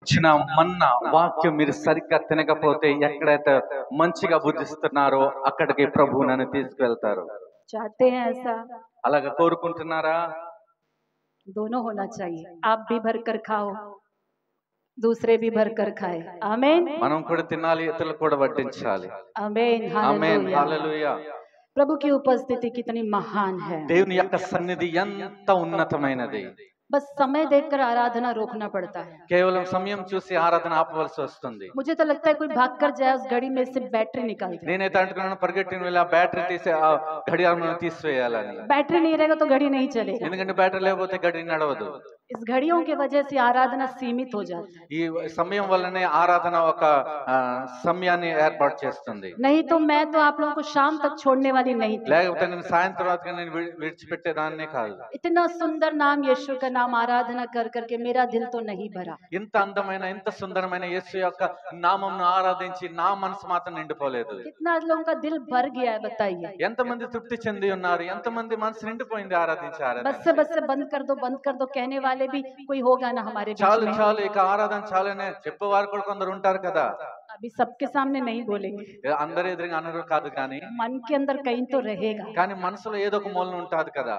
ఇచ్చిన మన్నా వాక్యం మీరు సరిగ్గా తినకపోతే ఎక్కడైతే మంచిగా బుద్ధిస్తున్నారో అక్కడికి ప్రభు నన్ను తీసుకువెళ్తారు. चाहते हैं ऐसा? అలాగా కోరుకుంటున్నారా? दोनों होना चाहिए, आप भी भरकर खाओ, दूसरे भी भरकर खाए। आमीन। మనం కూడా తినాలి, ఇతరులకు కూడా వడ్డించాలి. आमीन। ఆమేన్. हालेलुया। హల్లెలూయా. प्रभु की उपस्थिति कितनी महान है। దేవుని యొక్క సన్నిధి ఎంత ఉన్నతమైనది. बस समय देखकर आराधना रोकना पड़ता है। కేవలం సమయం చూసి ఆరాధన ఆపవలసి వస్తుంది. मुझे तो लगता है कोई भागकर जाए, उस घड़ी में से बैटरी निकाल जाए। నేనైతే అంటున్నాను, పరిగెట్టిన వెళ్ళి ఆ బ్యాటరీ తీసి ఆ గడియారం తీసివేయాలని. बैटरी नहीं रहेगा तो घड़ी नहीं चलेगा। ఎందుకంటే బ్యాటరీ లేకపోతే గడి నడవదు. इस घड़ियों की वजह से आराधना सीमित हो जाती है। ఈ సమయం వల్లనే ఆరాధన ఒక సమయాన్ని ఏర్పాటు చేస్తుంది. नहीं तो मैं तो आप लोगों को शाम तक छोड़ने वाली नहीं थी। లేకపోతే నేను సాయంత్రం తర్వాత నేను విడిచిపెట్టేదాన్నే కాదు. इतना सुंदर नाम यीशु का नाम आराधना कर करके मेरा दिल तो नहीं भरा। ఇంత అందమైన ఇంత సుందరమైన యేసు యొక్క నామమును ఆరాధించి నా మనసు మాత్రం నిండిపోలేదు. कितना लोगों का दिल भर गया है बताइए। ఎంతమంది తృప్తి చెంది ఉన్నారు, ఎంతమంది మనసు నిండిపోయింది ఆరాధించి ఆరాధన. बस से बंद कर दो कहने वाले भी कोई होगा ना हमारे बीच చాలు में। చాలు ఇక ఆరాధన చాలనే చెప్పేవారు కూడా కొందరు ఉంటారు కదా. अभी सबके सामने नहीं बोलेंगे, అందరి ఎదురుగా అనరు కాదు, కానీ मन के अंदर कहीं तो रहेगा। కానీ మనసులో ఏదో ఒక మూలన ఉంటాది కదా.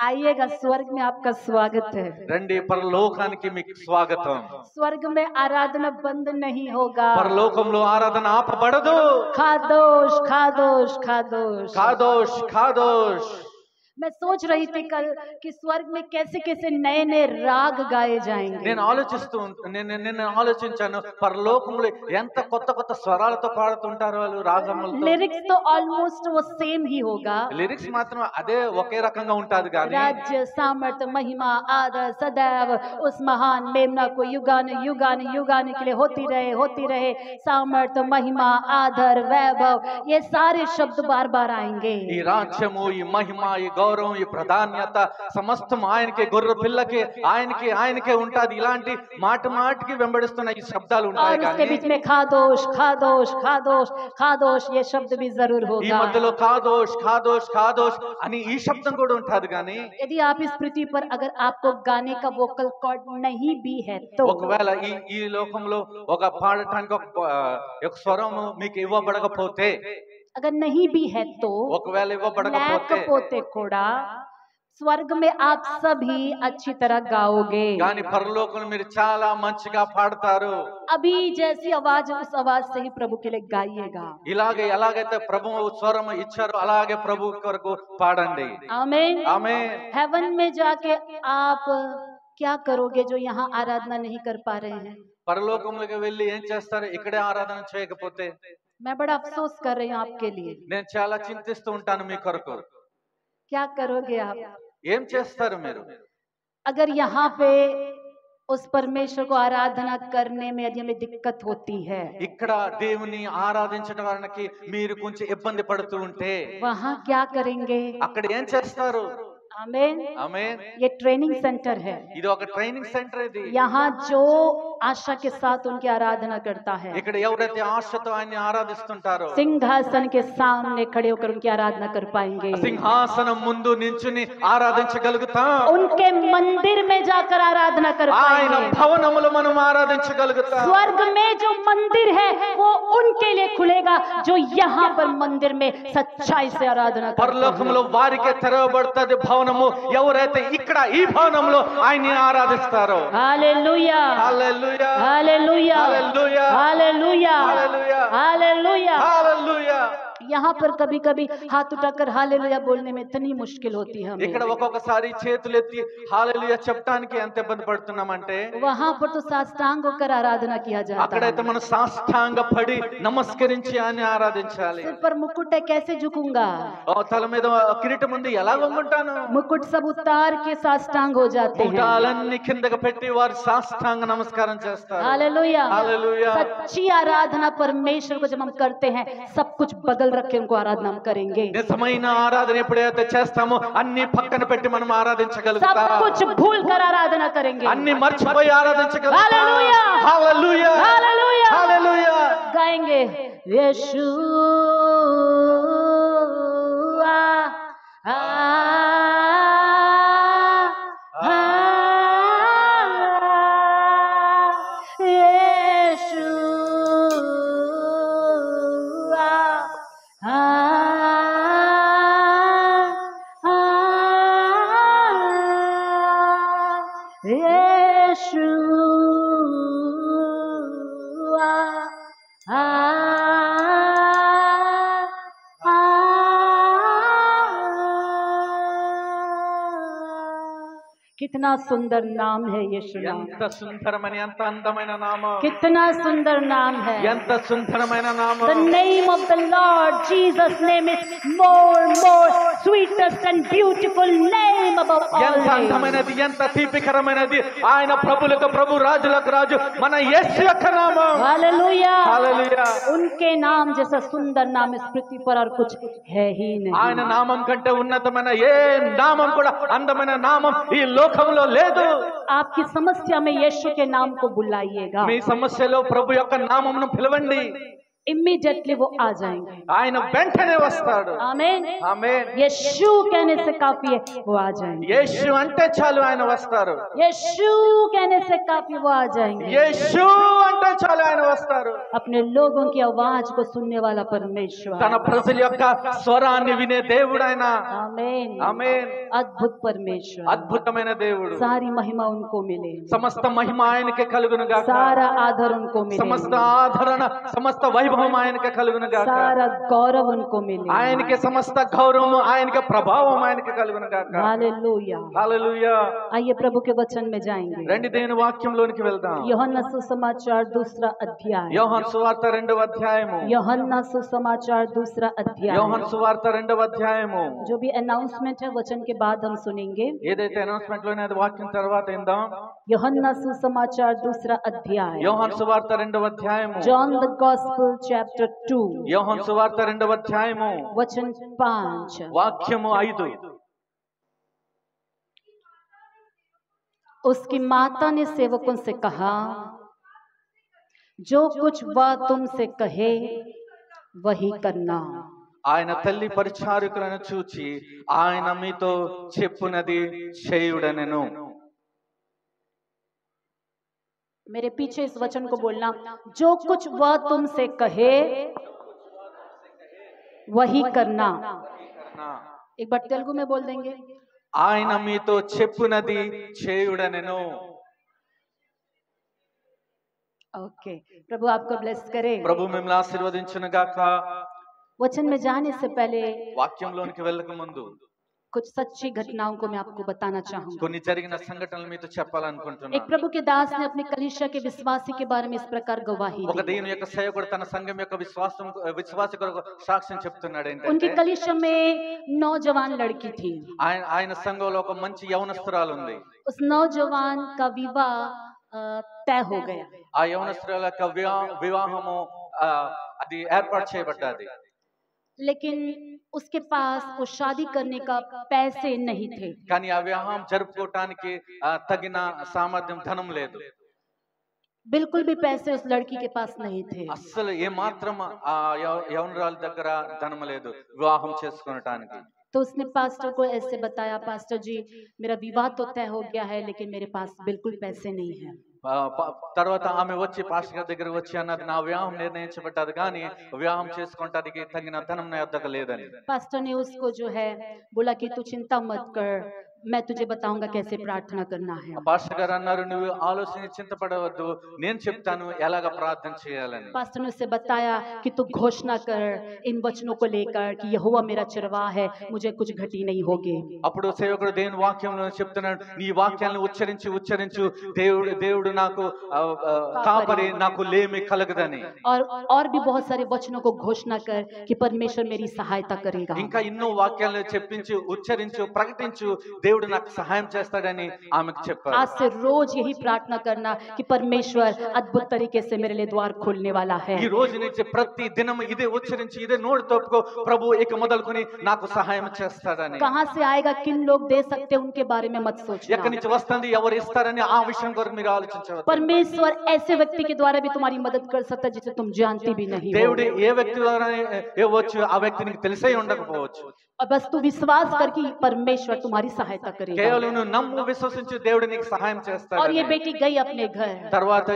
आइएगा, स्वर्ग में आपका स्वागत है। రండి, పరలోకానికి మీకు స్వాగతం. स्वर्ग में आराधना बंद नहीं होगा। పరలోకంలో ఆరాధన ఆపబడదు. खादोश खादोश खादोश కాదోష్ కాదోష్. मैं सोच रही थी कल कि स्वर्ग में कैसे कैसे नए नए राग गाए जाएंगे। నేను ఆలోచించాను, పరలోకంలో ఎంత కొత్త కొత్త స్వరాలతో పాడుతుంటారు వాళ్ళు, రాగములతో. लिरिक्स तो ऑलमोस्ट वो सेम ही होगा। లిరిక్స్ మాత్రం అదే ఒకే రకంగా ఉంటాది, కానీ राज्य सामर्थ महिमा आदर सदैव उस महान मेमना को युगान युगान युगान के लिए होती रहे सामर्थ महिमा आदर वैभव, ये सारे शब्द बार बार आएंगे। ఈ రాజ్యము, ఈ మహిమ, ఈ గౌరవం, ఈ ప్రాధాన్యత సమస్తం ఆయనకే, గొర్రె పిల్లకి, ఆయనకే ఉంటాది. ఇలాంటి మాటికి వెంబడిస్తున్న ఈ శబ్దాలు ఉంటాయి, और उसके बीच में खादोश खादोश खादोश खादोश ये शब्द भी जरूर ఈ होगा। మధ్యలో కాదోష్ కాదోష్ కాదోష్ అని ఈ శబ్దం కూడా ఉంటాది. కానీ यदि आप इस पृथ्वी पर अगर आपको गाने का वोकल कॉर्ड नहीं भी है तो ఒకవేళ ఈ లోకంలో ఒక పాడటానికి ఒక స్వరం మీకు ఇవ్వబడకపోతే, अगर नहीं भी है तो ఒకవేళ ఇవ్వబడకపోతే లేకపోతే కూడా स्वर्ग में आप सभी अच्छी तरह गाओगे। కానీ పరలోకంలో మీరు చాలా మంచిగా పాడతారు. अभी जैसी आवाज उस आवाज से ही प्रभु के लिए गाइएगा। ఎలాగైతే ప్రభువు స్వరం ఇచ్చారో అలాగే ప్రభు కొరకు పాడండి. आमीन। ఆమేన్. हेवन में जाके आप क्या करोगे जो यहाँ आराधना नहीं कर पा रहे हैं? పరలోకంలోకి వెళ్ళి ఏం చేస్తారు ఇక్కడే ఆరాధన చేయకపోతే? मैं बड़ा अफसोस कर रही हूँ आपके लिए। నేను చాలా చింతిస్తూ ఉంటాను మీ కొరకు. क्या करोगे आप? ఏం చేస్తారు మీరు? अगर यहाँ पे उस परमेश्वर को आराधना करने में यदि हमें दिक्कत होती है, ఇక్కడ దేవుని ఆరాధించడానికి మీరు కొంచెం ఇబ్బంది పడుతూ ఉంటే वहाँ क्या करेंगे? అక్కడ ఏం చేస్తారు? आमीन। ఆమేన్. ये ट्रेनिंग सेंटर है। ఇది ఒక ట్రైనింగ్ సెంటర్. ఇది यहाँ जो आशा के साथ उनकी आराधना करता है, ఇక్కడ ఎవరైతే ఆశతో ఆయన్ని ఆరాధిస్తుంటారో सिंहासन के सामने खड़े होकर उनकी आराधना कर पाएंगे। సింహాసనం ముందు నించుని ఆరాధించగలుగుతాం. उनके मंदिर में जाकर आराधना कर ఆయన पाएंगे। భవనములో మనం ఆరాధించగలుగుతాం. स्वर्ग में जो मंदिर है वो उनके लिए खुलेगा जो यहाँ पर मंदिर में सच्चाई से आराधना करते हैं। పరలోకంలో వారికే తెరవబడుతుంది భవనము, ఎవరైతే ఇక్కడ ఈ భవనంలో ఆయన్ని ఆరాధిస్తారో. Hallelujah hallelujah hallelujah hallelujah hallelujah hallelujah hallelujah. Hallelujah. यहाँ पर कभी कभी हाथ उठाकर हालेलुया बोलने में इतनी मुश्किल होती है हमें। ఇక్కడ ఒక్కొక్కసారి చేతులెత్తి హల్లెలూయా చెప్పడానికి ఎంత ఇబ్బంది పడుతున్నామంటే, वहाँ पर तो साष्टांग होकर आराधना किया जाता है। అక్కడైతే మనం సాష్టాంగ పడి నమస్కరించి ఆయన్ని ఆరాధించాలి. सिर पर मुकुट है, कैसे झुकूंगा? తల మీద కిరీటం ఉంది, ఎలా వంగుంటాను? मुकुट सब उतार के साष्टांग हो जाते हैं। ముఖాలన్నీ కిందకి పెట్టి వారు సాష్టాంగ నమస్కారం చేస్తారు. Hallelujah hallelujah. सच्ची आराधना परमेश्वर को जब हम करते हैं सब कुछ बदल रख के उनको आराधना हम करेंगे। నిజమైన ఆరాధన ఎప్పుడైతే చేస్తామో అన్ని పక్కన పెట్టి మనం सब ఆరాధించగలుగుతాం. कुछ भूल कर आराधना करेंगे। అన్ని మర్చిపోయి ఆరాధించగలుగుతాం. हालेलुया హల్లెలూయా हालेलुया హల్లెలూయా. गाएंगे यीशुआ कितना सुंदर नाम है यीशु नाम, ఎంత సుందరమైన ఎంత అందమైన నామం, कितना सुंदर नाम है। ఎంత సుందరమైన The నామం. name of the Lord Jesus' name is more sweetest and beautiful name above all ఎంత names. అందమైనది, ఎంత తీపికరమైనది ఆయన ప్రభులకు ప్రభు, రాజులకు రాజు మన యేసు యొక్క నామం. हालेलुया। హల్లెలూయా. उनके नाम जैसा सुंदर नाम इस पृथ्वी पर और कुछ है ही ఆయన नहीं। నామం కంటే ఉన్నతమైన ఏ నామం కూడా అందమైన నామం ఈ లోకంలో లేదు. आपकी समस्या में यीशु के नाम को बुलाइएगा, మీ సమస్యలో ప్రభు యొక్క నామమును పిలవండి, इमीडिएटली वो आ जाएंगे। ఆయన వెంటనే వస్తాడు. आमीन। ఆమేన్. यीशु कहने से काफी है, वो आ जाएंगे। యేసు అంటే చాలు ఆయన వస్తారు. यीशु कहने से काफी वो आ जाएंगे। యేసు అంటే చాలు ఆయన వస్తారు. अपने लोगों की आवाज को सुनने वाला परमेश्वर। తన ప్రజల యొక్క స్వరాన్ని వినే దేవుడు ఆయన. आमीन। ఆమేన్. अद्भुत परमेश्वर, అద్భుతమైన దేవుడు. सारी महिमा उनको मिले, సమస్త మహిమ ఆయనకే కలుగును గాక. सारा आदर उनको मिले, సమస్త ఆదరణ, సమస్త వైభవం ఆయనకే కలుగును గాక. सारा गौरव उनको मिले। ఆయనకే సమస్త గౌరవం, ఆయనకే ప్రభావం ఆయనకే కలుగును గాక. हालेलुया। హల్లెలూయా. आइए प्रभु के वचन में जाएंगे। రండి దేవుని వాక్యంలోనికి వెళ్దాం. यूहन्ना सुसमाचार दूसरा अध्याय, యోహాను సువార్త 2వ అధ్యాయము. यूहन्ना सुसमाचार दूसरा अध्याय। యోహాను సువార్త 2వ అధ్యాయము. जो भी अनाउंसमेंट है वचन के बाद हम सुनेंगे। ఏదైతే అనౌన్స్మెంట్ లోనే అది వాక్యం తర్వాత విందాం. यूहन्ना सुसमाचार दूसरा अध्याय, యోహాను సువార్త 2వ అధ్యాయము. जॉन द गॉस्पेल चैप्टर 2 యోహాను సువార్త 2వ అధ్యాయము वचन 5। వాక్యము 5. उसकी माता ने सेवकों से कहा, जो कुछ वह तुमसे कहे वही करना। ఆయన తల్లి పరిచారకులను చూచి ఆయన మీతో చెప్పునది చేయుడనెను. मेरे पीछे इस वचन को बोलना, जो कुछ वह तुमसे कहे वही करना। एक बार तेलुगु में बोल देंगे। ఆయన మీతో చెప్పునది చేయుడనెను. ओके, प्रभु आपको ब्लेस करे। ప్రభు మిమ్మల్ని ఆశీర్వదించును గాక. वचन में जाने से पहले వాక్యంలోనికి వెళ్ళక ముందు कुछ सच्ची घटनाओं को मैं आपको बताना चाहूंगा। కొన్ని జరిగిన సంఘటనలు మీతో एक చెప్పాలనుకుంటున్నాను. प्रभु के दास ने अपने कलीसिया के विश्वासी के बारे में इस प्रकार गवाही ఒక दी। దేవుని యొక్క సేవకుడు తన సంఘం యొక్క విశ్వాసి కొరకు సాక్ష్యం చెప్తున్నాడు. उनके ఏంటంటే कलीसिया में नौजवान लड़की थी। ఆయన సంఘంలో ఒక మంచి యవనస్తురాలు ఉంది. उस नौजवान का विवाह तय हो गया, ఆ యవనస్తురాల యొక్క వివాహము అది ఏర్పాటు చేయబడ్డది. लेकिन उसके पास वो शादी करने का पैसे नहीं थे। కానీ ఆ వివాహం జరుపుకోవటానికి తగిన సామర్థ్యం, ధనం లేదు. बिल्कुल भी पैसे उस लड़की के पास नहीं थे। అస్సలు ఏ మాత్రం ఆ యవనరాల దగ్గర ధనం లేదు వివాహం చేసుకోవటానికి. तो उसने पास्टर को ऐसे बताया, पास्टर जी मेरा विवाह तो तय हो गया है लेकिन मेरे पास बिल्कुल पैसे नहीं है। తర్వాత ఆమె వచ్చి పాస్టర్ గారి దగ్గర వచ్చి అన్నది, నా వివాహం నిర్ణయించబడ్డది కానీ వివాహం చేసుకోవటానికి తగిన ధనం నా వద్దకు లేదని. पास्टर ने उसको जो है बोला कि तू चिंता मत कर, मैं तुझे बताऊंगा कैसे प्रार्थना करना है। పాస్టర్ గారు అన్నారు, నువ్వు ఆలోచన చింతపడవద్దు, నేను చెప్తాను ఎలాగ ప్రార్థన చేయాలని. पास्टर ने उसे बताया कि तू घोषणा कर इन वचनों को लेकर कि यहोवा मेरा चरवाह है, मुझे कुछ घटी नहीं होगी। అప్పుడు సేవకుడు దేవుని వాక్యంలో చెప్తున్నాడు, నీ వాక్యాలను ఉచ్చరించి ఉచ్చరించు, దేవుడు నాకు కాపరి, నాకు లేమి కలగదని. और भी बहुत सारे वचनों को घोषणा कर कि परमेश्वर मेरी सहायता करेगा। ఇంకా ఎన్నో వాక్యాలను చెప్పించు, ఉచ్చరించు, ప్రకటించు, దేవుడు నాకు సహాయం చేస్తాడని ఆమెకు చెప్పారు. आज से रोज यही प्रार्थना करना कि परमेश्वर अद्भुत तरीके से मेरे लिए द्वार खोलने वाला है। ఈ రోజు నుంచి ప్రతి దినం ఇదే ఉచ్చరించి, ఇదే నోటి తోపుకో, ప్రభు ఇక మొదలుకొని నాకు సహాయం చేస్తాడని. कहाँ से आएगा, किन लोग दे सकते हैं उनके बारे में मत ఎక్కడి सोचना। నుంచి వస్తుంది, ఎవరు ఇస్తారని ఆ విషయం కొరకు మీరు ఆలోచించవచ్చు. परमेश्वर ऐसे व्यक्ति के द्वारा भी तुम्हारी मदद कर सकता है जिसे तुम जानती भी नहीं हो। దేవుడు ఏ వ్యక్తి ద్వారా ఇవ్వచ్చు, ఆ వ్యక్తి నీకు తెలిసే ఉండకపోవచ్చు. और बस तू विश्वास कर कि परमेश्वर तुम्हारी सहायता करेगा। కేవలం నువ్వు నమ్ము, విశ్వసించు, దేవుడు నీకు సహాయం और చేస్తాడు. ये बेटी गई अपने घर తర్వాత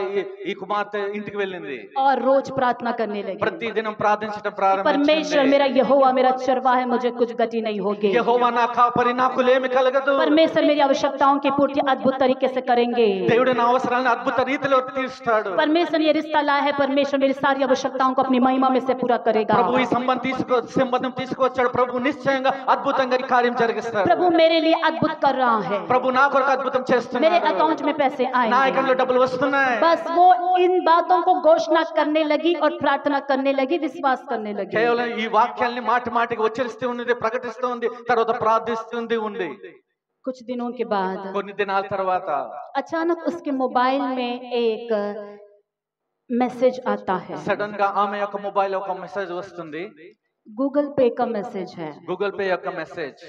ఈ కుమార్తె ఇంటికి వెళ్ళింది. और रोज प्रार्थना करने लगी, ప్రతి దినం ప్రార్థించడం परमेश्वर ప్రారంభించింది. मेरा यहोवा मेरा चरवाह है, मुझे कुछ गति नहीं होगी। యెహోవా నా కాపరి, నాకు లేమి కలగదు. परमेश्वर मेरी आवश्यकताओं की पूर्ति अद्भुत तरीके से करेंगे। దేవుడు నా అవసరాలను అద్భుత రీతిలో తీరుస్తాడు. परमेश्वर ये रिश्ता लाया है, परमेश्वर मेरी सारी आवश्यकताओं को अपनी महिमा में से पूरा करेगा। ప్రభు ఈ సంబంధం తీసుకొచ్చాడు. ప్రభు నిశ్చయంగా అద్భుతంగా ఈ కార్యం జరిగిస్తాడు. प्रभु मेरे लिए अद्भुत कर रहा है, ప్రభు నా కొరకు అద్భుతం मेरे చేస్తున్నాడు, अकाउंट में पैसे నా आएंगे। అకౌంట్ లో డబ్బులు వస్తున్నాయి. बस वो इन बातों को घोषणा करने लगी और प्रार्थना करने लगी, विश्वास करने लगी। కేవలం ఈ వాక్యాల్ని మాటి మాటికి ఉచ్చరిస్తూ ఉంది, ప్రకటిస్తూ ఉంది, తర్వాత ప్రార్థిస్తుంది ఉంది. कुछ दिनों के बाद కొన్ని దినాల తర్వాత अचानक उसके मोबाइल में एक मैसेज आता है, సడన్ గా ఆమె యొక్క మొబైల్ ఒక మెసేజ్ వస్తుంది. गूगल पे का मैसेज है। గూగుల్ పే యొక్క మెసేజ్.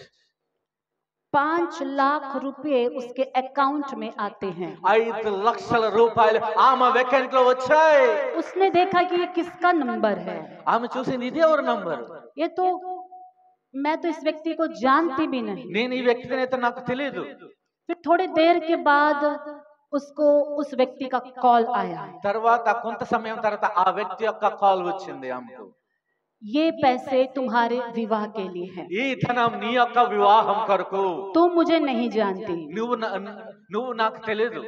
5 लाख रुपए उसके अकाउंट में आते हैं। 5 లక్షల రూపాయలు ఆమె అకౌంట్ లో వచ్చాయి. उसने देखा कि ये किसका नंबर है, ఆమె చూసింది ఇది ఎవరి నంబర్, ये तो मैं तो इस व्यक्ति को जानती भी नहीं। నేను ఈ వ్యక్తిని అయితే నాకు తెలియదు. फिर थोड़ी देर के बाद उसको उस व्यक्ति का कॉल आया, తర్వాత కొంత సమయం తర్వాత ఆ వ్యక్తి యొక్క కాల్ వచ్చింది ఆమెకు. ये पैसे तुम्हारे विवाह के लिए है, ఈ ధనం నీ యొక్క వివాహం కొరకు, तुम मुझे नहीं जानती, నువ్వు నాకు తెలియదు,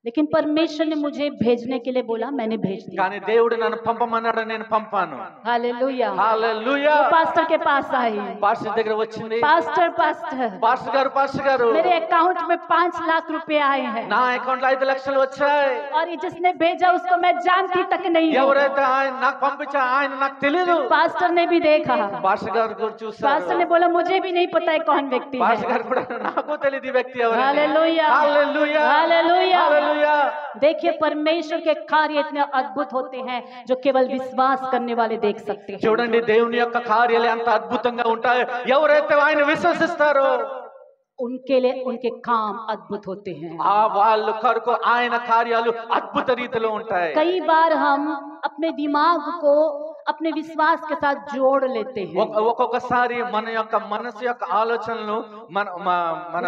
लेकिन परमेश्वर ने मुझे भेजने के लिए बोला, मैंने भेज दिया। కానీ దేవుడు నన్ను పంపమన్నాడు, నేను పంపాను. हालेलुया। హల్లెలూయా. वो पास्टर के पास आई, పాస్టర్ దగ్గర వచ్చింది. पास्टर పాస్టర్ గారు मेरे अकाउंट में 5 लाख रुपए आए हैं, నా అకౌంట్ లో 5 లక్షలు వచ్చాయి. और ये जिसने भेजा उसको मैं जानती तक नहीं हूँ। ఎవరైతే ఆయన నాకు పంపించా ఆయన నాకు తెలియదు. पास्टर ने भी देखा, పాస్టర్ గారు కూడా చూశారు. पास्टर ने बोला मुझे भी नहीं पता है कौन व्यक्ति है। పాస్టర్ గారు కూడా నాకు తెలియదు ఈ వ్యక్తి ఎవరు. Hallelujah, hallelujah, hallelujah. హల్లెలూయా. देखिए परमेश्वर के कार्य इतने अद्भुत होते हैं जो केवल विश्वास करने वाले देख सकते हैं। చూడండి దేవుని యొక్క కార్యాలు ఎంత అద్భుతంగా ఉంటాయి, ఎవరైతే ఆయన విశ్వసిస్తారో उनके लिए उनके काम अद्भुत होते हैं। ఆ వాళ్ళ కొరకు ఆయన కార్యాలు అద్భుత రీతిలో ఉంటాయి. कई बार हम अपने दिमाग को अपने विश्वास के साथ जोड़ लेते हैं। ఒక్కొక్కసారి మన యొక్క మనసు యొక్క ఆలోచనలు మన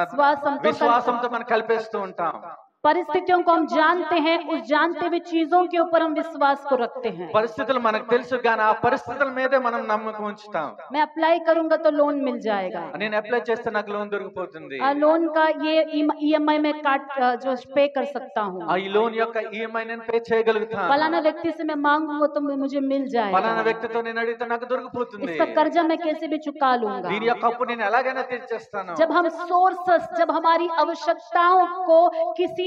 విశ్వాసంతో విశ్వాసంతో మనం కలిపేస్తూ ఉంటాం. परिस्थितियों को हम जानते हैं, उस जानते हुए चीजों के ऊपर हम विश्वास को रखते हैं। పరిస్థితులు మనకు తెలుసు కానీ ఆ పరిస్థితుల మీదే మనం నమ్మకం ఉంచుతాం. मैं अप्लाई करूंगा तो लोन मिल जाएगा, నేను అప్లై చేస్తే నాకు లోన్ దొరికిపోతుంది, लोन का ये EMI में काट जो पे कर सकता हूँ, ఆ ఈ లోన్ యొక్క ఈఎంఐ నేను పే చేయగలుగుతాను, फलाना व्यक्ति से मैं मांगूंगा तो मुझे मिल ఫలానా जाएगा, వ్యక్తితో నేను అడిగితే నాకు దొరికిపోతుంది, इसका कर्जा मैं कैसे भी चुका लूंगा। దీని యొక్క అప్పు నేను ఎలాగైనా తీర్చేస్తాను. जब हम सोर्सेस, जब हमारी आवश्यकताओं को किसी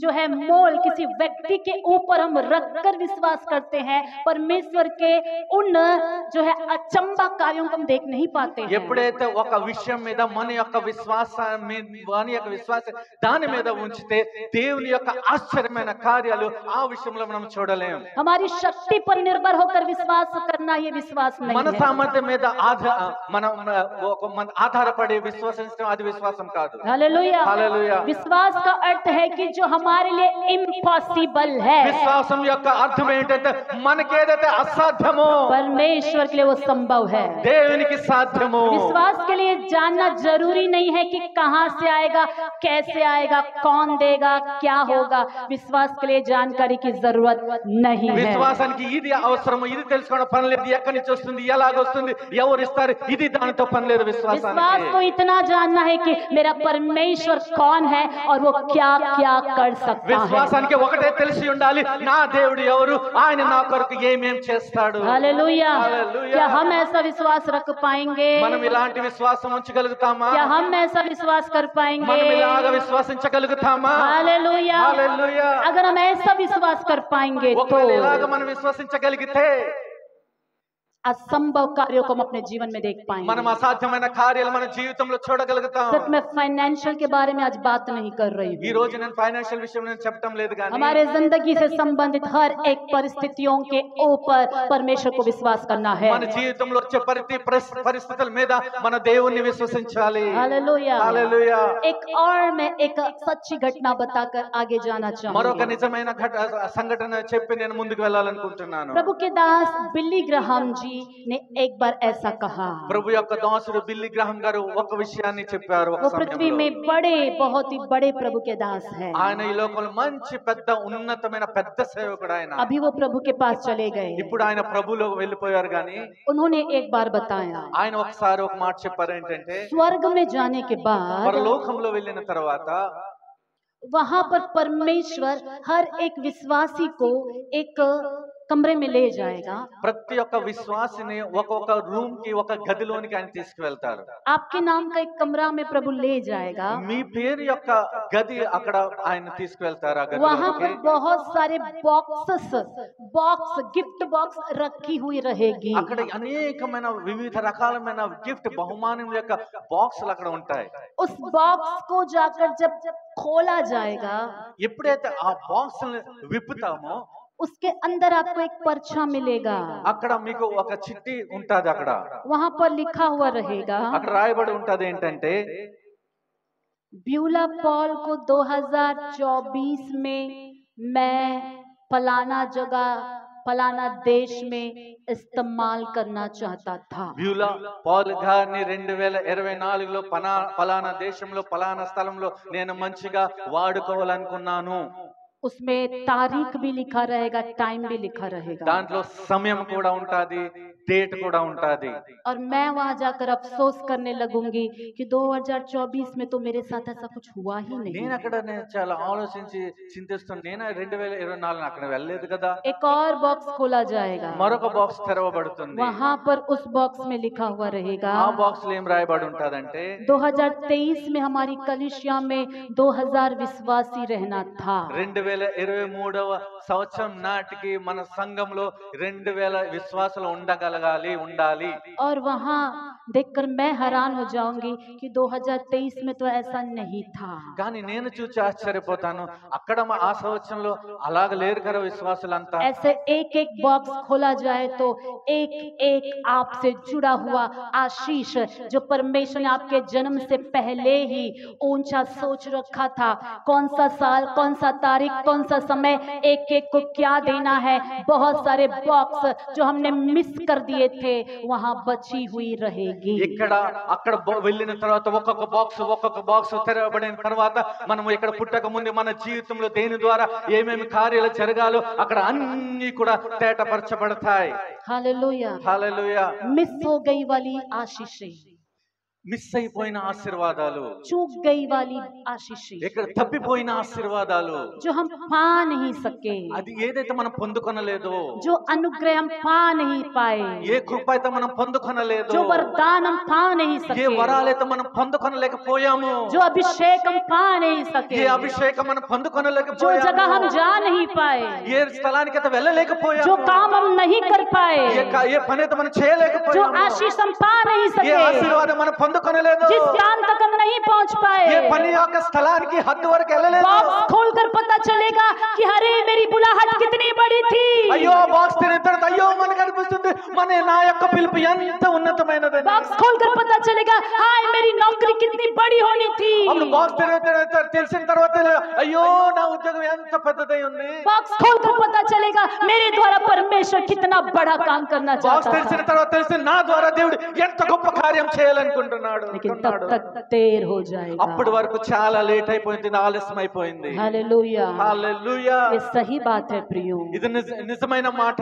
जो है मोल, किसी व्यक्ति के ऊपर हम रखकर विश्वास करते हैं, परमेश्वर के उन जो है अचंबा कार्यों को हम देख नहीं पाते हैं। ఎప్పుడైతే ఒక విషయం మీద మన యొక్క విశ్వాస దాని మీద ఉంచితే దేవుని యొక్క ఆశ్చర్యమైన కార్యాలు ఆ విషయంలో మనం చూడలేం. हमारी शक्ति पर निर्भर होकर विश्वास करना ये विश्वास नहीं మన है। సామర్థ్యం మీద ఆధారపడి విశ్వసించడం అది విశ్వాసం కాదు. हालेलुया। हालेलुया। विश्वास का अर्थ है कि जो हमारे लिए इम्पॉसिबल है, విశ్వాసం యొక్క అర్థం ఏంటంటే మనకి ఏదైతే అసాధ్యమో परमेश्वर के लिए वो संभव है। దేవునికి సాధ్యము. विश्वास के लिए जानना जरूरी नहीं है कि कहां से आएगा, कैसे आएगा, कौन देगा, क्या होगा। विश्वास के लिए जानकारी की जरूरत नहीं है। విశ్వాసానికి ఇది అవసరము, ఇది తెలుసుకోవడం పని లేదు, ఎక్కడి నుంచి వస్తుంది, ఎలాగొస్తుంది, ఎవరు ఇస్తారు, ఇది దానితో పని లేదు. विश्वास విశ్వాసానికి को इतना जानना है कि मेरा परमेश्वर कौन है और वो क्या क्या कर सकता है। విశ్వాసానికి ఒకటే తెలిసి ఉండాలి, నా దేవుడు ఎవరు, ఆయన నా కొరకు ఏమేం చేస్తాడు. हालेलुया। हालेलुया। क्या हम ऐसा विश्वास रख पाएंगे? మనం ఇలాంటి విశ్వాసం ఉంచగలుగుతామా? क्या हम ऐसा विश्वास कर पाएंगे? మనం ఇలాగ విశ్వసించగలుగుతామా? हालेलुया। హల్లెలూయా. अगर हम ऐसा विश्वास कर पाएंगे तो ఒకవేళ ఇలాగ మనం విశ్వసించగలిగితే असंभव कार्यों को हम अपने जीवन में देख पाएंगे। మనం అసాధ్యమైన కార్యాలు మన జీవితంలో చూడగలుగుతాం. सिर्फ मैं फाइनेंशियल के बारे में आज बात नहीं कर रही ఈ हूँ। రోజు నేను ఫైనాన్షియల్ విషయం నేను చెప్పడం లేదు కానీ हमारे जिंदगी से संबंधित हर एक परिस्थितियों के ऊपर परमेश्वर को विश्वास करना है। మన జీవితంలో వచ్చే ప్రతి పరిస్థితుల మీద మన దేవుణ్ణి విశ్వసించాలి. हालेलुया। హల్లెలూయా. एक और मैं एक सच्ची घटना बताकर आगे जाना మరొక चाहूंगी। నిజమైన సంఘటన చెప్పి నేను ముందుకు వెళ్ళాలనుకుంటున్నాను. प्रभु के दास बिली ग्राहम जी ने एक बार ऐसा कहा। ప్రభు యొక్క దాసుడు బిల్లీ గ్రాహం గారు ఒక విషయాన్ని చెప్పారు. ఒక वो पृथ्वी సమయంలో में बड़े, बहुत ही बड़े प्रभु के दास हैं। ఆయన ఈ లోకంలో మంచి పెద్ద ఉన్నతమైన పెద్ద సేవకుడు ఆయన. अभी वो प्रभु के पास चले गए। ఇప్పుడు ఆయన ప్రభులో వెళ్ళిపోయారు కానీ उन्होंने एक बार बताया, ఆయన ఒకసారి ఒక మాట చెప్పారు ఏంటంటే स्वर्ग में जाने के बाद పరలోకంలో వెళ్ళిన తర్వాత वहां पर परमेश्वर हर एक विश्वासी को एक कमरे में ले जाएगा। ప్రతి ఒక్క విశ్వాసిని ఒక్కొక్క రూమ్ కి ఒక గదిలోనికి ఆయన తీసుకువెళ్తారు. आपके नाम का एक कमरा में प्रभु ले जाएगा। మీ పేరు యొక్క గది అక్కడ ఆయన తీసుకువెళ్తారు. ఆ वहां पर గదిలోకి बहुत सारे बॉक्स गिफ्ट बॉक्स रखी हुई रहेगी। అక్కడ అనేకమైన వివిధ రకాలమైన గిఫ్ట్ బహుమానం యొక్క బాక్సులు అక్కడ ఉంటాయి. उस बॉक्स को जाकर जब खोला जाएगा, ఎప్పుడైతే ఆ బాక్స్ విప్పుతామో उसके अंदर आपको एक पर्चा मिलेगा। అక్కడ మీకు ఒక చిట్టి ఉంటది. అక్కడ वहां पर लिखा हुआ रहेगा, అక్కడ రాయబడి ఉంటది ఏంటంటే ब्यूला पॉल को 2024 में मैं फलाना जगह फलाना देश में इस्तेमाल करना चाहता था। బ్యూలా పాల్ గారిని 2024లో పలానా దేశంలో పలానా స్థలంలో నేను మంచిగా వాడుకోవాలనుకున్నాను. उसमें तारीख भी लिखा रहेगा, टाइम भी लिखा रहेगा। దాంట్లో సమయం కూడా ఉంటది, डेट కూడా ఉంటది. और मैं वहां जाकर अफसोस करने लगूंगी कि 2024 में तो मेरे साथ ऐसा कुछ हुआ ही नहीं। నేను అక్కడ చాలా ఆలోచించి చింతిస్తాను. నేను 2024 అక్కడ వెళ్ళలేదు కదా. एक और बॉक्स खोला जाएगा, మరొక బాక్స్ తెరవబడుతుంది. वहां पर उस बॉक्स में लिखा हुआ रहेगा, ఆ బాక్స్ లో ఏం రాయబడి ఉంటదంటే 2023 में हमारी कलीसिया में 2000 विश्वासी रहना था। 2023వ సంవత్సరం నాటికి మన సంఘంలో 2000 విశ్వాసులు ఉండాలి. और वहां देखकर मैं हैरान हो जाऊंगी कि 2023 में तो ऐसा नहीं था। కానీ నేను చూసి ఆశ్చర్యపోతాను. అక్కడ ఆ సంవత్సరంలో అలాగ లేరు కదా విశ్వాసులంతా. ऐसे एक एक बॉक्स खोला जाए तो एक एक आपसे जुड़ा हुआ आशीष जो परमेश्वर ने आपके जन्म से पहले ही ऊंचा सोच रखा था, कौन सा साल, कौन सा तारीख, कौन सा समय, एक एक को क्या देना है, बहुत सारे बॉक्स जो हमने मिस कर दिए थे वहां बची हुई रहेगी। ఇక్కడ అక్కడ వెళ్ళిన తర్వాత ఒక్కొక్క బాక్స్ తెరవబడిన తర్వాత మనం ఇక్కడ పుట్టక ముందు మన జీవితంలో దేని ద్వారా ఏమేమి కార్యాలు జరగాలో అక్కడ అన్ని కూడా తేటపరచబడతాయి. हालेलुया। హల్లెలూయా. मिस हो गई वाली आशीषें, మిస్ అయిపోయిన ఆశీర్వాదాలు, चूक गई वाली आशीषें ఇక్కడ తప్పిపోయిన ఆశీర్వాదాలు, जो हम पा नहीं सके, అది ఏదైతే మనం పొందుకొనలేదో, जो अनुग्रह हम पा नहीं पाए, ఏ కృప అయితే మనం పొందుకొనలేదో, जो वरदान हम पा नहीं ఏ सके, వరాలైతే మనం పొందుకొనలేకపోయాము, जो अभिषेक हम पा नहीं ఏ सके, అభిషేకం మనం जो పొందుకొనలేకపోయాము, जगह हम जा नहीं पाए, ఏ స్థలానికి అయితే వెళ్ళలేకపోయాము, जो काम हम नहीं कर पाए, ఏ పని అయితే మనం जो చేయలేకపోయాము, आशीष हम पा नहीं ఏ सके, ఆశీర్వాదం మనం పొందుకొనలేదు, जिस ज्ञान तक हम नहीं पहुंच ఏ पाए, పని యొక్క స్థలానికి హద్దు వరకు వెళ్ళలేదు. बॉक्स खोलकर पता चलेगा कि अरे मेरी बुलाहट कितनी बड़ी थी। అయ్యో బాక్స్ తెరిచిన తర్వాత అయ్యో మనకు అనిపిస్తుంది నా యొక్క పిలుపు ఎంత ఉన్నతమైనదని. बॉक्स खोलकर पता चलेगा हाय मेरी नौकरी कितनी बड़ी होनी थी। అప్పుడు బాక్స్ తెలిసిన తర్వాత అయ్యో నా ఉద్యోగం ఎంత పెద్దదై ఉంది. बॉक्स खोलकर पता चलेगा मेरे द्वारा परमेश्वर कितना बड़ा काम करना బాక్స్ चाहता తెలిసిన था। తర్వాత తెలిసి నా ద్వారా దేవుడు ఎంత గొప్ప కార్యం చేయాలనుకుంటున్నాడు. लेकिन तब तक देर हो जाएगा। అప్పటి వరకు చాలా లేట్ అయిపోయింది, ఆలస్యం అయిపోయింది. हालेलुया। హల్లెలూయా. ये सही बात है प्रियो। ఇది నిజమైన మాట.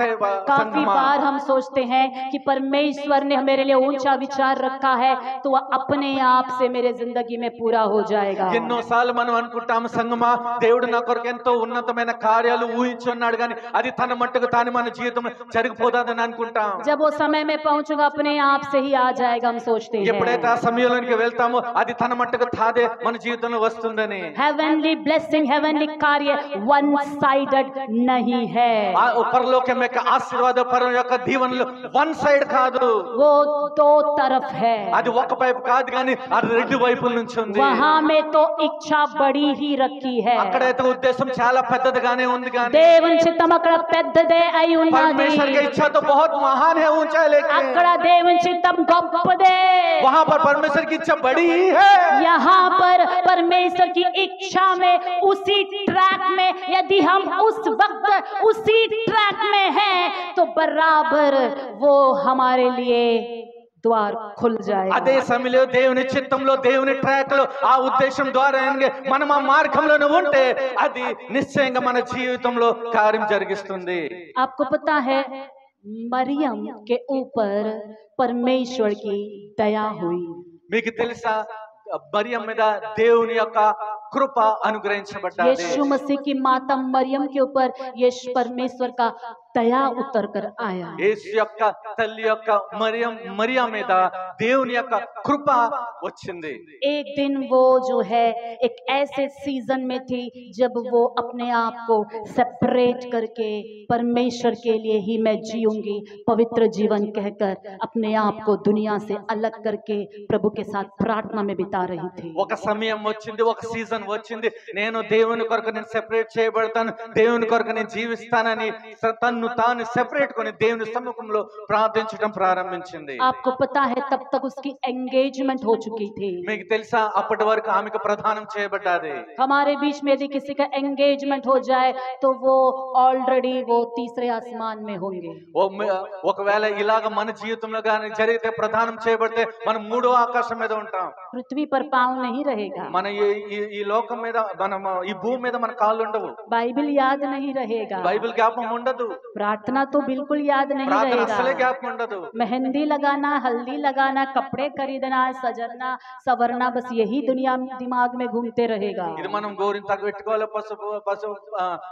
काफी बार हम सोचते हैं कि परमेश्वर ने मेरे लिए ऊंचा विचार रखा है तो वह अपने आप से मेरे जिंदगी में पूरा हो जाएगा। ఎన్నోసార్లు మనం అనుకుంటాము సంగమా దేవుడు నా కొరకు ఎంతో ఉన్నతమైన కార్యాలు ఊహించున్నాడు కానీ అది తన మట్టుకు తాను మన జీవితంలో జరిగిపోదని అనుకుంటాం. जब वो समय में पहुंचूंगा अपने आप से ही आ जाएगा हम सोचते हैं। ఎప్పుడైతే ఆ సమయంలోనికి వెళ్తామో అది తన మట్టుకు తాదే మన జీవితంలో వస్తుందని. हेवनली ब्लेसिंग, हेवनली कार्य वन साइडेड नहीं है। ఆ పరలోకం యొక్క ఆశీర్వాద పరం యొక్క దీవెనలు వన్ సైడ్ కాదు, वो दो तरफ है। అది ఒక వైపు కాదు కానీ అది రెండు వైపుల నుంచి ఉంది. वहां में तो इच्छा बड़ी ही रखी है। అక్కడైతే ఉద్దేశం చాలా పెద్దదిగానే ఉంది కానీ దేవుని చిత్తం అక్కడ పెద్దదే అయి ఉన్నది। परमेश्वर की इच्छा तो बहुत महान है, ऊंचा है, लेकिन అక్కడ దేవుని చిత్తం గొప్పదే। वहां पर परमेश्वर की इच्छा बड़ी ही है। यहाँ पर परमेश्वर की इच्छा में उसी ट्रैक में यदि हम उस वक्त उसी ट्रैक में हैं तो बराबर वो हमारे लिए द्वार खुल जाएगा। అదే సమయంలో దేవుని చిత్తంలో దేవుని ట్రాక్ లో ఆ ఉద్దేశం ద్వారా మనం ఆ మార్గంలోనే ఉంటే అది నిశ్చయంగా మన జీవితంలో కార్యం జరిగిస్తుంది. आपको पता है मरियम के ऊपर परमेश्वर की दया हुई। మీకు తెలుసా మరియం మీద దేవుని యొక్క కృప అనుగ్రహించబడ్డది. यीशु मसीह की माता मरियम के ऊपर यीशु परमेश्वर का दया उतर कर आया। యేసు యొక్క తల్లి యొక్క మరియా మీద దేవుని యొక్క కృప వచ్చింది. एक दिन वो जो है एक ऐसे सीजन में थी जब वो अपने आप को सेपरेट करके परमेश्वर के लिए ही मैं जीऊंगी पवित्र जीवन कहकर अपने आप को दुनिया से अलग करके प्रभु के साथ प्रार्थना में बिता रही थी। ఒక సమయం వచ్చింది, ఒక సీజన్ వచ్చింది, నేను దేవుని కొరకు నేను సెపరేట్ చేయబడతాను, దేవుని కొరకు నేను జీవిస్తానని తన్ను తాను సెపరేట్ కొని దేవుని సముఖంలో ప్రార్థించడం ప్రారంభించింది. आपको पता है तब तक उसकी एंगेजमेंट हो चुकी थी। మీకు తెలుసా అప్పటి వరకు ఆమెకు ప్రదానం చేయబడ్డది. हमारे बीच में यदि किसी का एंगेजमेंट हो जाए तो वो ऑलरेडी वो तीसरे आसमान में होंगे। ఒకవేళ ఇలాగ మన జీవితంలో గాని జరిగితే ప్రదానం చేయబడితే మనం మూడో ఆకాశం మీద ఉంటాం. पृथ्वी पर पांव नहीं रहेगा, మన ఈ లోకం మీద మనం ఈ భూమి మీద మన కాళ్ళు ఉండవు, बाइबल याद नहीं रहेगा, బైబిల్ జ్ఞాపకం ఉండదు, प्रार्थना तो बिल्कुल याद नहीं ప్రార్థన అసలే रहेगा, జ్ఞాపకం ఉండదు, मेहंदी लगाना, हल्दी लगाना, कपड़े खरीदना, सजरना सवरना, बस यही दुनिया दिमाग में घूमते रहेगा। ఇది మనం గోరింతకు పెట్టుకోవాలి,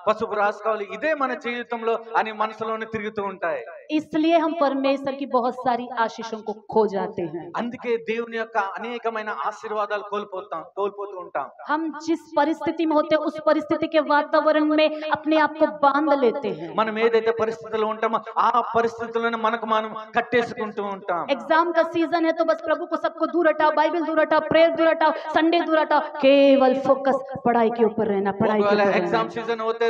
పసుపు రాసుకోవాలి, ఇదే మన జీవితంలో అని మనసులోనే తిరుగుతూ ఉంటాయి. इसलिए हम परमेश्वर की बहुत सारी आशीषों को खो जाते हैं। అందుకే దేవుని యొక్క అనేకమైన ఆశీర్వాదాలు కోల్పోతూ ఉంటాం. हम जिस परिस्थिति में होते हैं उस परिस्थिति के वातावरण में अपने आप को बांध लेते हैं। మనం ఏదైతే పరిస్థితుల్లో ఉంటామో ఆ పరిస్థితులను మనకు మనం కట్టేసుకుంటూ ఉంటాం. एग्जाम का सीजन है तो बस प्रभु को सबको दूर हटाओ, बाइबल दूर हटाओ, प्रेयर दूर हटाओ, संडे दूर हटाओ, केवल फोकस पढ़ाई के ऊपर रहना, पढ़ाई के ఒకవేళ ऊपर ఎగ్జామ్ रहना। సీజన్ అవుతే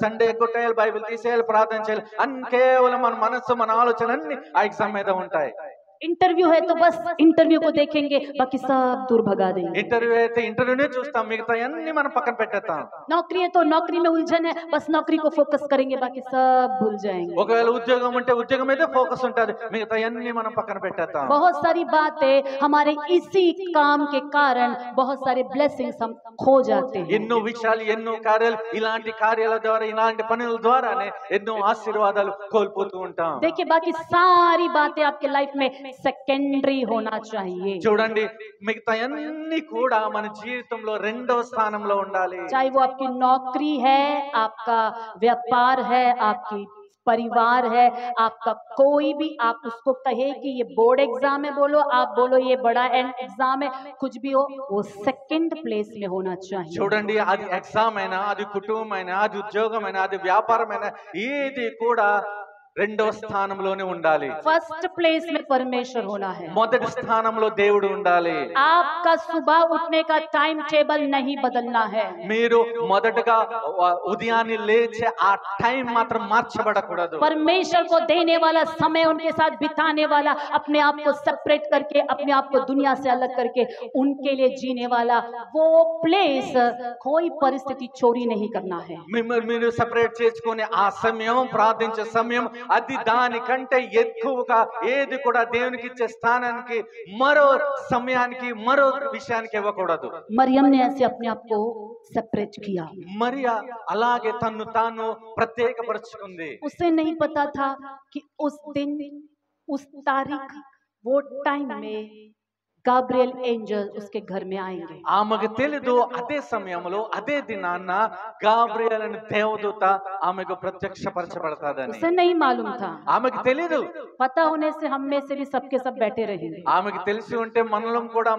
సండే కొట్టేయాలి, బైబిల్ తీసేయాలి, ప్రార్థన చేయాలి అని కేవలం మన మనస్సు మన ఆలోచన అన్ని ఆ ఎగ్జామ్ మీద ఉంటాయి. इंटरव्यू है तो बस इंटरव्यू को देखेंगे, बाकी सब दूर भगा देंगे। ఇంటర్వ్యూ అయితే ఇంటర్వ్యూనే చూస్తాం, మిగతా అన్ని మనం పక్కన పెట్టేస్తాం. नौकरी है तो नौकरी में उलझन है, बस नौकरी को फोकस करेंगे, बाकी सब भूल जाएंगे। ఒకవేళ ఉద్యోగం ఉంటే ఉద్యోగం మీద ఫోకస్ ఉంటుంది, మిగతా అన్ని మనం పక్కన పెట్టేస్తాం. बहुत सारी बातें हमारे इसी काम के कारण बहुत सारे ब्लेसिंग्स हम खो जाते हैं। ఎన్నో విషయాలు, ఎన్నో కార్యాలు, ఇలాంటి కార్యాల ద్వారా, ఇలాంటి పనుల ద్వారానే ఎన్నో ఆశీర్వాదాలు కోల్పోతూ ఉంటాం. देखिए बाकी सारी बातें आपके लाइफ में सेकेंडरी होना चाहिए। చూడండి, మిగతా అన్ని కూడా మన జీవితంలో రెండవ స్థానంలో ఉండాలి. चाहे वो आपकी नौकरी है, आपका व्यापार है, आपकी परिवार है, आपका कोई भी, आप उसको कहे कि ये बोर्ड एग्जाम है, बोलो आप बोलो ये बड़ा एग्जाम है, कुछ भी हो वो सेकंड प्लेस में होना चाहिए। చూడండి, అది ఎగ్జామ్ అయినా, అది కుటుంబం అయినా, అది ఉద్యోగం అయినా, అది వ్యాపారం అయినా, ఏది కూడా రెండవ స్థానంలోనే ఉండాలి. फर्स्ट प्लेस में परमेश्वर होना है। మొదటి స్థానంలో దేవుడు ఉండాలి. आपका सुबह उठने का टाइम टेबल नहीं बदलना है। మీరు మొదటగా ఉదయాన్నే లేచే ఆ టైం మాత్రం మార్చబడకూడదు. परमेश्वर को देने वाला समय, उनके साथ बिताने वाला, अपने आप को सेपरेट करके, अपने आप को दुनिया से अलग करके उनके लिए जीने वाला वो प्लेस कोई परिस्थिति चोरी नहीं करना है। మీరు సెపరేట్ చేసుకునే ఆ సమయం, ప్రార్థించే సమయం, అది దానికంటే ఎక్కువగా ఏది కూడా దేవునికి ఇచ్చే స్థానానికి, మరో సమయానికి, మరో విషయానికి ఇవ్వకూడదు. मरियम ने ऐसे अपने आप को सेपरेट किया। మరియా అలాగే తన్ను తాను ప్రత్యేకపరుచుకుంది. उसे नहीं पता था कि उस दिन, उस तारीख, वो टाइम में गाब्रियल एंजल उसके घर में आएंगे। ఆమెకు తెలీదు అదే సమయంలో, అదే దినాన్న గాబ్రియల్ అనే దేవదూత ఆమెకు ప్రత్యక్షపరచబడతాదని. उसे नहीं मालूम था। ఆమెకు తెలీదు. पता होने से हम में से भी सबके सब बैठे रहेंगे। ఆమెకు తెలిసి ఉంటే మనలో కూడా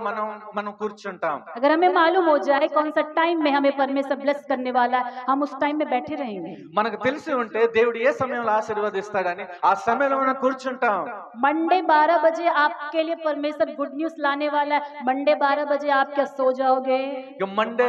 మనం కూర్చుంటాం. अगर हमें मालूम हो जाए कौन सा टाइम में हमें परमेश्वर ब्लेस करने वाला है, हम उस टाइम में बैठे रहेंगे। మనకు తెలిసి ఉంటే దేవుడు ఏ సమయంలో ఆశీర్వదిస్తాడని ఆ సమయంలో మనం కూర్చుంటాం. मंडे 12 बजे आपके लिए परमेश्वर गुड न्यूज लाने वाला है। मंडे 12 बजे आप क्या सो जाओगे? ఇక మండే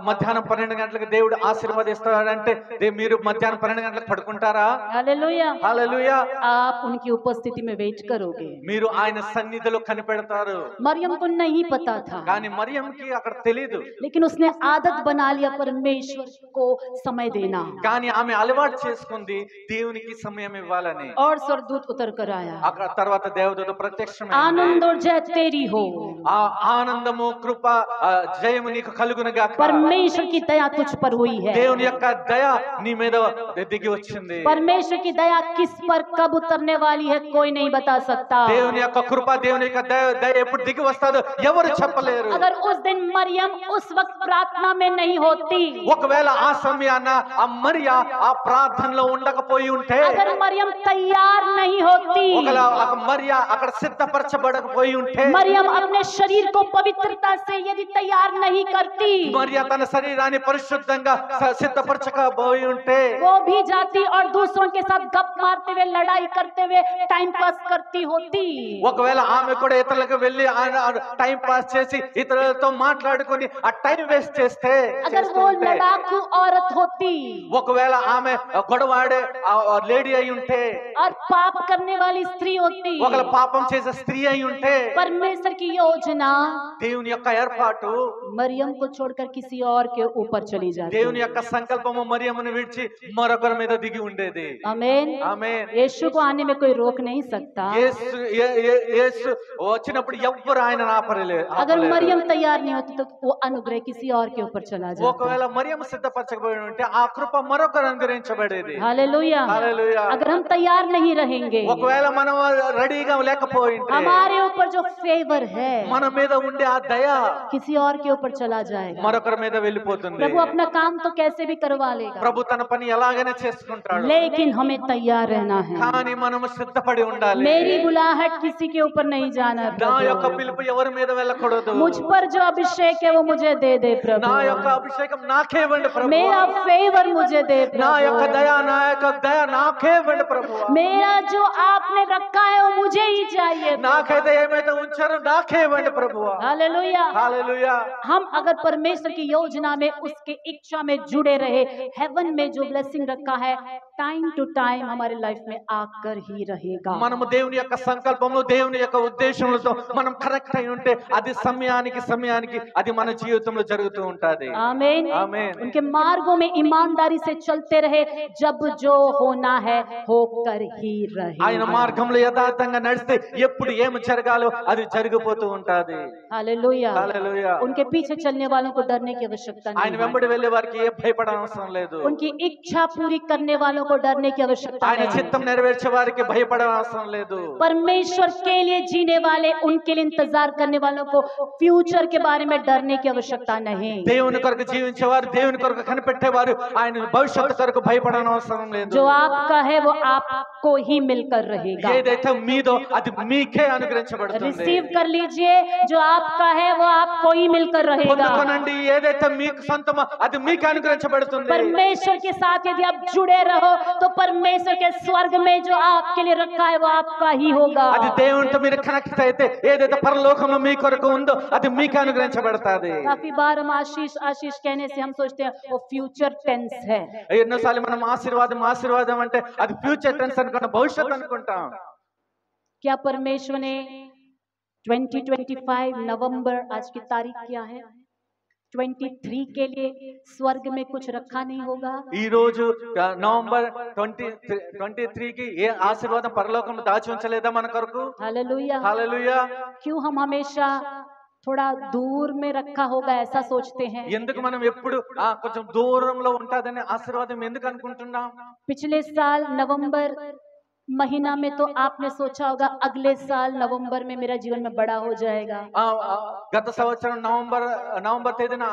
మధ్యాహ్నం 12 గంటలకు దేవుడు ఆశీర్వదిస్తాడంటే మీరు మధ్యాహ్నం 12 గంటలకు పడుకుంటారా? हालेलुया। హల్లెలూయా. आप उनकी उपस्थिति में वेट करोगे। మీరు ఆయన సన్నిధిలో కనిపెడతారు. मरियम को नहीं पता था, కానీ మరియంకి అక్కడ తెలీదు. लेकिन उसने आदत बना लिया परमेश्वर को समय देना। కానీ ఆమె అలవాటు చేసుకుంది దేవునికి సమయం ఇవ్వాలని. और स्वर्गदूत उतर कर आया। అక్కడ తర్వాత దేవదూత ప్రత్యక్షమైంది. आनंद और जय तेरी तेरी हो। ఆ ఆనందము కృప జయము నీకు కలుగునుగాక. परमेश्वर की दया तुझ पर हुई है। దేవుని యొక్క దయ నీ మీద దిగి వచ్చింది. परमेश्वर की दया किस पर कब उतरने वाली है कोई नहीं बता सकता। దేవుని యొక్క కృప దేవుని యొక్క దయ ఎప్పుడు దిగి వస్తాదో ఎవరు చెప్పలేరు. अगर उस दिन मरियम उस वक्त प्रार्थना में नहीं होती, ఒకవేళ ఆ సమయాన ఆ మరియా ఆ ప్రార్థనలో ఉండకపోయి ఉంటే, अगर मरियम तैयार नहीं होती, ఒకవేళ మరియా అక్కడ సిద్ధపరచబడకపోయి ఉంటే, मरियम अपने शरीर को पवित्रता से यदि तैयार नहीं करती, మరియా తన శరీరాన్ని పరిశుద్ధంగా సిద్ధపరచకపోయి ఉంటే, वो भी जाती और दूसरों के साथ गप मारते हुए लड़ाई करते हुए टाइम पास करती होती। ఒకవేళ ఆమె కూడా ఇతరులకు వెళ్ళి టైం పాస్ చేసి ఇతరులతో మాట్లాడుకొని ఆ టైం వేస్ట్ చేస్తే, अगर वो लड़ाकू औरत होती, ఒకవేళ ఆమె గొడవాడే లేడీ అయి ఉంటే, और पाप करने वाली स्त्री होती, ఒకవేళ పాపం చేసే స్త్రీ అయి ఉంటే, परमेश्वर की योजना దేవుని యొక్క ఏర్పాటు मरियम को छोड़कर किसी और के ऊपर चली जाती। దేవుని యొక్క సంకల్పము మరియమ్మను విడిచి మరొకరి మీద దిగి ఉండేది. आमीन। ఆమేన్. यीशु को आने में कोई रोक नहीं सकता। యేసు వచ్చినప్పుడు ఎవ్వరు ఆయన ఆపలేదు. अगर मरियम तैयार नहीं होती तो वो अनुग्रह किसी और के ऊपर चला जाता। ఒకవేళ మరియమ్మ సిద్ధపరచకపోయి ఉంటే ఆ కృప మరొకరు అనుగ్రహించబడేది. हालेलुया। హల్లెలూయా. अगर हम तैयार नहीं रहेंगे, ఒకవేళ మనం రెడీగా లేకపోయి ఉంటే, हमारे ऊपर जो फेवर है మన మీద ఉండే ఆ దయ किसी और के ऊपर चला जाएगा। మరొకరి మీద వెళ్ళిపోతుంది. प्रभु अपना काम तो कैसे भी करवा लेगा, ప్రభు తన పని ఎలాగైనా చేసుకుంటాడు. लेकिन हमें तैयार रहना है। కానీ మనము సిద్ధపడి ఉండాలి. मेरी बुलाहट किसी के ऊपर नहीं जाना నా యొక్క प्रभु। పిలుపు ఎవరి మీద వెళ్ళకూడదు. मुझ पर जो अभिषेक है वो मुझे दे दे प्रभु। నా యొక్క అభిషేకం నాకే ఇవ్వండి ప్రభు. मेरा फेवर मुझे दे నా యొక్క प्रभु। దయ నాకే ఇవ్వండి ప్రభు. मेरा जो आपने रखा है वो मुझे ही चाहिए प्रभु। నాకైతే ఏమైతే ఉంచారో నాకే ఇవ్వండి ప్రభు. हालेलुया। హల్లెలూయా. हम अगर परमेश्वर की योजना में उसके इच्छा में जुड़े रहे, हेवन में जो ब्लेसिंग रखा है टाइम टू टाइम हमारे लाइफ में आकर ही रहेगा। మనము దేవుని యొక్క సంకల్పము దేవుని యొక్క ఉద్దేశములతో మనం కరెక్ట్ అయి ఉంటే అది సమయానికి అది మన జీవితంలో జరుగుతూ ఉంటది. आमीन। ఆమేన్. उनके मार्गों में ईमानदारी से चलते रहे, जब जो होना है होकर ही ఆయన रहे। మార్గంలో యథార్థంగా నడిస్తే ఎప్పుడు ఏమి జరగాలో అది జరిగిపోతూ ఉంటది. हालेलुया। హల్లెలూయా. उनके पीछे चलने वालों को डरने की आवश्यकता ఆయన नहीं है। వెంబడి వెళ్ళే వారికి ఏ భయపడనవసరం లేదు. उनकी इच्छा पूरी करने वालों को डरने की आवश्यकता ఆయన नहीं है। చిత్తం నెరవేర్చే వారికి భయపడనవసరం లేదు. परमेश्वर के लिए जीने वाले, उनके लिए इंतजार करने वालों को फ्यूचर के बारे में डरने की आवश्यकता नहीं। దేవుని కొరకు జీవించేవారు దేవుని కొరకు కనిపెట్టేవారు ఆయన భవిష్యత్తు కొరకు భయపడనవసరం లేదు. जो आपका है वो आपको ही मिलकर रहेगा। ఏదైతే మీదో అది మీకే అనుగ్రహించబడుతుంది. रिसीव कर लीजिए, जो आपका है वो आपको ही मिलकर रहेगा। పొందుకోనండి. ఏదైతే మీకు సొంతమో అది మీకు అనుగ్రహించబడుతుంది. परमेश्वर के साथ यदि आप जुड़े रहो तो परमेश्वर के स्वर्ग में जो आपके लिए रखा है वो आपका ही होगा। అది దేవునితో మీరు కనెక్ట్ అయితే ఏదైతే పరలోకంలో మీ కొరకు ఉందో అది మీకు అనుగ్రహించబడతాది. काफी बार हम आशीष कहने से हम सोचते हैं वो फ्यूचर टेंस है। ఎన్నోసార్లు మనం ఆశీర్వాదం అంటే అది ఫ్యూచర్ టెన్స్ అనుకుంటాం, భవిష్యత్తు అనుకుంటాం. क्या परमेश्वर ने 2025 नवंबर आज की तारीख क्या है, 23 के लिए स्वर्ग में कुछ रखा नहीं होगा? ఈ రోజు నవంబర్ 23 కి ఏ ఆశీర్వాదం పరలోకంలో దాచి ఉంచలేదా మన కొరకు? हालेलुया। హల్లెలూయా. क्यों हम हमेशा थोड़ा दूर में रखा होगा ऐसा सोचते हैं? ఎందుకు మనం ఎప్పుడు కొంచెం దూరంలో ఉంటదని ఆశీర్వాదం ఎందుకు అనుకుంటున్నాం? पिछले साल नवंबर महीना में तो आपने सोचा होगा अगले साल नवंबर में मेरा जीवन में बड़ा हो जाएगा। గత సంవత్సరం నవంబర్ తేదీన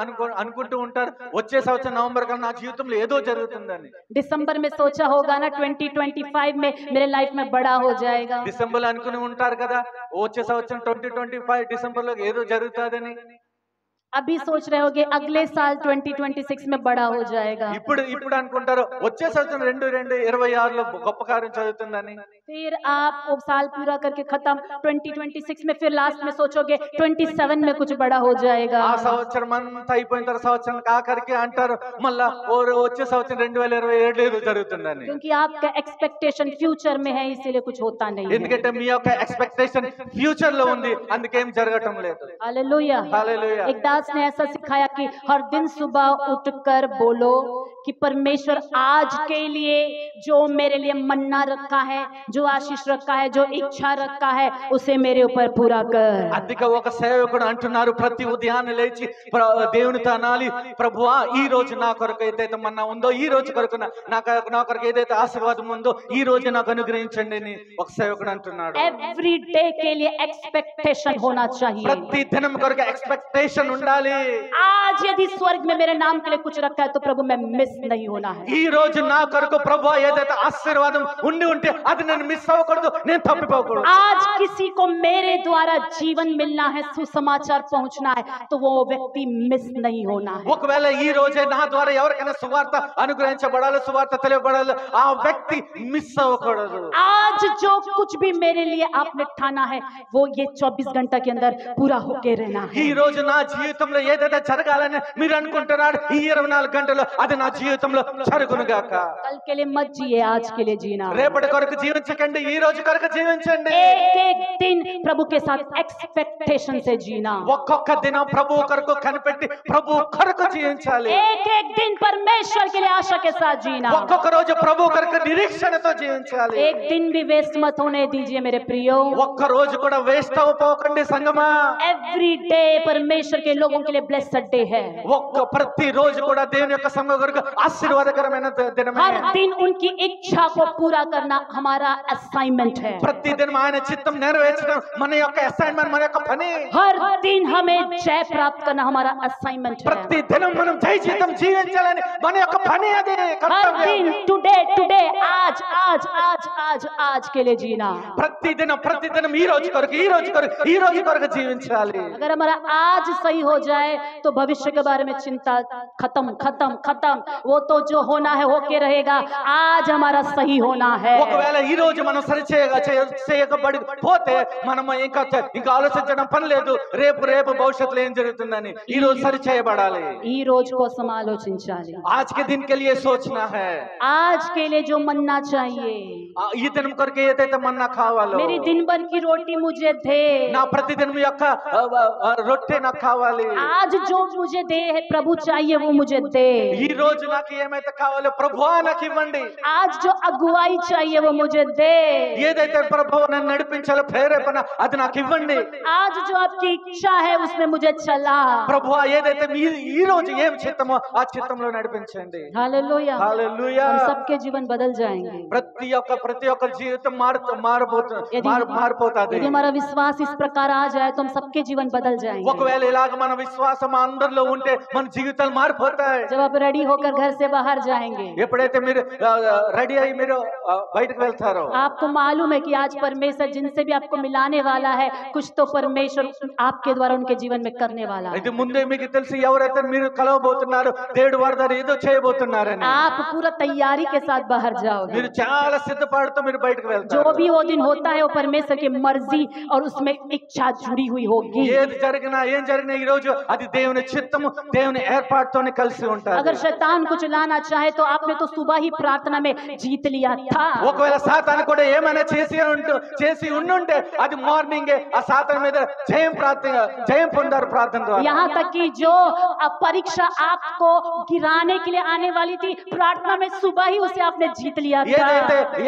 అనుకుంటూ ఉంటారు వచ్చే సంవత్సరం నవంబర్ కన్నా నా జీవితంలో ఏదో జరుగుతుందని. दिसंबर में सोचा होगा ना 2025 में मेरे लाइफ में बड़ा हो जाएगा। డిసెంబర్ లో అనుకుని ఉంటారు కదా వచ్చే సంవత్సరం 2025 డిసెంబర్ లో ఏదో జరుగుతుందని. अभी सोच रहे होगे अगले साल 2026 में बड़ा हो जाएगा। ఇప్పుడు అనుకుంటారు వచ్చే సంవత్సరం 2026 లో గొప్ప కార్యం జరుగుతుందని. फिर आप वो साल पूरा करके खत्म 2026 में फिर लास्ट में सोचोगे 27 में कुछ बड़ा हो जाएगा। ఆ సంవత్సరం అంతా అయిపోయిన తర్వాత సంవత్సరం ఆఖరికి అంటారు మళ్ళా వచ్చే సంవత్సరం 2027 ఏదో జరుగుతుందని. क्योंकि आपका एक्सपेक्टेशन फ्यूचर में है इसीलिए कुछ होता नहीं है। ఎందుకంటే మీ యొక్క ఎక్స్పెక్టేషన్ ఫ్యూచర్ లో ఉంది అందుకేం జరగటం లేదు. हालेलुया। హల్లెలూయా. एक दास दास ने ऐसा सिखाया कि हर दिन सुबह उठकर बोलो कि परमेश्वर आज के लिए जो मेरे लिए मन्ना रखा है, जो आशीष रखा है, जो इच्छा रखा है, उसे मेरे ऊपर पूरा कर। అందుకే ఒక సేవకుడు అంటున్నారు, ప్రతి ఉదయాన్నే లేచి దేవునితో అనాలి, ప్రభువా ఈ రోజు నా కొరకు ఏదైతే మన్నా ఉందో, ఈ రోజు కొరకు నా కొరకు ఏదైతే ఆశీర్వాదం ఉందో ఈ రోజు నాకు అనుగ్రహించండి అని ఒక సేవకుడు అంటున్నాడు. एवरी डे के लिए एक्सपेक्टेशन होना चाहिए। ప్రతి దినం కొరకు ఎక్స్పెక్టేషన్ ఉండాలి. आज यदि स्वर्ग में मेरे नाम के लिए कुछ रखा है तो प्रभु मैं मिस नहीं होना है। ఈ రోజు నా కొరకు ప్రభువా ఏదైతే ఆశీర్వాదం ఉండి ఉంటే అది నేను మిస్ అవ్వకూడదు, నేను తప్పిపోకూడదు. आज किसी को मेरे द्वारा जीवन मिलना है, सुसमाचार पहुंचना है, तो वो व्यक्ति मिस नहीं होना है। ఒకవేళ ఈ రోజే నా ద్వారా ఎవరికైనా సువార్త అనుగ్రహించబడాలి, సువార్త తెలియబడాలి, ఆ వ్యక్తి మిస్ అవ్వకూడదు. आज जो कुछ भी मेरे लिए आपने ठाना है वो ये 24 घंटा के अंदर पूरा होके रहना है। ఈ రోజు నా జీవితంలో ఏదైతే జరగాలని మీరు అనుకుంటున్నారు, ఈ 24 గంటలు అది నా జీవితంలో జరుగును గాక. कल के लिए मत जिए, आज के लिए जीना। రేపటి కొరకు జీవించకండి, ఈ రోజు కొరకు జీవించండి. एक एक दिन प्रभु के साथ एक्सपेक्टेशन से जीना। ఒక్కొక్క దినం ప్రభు కొరకు కనిపెట్టి ప్రభు కొరకు జీవించాలి. एक एक दिन परमेश्वर के लिए आशा के साथ जीना। ఒక్కొక్క రోజు ప్రభు కొరకు నిరీక్షణతో జీవించాలి. एक दिन भी वेस्ट मत होने दीजिए मेरे प्रियो। ఒక్క రోజు కూడా వేస్ట్ అవ్వపోకండి సంగమా. एवरी डे परमेश्वर के लोगों के लिए ब्लेस्ड डे है। ప్రతి రోజు కూడా దేవుని యొక్క సంఘం కొరకు ఆశీర్వాదకరమైన దినమే. हर दिन उनकी इच्छा को पूरा करना हमारा असाइनमेंट है। ప్రతి దినం ఆయన చిత్తం నెరవేర్చడం మన యొక్క అసైన్మెంట్, మన యొక్క పని. हर दिन हमें जय प्राप्त करना हमारा असाइनमेंट है। ప్రతి దినం మనం జయ జీవితం జీవించాలని మన యొక్క పని అది, हर కర్తవ్యం. दिन टुडे टुडे आज आज आज आज आज के लिए जीना। ప్రతి దినం ఈ రోజు కొరకు, ఈ రోజు కొరకు, ఈ రోజు కొరకు జీవించాలి. अगर हमारा आज सही हो जाए तो भविष्य के बारे में चिंता खत्म खत्म खत्म। वो तो जो होना है होके रहेगा, आज हमारा सही होना है। ఒకవేళ ఈ రోజు మనం సరి చేయబడి పోతే మనం ఇంకా ఆలోచించడం పని లేదు, రేపు భవిష్యత్తులో ఏం జరుగుతుందని. ఈ రోజు సరి చేయబడాలి. ఈ రోజు కోసం ఆలోచించాలి। आज के दिन के लिए सोचना है. आज के लिए जो मन्ना चाहिए, ఈ దినం కొరకు ఏదైతే మన్నా కావాలో, मेरी दिन भर की रोटी मुझे दे। నా ప్రతి దినం యొక్క రొట్టె నాకు కావాలి. आज जो मुझे दे है प्रभु चाहिए वो मुझे दे। ఈ రోజు నాకు ఏమైతే కావాలో ప్రభువా నాకు ఇవ్వండి. आज जो अगुवाई चाहिए वो मुझे दे। ఏదైతే ప్రభువు నన్ను నడిపించాలో ప్రేరేపణ అది నాకు ఇవ్వండి. आज जो आपकी इच्छा है उसमें मुझे चला। ప్రభువా ఏదైతే ఈ రోజు ఏం చిత్తమో ఆ చిత్తంలో నడిపించండి. हालेलुया। హల్లెలూయా. हम सबके जीवन बदल जाएंगे। ప్రతి ఒక్క జీవితం మారిపోతుంది. यदि हमारा विश्वास इस प्रकार आ जाए तो हम सबके जीवन बदल जाएंगे। ఒకవేళ ఇలాగ మన విశ్వాసం అందరిలో ఉంటే మన జీవితాలు మారిపోతాయి. जब आप रेडी होकर घर से बाहर जाएंगे, ఎప్పుడైతే మీరు రెడీ అయ్యి మీరు బయటకు వెళ్తారో, आपको मालूम है कि आज परमेश्वर जिनसे भी आपको मिलाने वाला है, कुछ तो परमेश्वर आपके द्वारा उनके जीवन में करने वाला है। ఇది ముందే మీకు తెలుసు ఎవరైతే మీరు కలవబోతున్నారు, దేవుడు వారి ద్వారా ఏదో చేయబోతున్నారని. आप पूरा तैयारी के साथ बाहर जाओगे। మీరు చాలా సిద్ధపడుతూ మీరు బయటకు వెళ్తారు. जो भी वो दिन होता है वो परमेश्वर की मर्जी और उसमें इच्छा जुड़ी हुई होगी। ఏది జరిగినా ఏం జరిగినా ఈ రోజు అది దేవుని చిత్తము, దేవుని ఏర్పాటుతోనే కలిసి ఉంటారు. अगर शैतान कुछ लाना चाहे तो आपने तो सुबह ही प्रार्थना में जीत लिया था। ఒకవేళ సాతాను కూడా ఏమైనా చేసి ఉండుంటే అది మార్నింగే ఆ సాతాను మీద జయం పొందారు ప్రార్థన ద్వారా. यहाँ तक कि जो परीक्षा आपको गिराने के लिए आने वाली थी, प्रार्थना में सुबह ही उसे आपने जीत लिया था।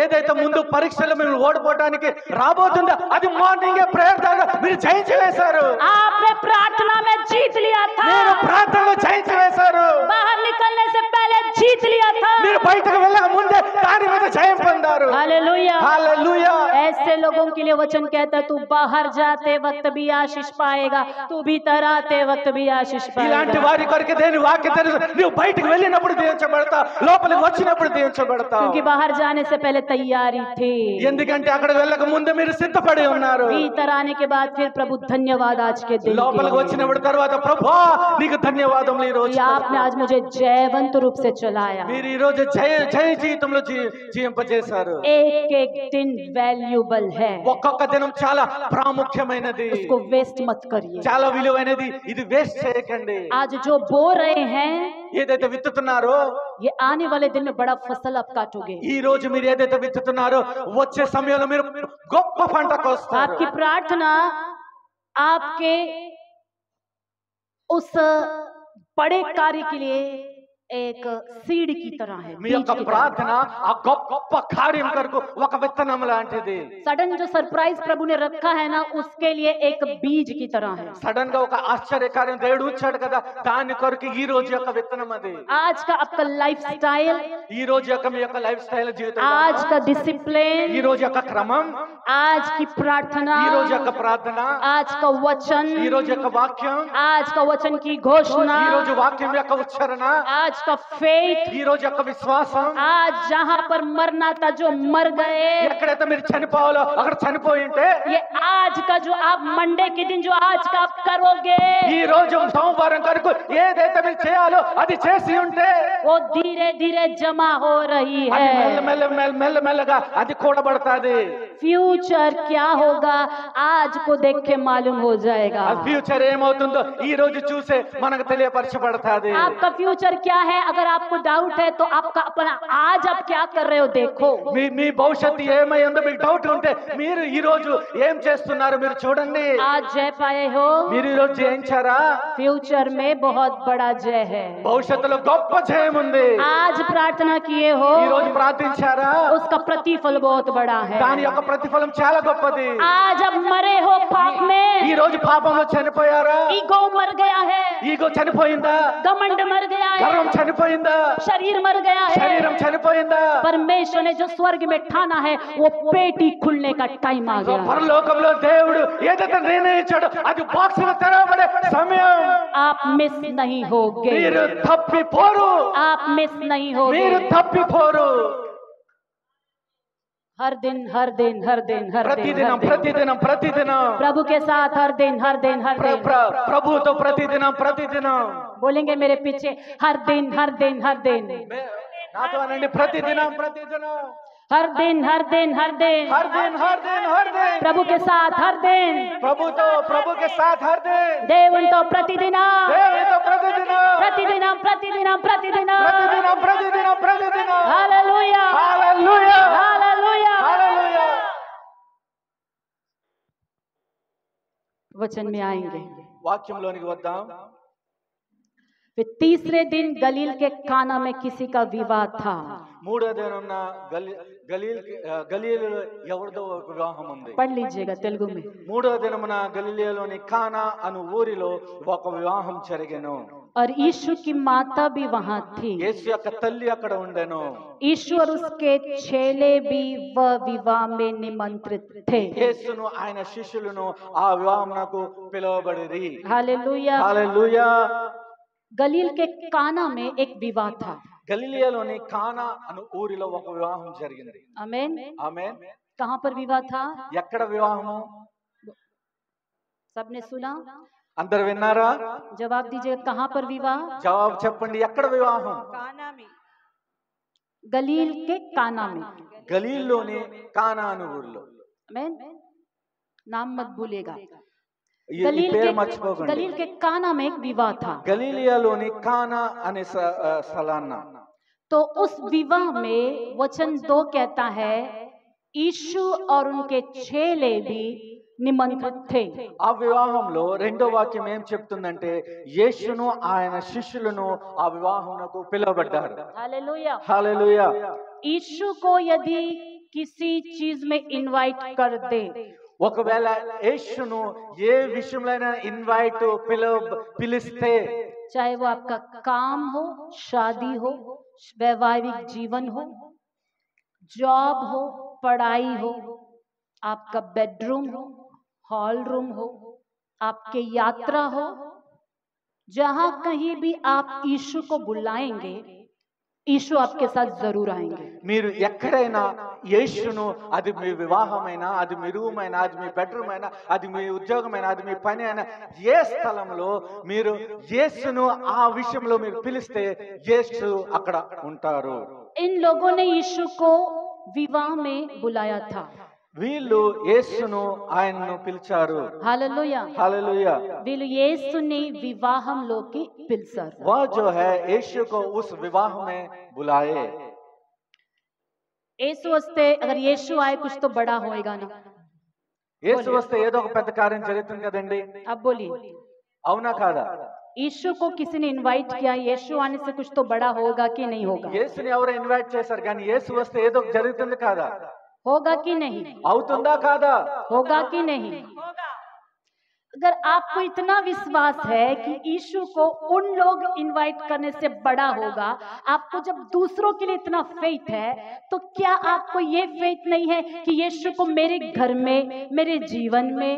ఏదైతే ముందు పరీక్షలు మీరు ఓడిపోవడానికి రాబోతుందో అది మార్నింగే ప్రేయర్ ద్వారా మీరు జయించి వేశారు. आपने प्रार्थना में जीत लिया था। మీరు ప్రార్థనలో జయించి వేశారు. बाहर निकलने से पहले जीत लिया था। మీరు బయటకు వెళ్ళక ముందే దాని మీద జయం పొందారు. हालेलुया। హల్లెలూయా. ऐसे लोगों के लिए वचन कहता है, तू बाहर जाते वक्त भी आशीष पाएगा, तू भीतर आते वक्त भी आशीष ఇలాంటి पाएगा। వారి కొరకు దేని వాక్యం తెలుసు. నువ్వు బయటకు వెళ్ళినప్పుడు దీవించబడతా, లోపలికి వచ్చినప్పుడు దీవించబడతా. क्योंकि बाहर जाने से पहले तैयारी थी, ఎందుకంటే అక్కడ వెళ్ళక ముందు మీరు సిద్ధపడి ఉన్నారు. भीतर आने के बाद फिर प्रभु धन्यवाद आज के दिन లోపలికి के लिए। వచ్చినప్పుడు తర్వాత ప్రభువా నీకు ధన్యవాదములు. ఈ రోజు कि आपने आज मुझे जयवंत रूप से चलाया। మీరు ఈ రోజు జయ జీవితంలో జీవింపజేశారు. एक एक दिन वैल्यूबल है, ఒక్కొక్క దినం చాలా ప్రాముఖ్యమైనది, उसको वेस्ट मत करिए। చాలా విలువైనది. ఇది వేస్ట్ చేయకండి. आज जो बो रहे हैं ఏదైతే విత్తుతున్నారో ये आने वाले दिन में बड़ा फसल आप काटोगे। ఈ రోజు మీరు ఏదైతే విత్తుతున్నారో వచ్చే సమయంలో మీరు గొప్ప పంట కోస్తారు. आपकी प्रार्थना आपके उस बड़े कार्य के लिए एक सीड की तरह है, మీ बीज యొక్క की तरह। ప్రార్థన ఆ గొప్ప కార్యం కొరకు ఒక విత్తనం లాంటిది. सडन जो सरप्राइज प्रभु ने रखा है ना, उसके लिए एक बीज की तरह है। సడన్ గా ఒక ఆశ్చర్యకార్యం దేవుడు ఉంచాడు కదా, దాని కొరకు ఈ రోజు యొక్క విత్తనం అది. आज का आपका लाइफ स्टाइल, ఈ రోజు యొక్క మీ యొక్క లైఫ్ స్టైల్ జీవితం, आज का ఈ डिसिप्लिन, రోజు యొక్క క్రమం, आज की प्रार्थना, ఈ రోజు యొక్క ప్రార్థన, आज का वचन, ఈ రోజు యొక్క వాక్యం, आज का वचन की घोषणा, ఈ రోజు వాక్యం యొక్క ఉచ్చారణ, आज का फेथ, ఈ రోజు యొక్క విశ్వాసం, आज जहां पर मरना था जो मर गए, ఎక్కడైతే మీరు చనిపోవాలో అక్కడ చనిపోయి ఉంటే, ये आज का जो आप मंडे के दिन जो आज का आप करोगे, ఈ రోజు సోమవారం కొరకు ఏదైతే మీరు చేయాలో అది చేసి ఉంటే, वो धीरे धीरे जमा हो रही అది है। మెల్లమెల్లగా అది కూడబడతాది. फ्यूचर क्या होगा आज को देख के मालूम हो जाएगा। ఆ ఫ్యూచర్ ఏమవుతుందో ఈ రోజు చూసే మనకు తెలియపరచబడతాది. आपका फ्यूचर क्या है, अगर आपको डाउट है तो आपका अपना आज आप क्या कर रहे हो देखो। మీ భవిష్యత్తు ఏమై ఉందో మీకు డౌట్ ఉంటే మీరు ఈ రోజు ఏం చేస్తున్నారో మీరు చూడండి. आज जय पाए हो, మీరు ఈ రోజు జయించారా? फ्यूचर में बहुत बड़ा जय है। భవిష్యత్తులో గొప్ప జయం ఉంది. आज प्रार्थना किए हो, ఈ రోజు ప్రార్థించారా? उसका प्रतिफल बहुत बड़ा है। దాని యొక్క ప్రతిఫలం చాలా గొప్పది. आज अब मरे हो पाप ఈ में, రోజు పాపంలో చనిపోయారా? ईगो मर गया है, ఈగో చనిపోయిందా? घमंड मर गया గర్వం है, చనిపోయిందా? शरीर मर गया है। శరీరం చనిపోయిందా? परमेश्वर ने जो स्वर्ग में ठाना है वो पेटी खुलने का टाइम आ गया है। పరలోకంలో దేవుడు ఏదైతే నిర్ణయించాడో అది బాక్సులు తెరవబడే సమయం. आप मिस नहीं होगे, మీరు తప్పిపోరు, आप मिस नहीं మీరు होगे। తప్పిపోరు. हर दिन हर दिन हर दिन हर दिन ప్రతిదినం हर दिन ప్రతిదినం ప్రతిదినం प्रभु के साथ हर दिन हर दिन हर दिन ప్రభుతో ప్రతిదినం ప్రతిదినం. बोलेंगे मेरे पीछे, हर दिन हर दिन हर दिन నాతో అనండి, ప్రతిదినం ప్రతిదినం, हर दिन हर दिन हर दिन హర్ దిన్ హర్ దిన్ హర్ దిన్. प्रभु के साथ हर दिन, ప్రభుకే సాథ్ హర్ దిన్. దేవునితో ప్రతిదిన దేవునితో ప్రతిదినం ప్రతిదిన ప్రతిదిన ప్రతిదిన ప్రతిదినం ప్రతిదినం ప్రతిదినం. హల్లెలూయా హల్లెలూయా హల్లెలూయా। హల్లెలూయా. वचन में आएंगे। వాక్యంలోనికి వద్దాం. फिर तीसरे दिन गलील के काना में किसी का विवाद था। మూడో దినం గలీలులో ఎవరిదో ఒక వివాహం ఉంది. पढ़ लीजिएगा तेलुगु में। మూడో దినమున గలిలియలోని కానా అను ఊరిలో ఒక వివాహం జరిగెను. और यीशु की माता भी वहां थी। యేసు యొక్క తల్లి అక్కడ ఉండెను. यीशु और उसके चेले भी वह विवाह में निमंत्रित थे। యేసును ఆయన శిష్యులను ఆ వివాహమునకు పిలువబడిరి. हालेलुया। హల్లెలూయా. गलील के काना में एक विवाह था। గలిలియలోని కానా అను ఊరిలో ఒక వివాహం జరిగింది. आमेन। ఆమేన్. कहाँ पर विवाह था? ఎక్కడ వివాహము? सबने सुना? అందరు విన్నారా? जवाब दीजिएगा, कहाँ पर विवाह? జవాబు చెప్పండి, ఎక్కడ వివాహం? गलील के काना में। గలీల్లోని కానా అను ఊరిలో. आमेन। नाम मत भूलिएगा। ఈ పేరు మర్చిపోకండి. गलील के काना में एक विवाह था। గలీలియాలోని కానా అనే స్థలాన్న. तो उस विवाह में वचन 2 कहता है, यीशु और उनके चेले भी निमंत्रित थे। ఆ వివాహంలో రెండో వాక్యం ఏం చెప్తుందంటే, యేసును ఆయన శిష్యులను ఆ వివాహమునకు పిలువబడ్డారు. हालेलुया। హల్లెలూయా. यीशु को यदि किसी चीज में इनवाइट कर दे, ఒకవేళ యేసును ఏ విషయంలో ఇన్వైట్ పిలిస్తే, चाहे वो आपका काम हो, शादी हो, वैवाहिक जीवन हो, जॉब हो, पढ़ाई हो, आपका बेडरूम हो, हॉल रूम हो, आपके यात्रा हो, जहां कहीं भी आप यीशु को बुलाएंगे, यीशु आपके साथ जरूर आएंगे। మీరు ఎక్కడైనా యేసును, అది మీ వివాహమైనా, అది మీ రూమ్ అయినా, అది మీ బెడ్రూమ్ అయినా, అది మీ ఉద్యోగమైనా, అది మీ పని అయినా, ఏ స్థలంలో మీరు యేసును ఆ విషయంలో మీరు పిలిస్తే యేసు అక్కడ ఉంటారు. इन लोगों ने यीशु को विवाह में बुलाया था। వీళ్ళు యేసును ఆయనను పిలిచారు. हालेलुया। హల్లెలూయా. వీళ్ళు యేసుని వివాహంలోకి పిలిచారు। वह जो है यीशु को उस विवाह में बुलाए. యేసు వస్తే, अगर यीशु आए कुछ तो बड़ा होएगा ना। యేసు వస్తే ఏదో ఒక పెద్ద కార్యం జరుగుతుంది కదండి. अब बोलिए, అవునా కాదా? यीशु को किसी ने इनवाइट किया, यीशु आने से कुछ तो बड़ा होगा कि नहीं होगा? యేసుని ఎవరో ఇన్వైట్ చేశారు కానీ యేసు వస్తే ఏదో జరుగుతుంది కాదా? होगा कि नहीं? అవుతుందా కాదా? होगा कि नहीं? अगर आपको इतना विश्वास है कि यीशु को उन लोग इनवाइट करने से बड़ा होगा, आपको जब दूसरों के लिए इतना फेथ है, तो क्या आपको ये फेथ नहीं है कि यीशु को मेरे घर में, मेरे जीवन में,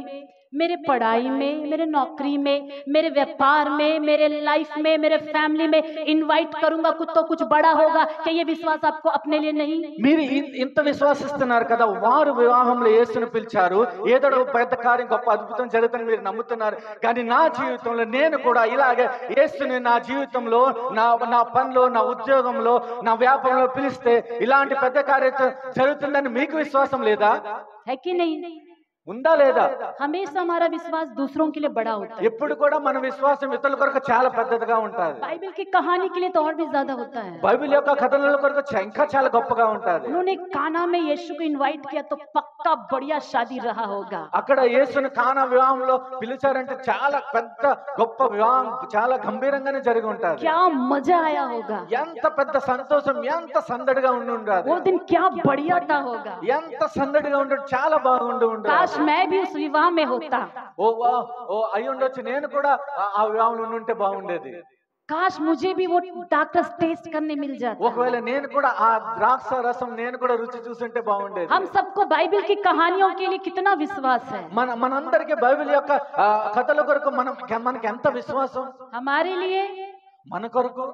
मेरे पढ़ाई में, मेरे नौकरी में, मेरे व्यापार में, मेरे लाइफ में, मेरे फैमिली में इनवाइट करूंगा, कुछ तो कुछ बड़ा होगा? क्या ये विश्वास आपको अपने लिए नहीं? మీరు ఇంత విశ్వాసిస్తున్నారు కదా, వారు వివాహంలో యేసుని పిలిచారు, ఏదో ఒక పెద్ద కార్యం గొప్ప అద్భుతం జరుగుతుందని మీరు నమ్ముతున్నారు. కానీ నా జీవితంలో నేను కూడా ఇలాగే యేసుని నా జీవితంలో, నా పనిలో, నా ఉద్యోగంలో, నా వ్యాపారంలో పిలిస్తే ఇలాంటి పెద్ద కార్యం జరుగుతుందని మీకు విశ్వాసం లేదా? है कि नहीं? ఉందా లేదా? हमेशा हमारा विश्वास दूसरों के लिए बड़ा होता है। ఎప్పుడు కూడా మన విశ్వాసం ఇతరుల కొరకు చాలా పెద్దదిగా ఉంటుంది. बाइबल की कहानी के लिए तो और भी ज्यादा होता है। బైబిల్ యొక్క కథల కొరకు ఇంకా చాలా గొప్పగా ఉంటుంది. उन्होंने काना में यीशु को इनवाइट किया तो पक्का बढ़िया शादी रहा होगा। అక్కడ యేసుని కానా వివాహంలో పిలిచారంటే చాలా పెద్ద గొప్ప వివాహం, చాలా గంభీరంగానే జరిగి ఉంటుంది. क्या मजा आया होगा, ఎంత పెద్ద సంతోషం, ఎంత సందడిగా ఉండి ఉండదు. वो दिन क्या बढ़िया था होगा। ఎంత సందడిగా ఉండదు, చాలా బాగుండి ఉండదు. काश मैं भी उस विवाह में होता। ఓ అయి ఉండొచ్చు, నేను కూడా ఆ వివాహంలో ఉంటే బాగుండేది. काश मुझे भी वो డాక్టర్స్ टेस्ट करने मिल जाता। ఒకవేళ నేను కూడా ఆ ద్రాక్ష రసం నేను కూడా రుచి చూసుంటే బాగుండేది. हम सबको बाइबल की कहानियों के लिए कितना विश्वास है। మనందరికీ బైబిల్ యొక్క కథల కొరకు మనకి ఎంత విశ్వాసం? हमारे लिए, మన కొరకు,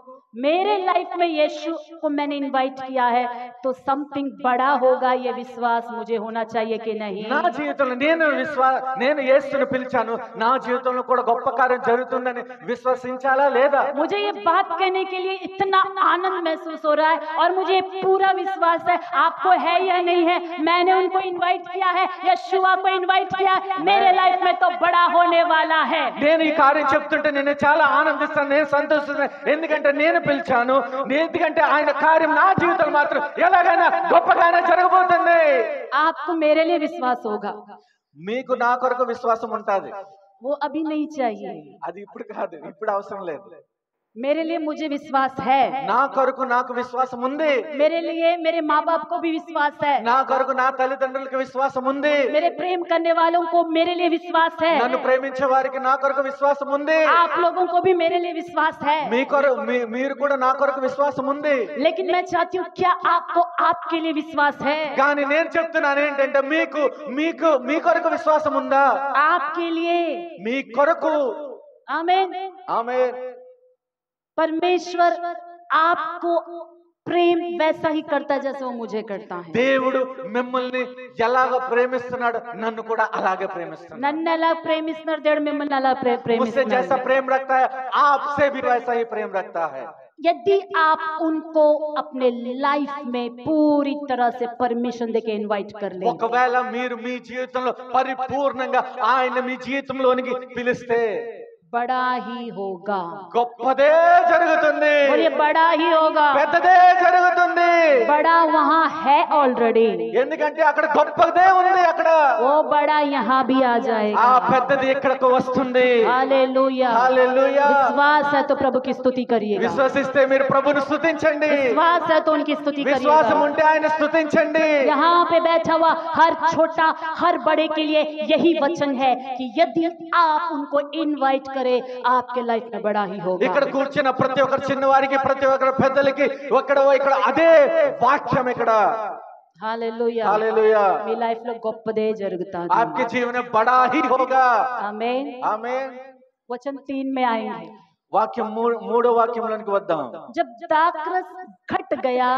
मेरे लाइफ में यीशु को मैंने इनवाइट किया है तो समथिंग बड़ा होगा, ये विश्वास मुझे होना चाहिए कि नहीं? నా జీవితంలో నేను యేసుని పిలిచాను, నా జీవితంలో కూడా గొప్ప కార్యం జరుగుతుందని విశ్వసించాలా లేదా? मुझे ये बात कहने के लिए इतना आनंद महसूस हो रहा है और मुझे पूरा विश्वास है, आपको है या नहीं है? मैंने उनको इनवाइट किया है, यशुआ को इनवाइट किया है, मेरे लाइफ में तो बड़ा होने वाला है। నేను ఈ కార్యం చెప్తుంటే నేను చాలా ఆనందిస్తాను, నేను సంతోషిస్తాను. ఎందుకంటే నేను పిలిచాను, ఎందుకంటే ఆయన కార్యం నా జీవితంలో మాత్రం ఎలాగైనా గొప్పగానే జరగబోతుంది. आपको मेरे लिए विश्वास होगा, మీకు నా కొరకు విశ్వాసం ఉంటుంది. वो अभी नहीं चाहिए। అది ఇప్పుడు కాదు, ఇప్పుడు అవసరం లేదు. मेरे लिए मुझे विश्वास है, నా కొరకు నాకు విశ్వాసం ఉంది. मेरे लिए मेरे माँ बाप को भी विश्वास है, నా కొరకు నా తల్లిదండ్రులకు విశ్వాసం ఉంది. मेरे प्रेम करने वालों को मेरे लिए विश्वास है, నన్ను ప్రేమించే వారికి నా కొరకు విశ్వాసం ఉంది. आप लोगों को भी मेरे लिए विश्वास है। మీరు కూడా నా కొరకు విశ్వాసం ఉంది. लेकिन मैं चाहती हूँ, क्या आपको आपके लिए विश्वास है? కానీ నేను చెప్తున్నాను ఏంటంటే మీ కొరకు విశ్వాసం ఉందా? आपके लिए। మీ కొరకు. आमीन। ఆమేన్. परमेश्वर आपको प्रेम वैसा ही करता है जैसे वो मुझे करता है। దేవుడు మిమ్మల్ని ఎలాగ ప్రేమిస్తున్నాడు, నన్ను కూడా అలాగే ప్రేమిస్తున్నాడు. నన్ను ఎలా ప్రేమిస్తున్నాడు దేవుడు, మిమ్మల్ని అలా मुझसे ప్రేమిస్తున్నాడు। जैसा प्रेम रखता है आपसे भी वैसा ही प्रेम रखता है। यदि आप उनको अपने लाइफ में पूरी तरह से परमिशन देके इनवाइट कर ले, ఒకవేళ మీరు మీ జీవితంలో పరిపూర్ణంగా ఆయన మీ జీవితంలోనికి పిలిస్తే बड़ा ही होगा। గొప్పదే జరుగుతుంది. बोलिए बड़ा ही होगा। పెద్దదే జరుగుతుంది. बड़ा वहाँ है ऑलरेडी, ఎందుకంటే అక్కడ గొప్పదే ఉంది. అక్కడ वो बड़ा यहाँ भी आ ఆ जाएगा। పెద్దది ఇక్కడకు వస్తుంది. हालेलुया। హల్లెలూయా. विश्वास है तो प्रभु की स्तुति करिएगा। విశ్వసిస్తే మీరు ప్రభువును స్తుతించండి. विश्वास है तो उनकी स्तुति విశ్వాసం करिएगा। ఉంటే ఆయన స్తుతించండి. यहाँ पे बैठा हुआ हर छोटा हर बड़े के लिए यही वचन है कि यदि आप उनको इनवाइट करें, आपके लाइफ में बड़ा ही होगा। ఇక్కడ కూర్చున్న ప్రతి ఒక్కరు, చిన్నవారికి, ప్రతి ఒక్కరు పెద్దలకి ఇక్కడ అదే వాక్యం. ఇక్కడ हालेलुया। हालेलुया। మీ లైఫ్ లో గొప్పదే జరుగుతుంది। आपके जीवन में बड़ा ही होगा। आमीन। आमीन। वचन 3 में आएंगे। వాక్యం మూడో వాక్యంలోనికి వద్దాం. जब दाखरस घट गया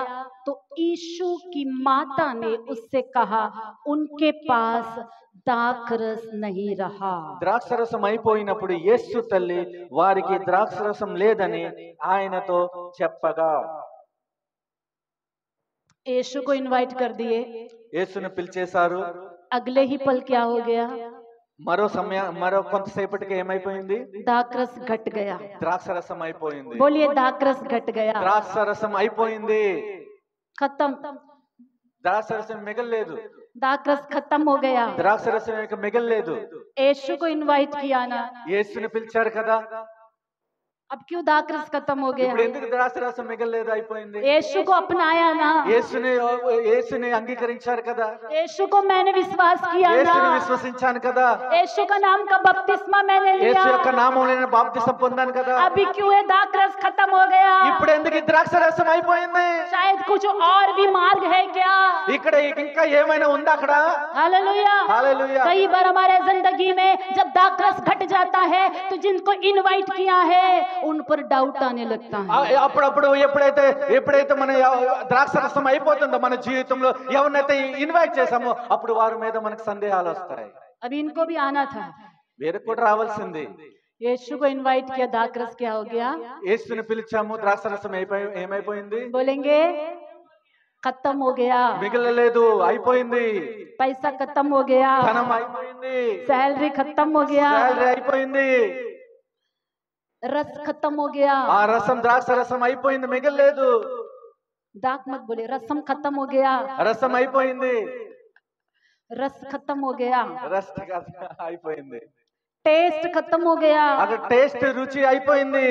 तो यीशु की माता ने उससे कहा, उनके पास दाखरस नहीं रहा। ద్రాక్షరసం అయిపోయినప్పుడు యేసు తల్లి వారికి ద్రాక్షరసం లేదని ఆయనతో చెప్పగా, यीशु को इनवाइट कर दिए, యేసును పిలిచేశారు. अगले ही पल क्या हो गया? మరో కొంతసేపటికి ఏమైపోయింది? दाखरस घट गया। ద్రాక్షరసం అయిపోయింది. बोलिए दाखरस घट गया। ద్రాక్షరసం అయిపోయింది. खत्म। ద్రాక్షరసం మిగల్లేదు. दाखरस खत्म हो गया। ద్రాక్షరసం ఇక మిగల్లేదు. यीशु को इनवाइट किया ना, యేసుని పిలిచారు కదా, अब क्यों दाखरस खत्म हो गया? ఇప్పుడు ఎందుకు ద్రాక్షరసం మిగలలేదు, అయిపోయింది? यीशु को अपनाया ना, యేసుని అంగీకరించారు కదా, यीशु को मैंने विश्वास किया ना, యేసుని విశ్వసించాను కదా, यीशु का नाम का बपतिस्मा मैंने యేసు लिया। యొక్క నామములో నేను బాప్తిసం పొందాను కదా, अभी क्यों ये दाखरस खत्म हो गया? ఇప్పుడు ఎందుకు ఈ ద్రాక్షరసం అయిపోయింది? शायद कुछ और भी मार्ग है क्या? ఇక్కడ ఇంకా ఏమైనా ఉందా అక్కడ? हालेलुया। హల్లెలూయా। कई बार हमारे जिंदगी में जब दाखरस घट जाता है तो जिनको इनवाइट किया है उन पर डाउट आने लगता है। అప్పుడప్పుడు ఎప్పుడైతే మన ద్రాక్షరసం అయిపోతుందో మన జీవితంలో ఎవరినైతే ఇన్వైట్ చేసామో అప్పుడు వారి మీద మనకు సందేహాలు వస్తాయి. अभी इनको भी आना था, వీరికి కూడా రావాల్సింది. यीशु को इनवाइट किया, दाखरस क्या हो गया? యేసుని పిలిచాము, ద్రాక్షరసం ఏమైపోయింది? बोलेंगे खत्म हो गया, మిగలలేదు, అయిపోయింది. पैसा खत्म हो गया, ధనం అయిపోయింది, सैलरी खत्म हो गया, శాలరీ అయిపోయింది, रस खत्म हो गया। ఆ రసం ద్రాక్షరసం అయిపోయింది, మిగలలేదు. दाग मत बोले, रसम खत्म हो गया, రసం అయిపోయింది, रस खत्म हो गया, రస్ అయిపోయింది, टेस्ट खत्म हो गया, అక్కడ టేస్ట్ రుచి అయిపోయింది,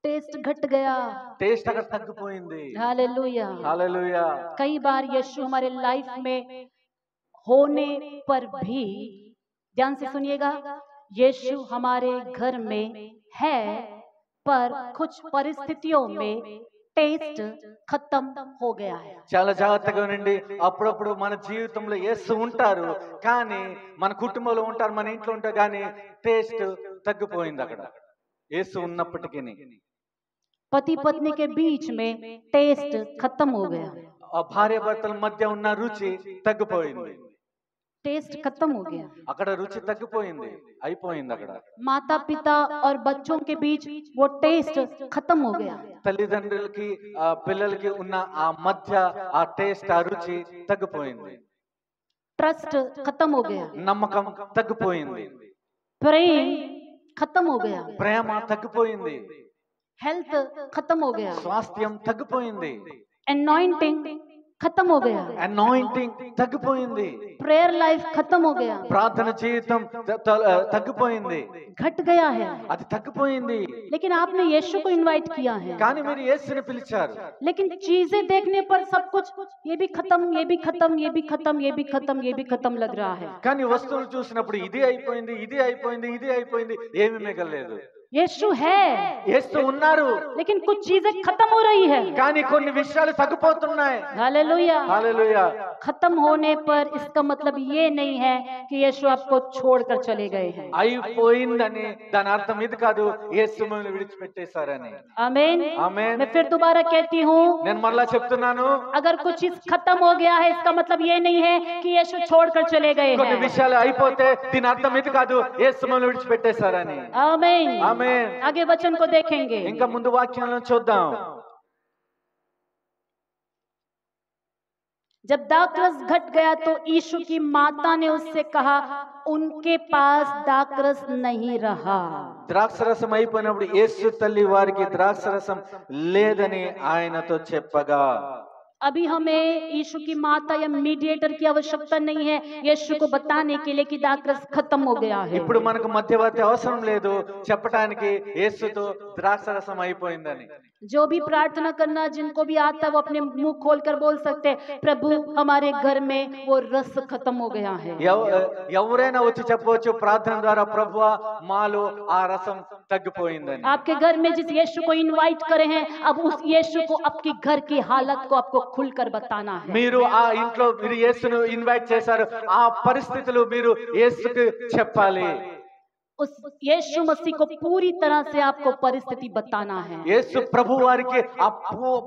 टेस्ट घट गया। టేస్ట్ అక్కడ తగ్గిపోయింది. हालेलुया। హల్లెలూయా। कई बार यीशु हमारे लाइफ में होने पर भी, ध्यान से सुनिएगा, यीशु हमारे घर में है पर कुछ परिस्थितियों में टेस्ट खत्म हो गया है। చాలా జాగ్రత్తగా ఉండండి. అప్పుడప్పుడు మన జీవితంలో యేసు ఉంటారు, కానీ మన కుటుంబంలో ఉంటారు, మన ఇంట్లో ఉంటారు, కానీ టేస్ట్ తగ్గిపోయింది అక్కడ యేసు ఉన్నప్పటికీ. पति पत्नी के बीच में टेस्ट खत्म हो गया, ఆ భార్య భర్తల మధ్య ఉన్న రుచి తగ్గిపోయింది, टेस्ट खत्म हो गया। అక్కడ రుచి తగ్గిపోయింది, అయిపోయింది అక్కడ. माता पिता और बच्चों के बीच वो टेस्ट खत्म हो गया। తల్లిదండ్రులకి పిల్లలకి ఉన్న ఆ మధ్య ఆ టేస్ట్, ఆ రుచి తగ్గిపోయింది. ट्रस्ट खत्म हो गया, నమ్మకం తగ్గిపోయింది, प्रेम खत्म हो गया, ప్రేమ తగ్గిపోయింది, हेल्थ खत्म हो गया, స్వాస్థ్యం తగ్గిపోయింది, एनॉइंटिंग खत्म हो गया, అనాయింటింగ్ తగ్గిపోయింది, प्रेयर लाइफ खत्म हो गया, ప్రార్థన జీవితం తగ్గిపోయింది, घट गया है। అది తగ్గిపోయింది. लेकिन आपने यीशु को इनवाइट किया है, కానీ మీరు యేసుని పిలిచారు, लेकिन चीजें देखने पर सब कुछ ये भी खत्म, ये भी खत्म, ये भी खत्म, ये भी खत्म, ये भी खत्म लग रहा है। కానీ వస్తువులు చూసినప్పుడు ఇది అయిపోయింది, ఇది అయిపోయింది, ఇది అయిపోయింది, ఏమీ మిగలలేదు. यीशु है, యేసు ఉన్నారు, लेकिन कुछ चीजें खत्म हो रही है। కానీ కొన్ని విషయాలు తగ్గిపోతున్నాయి. हालेलुया। హల్లెలూయా। खत्म होने पर इसका मतलब ये नहीं है कि यीशु आपको छोड़कर चले गए हैं। అయిపోయిందని దాని అర్థం ఇది కాదు, యేసు మిమ్మల్ని విడిచిపెట్టేశారని. आमीन। ఆమేన్। मैं फिर दोबारा कहती हूँ, నేను మరలా చెప్తున్నాను, अगर कुछ चीज खत्म हो गया है इसका मतलब ये नहीं है कि यीशु छोड़कर चले गए కొన్ని हैं। విషయాలు అయిపోతే దీని అర్థం ఇది కాదు, యేసు మిమ్మల్ని విడిచిపెట్టేశారని. आमीन। ఆమేన్। आगे वचन को देखेंगे। ఇంకా ముందు వాక్యాలను చూద్దాం. जब दाखरस घट गया तो यीशु की माता ने उससे कहा, उनके पास दाखरस नहीं रहा। ద్రాక్షరసం అయిపోయినప్పుడు యేసు తల్లి వారికి ద్రాక్షరసం లేదని ఆయనతో చెప్పగా, अभी हमें यीशु की माता या मीडिएटर की आवश्यकता नहीं है यीशु को बताने के लिए कि दाखरस खत्म हो गया है। ఇప్పుడు మనకు మధ్యవర్తి అవసరం లేదు చెప్పడానికి యేసుతో ద్రాక్షరసం అయిపోయిందని. जो भी प्रार्थना करना जिनको भी आता है वो अपने मुंह खोलकर बोल सकते हैं, प्रभु हमारे घर में वो रस खत्म हो गया है। ఎవరైనా వచ్చి చెప్పవచ్చు ప్రార్థన ద్వారా, ప్రభువా మాలో ఆ రసం తగ్గిపోయిందని. आपके घर में जिस यीशु को इनवाइट करे हैं, अब उस यीशु को आपकी घर की हालत को आपको खुलकर बताना है। మీరు ఆ ఇంట్లో మీరు యేసును ఇన్వైట్ చేశారు, ఆ పరిస్థితులు మీరు యేసుకు చెప్పాలి. उस यीशु मसीह को पूरी तरह से आपको परिस्थिति बताना है యేసు ప్రభు వారికి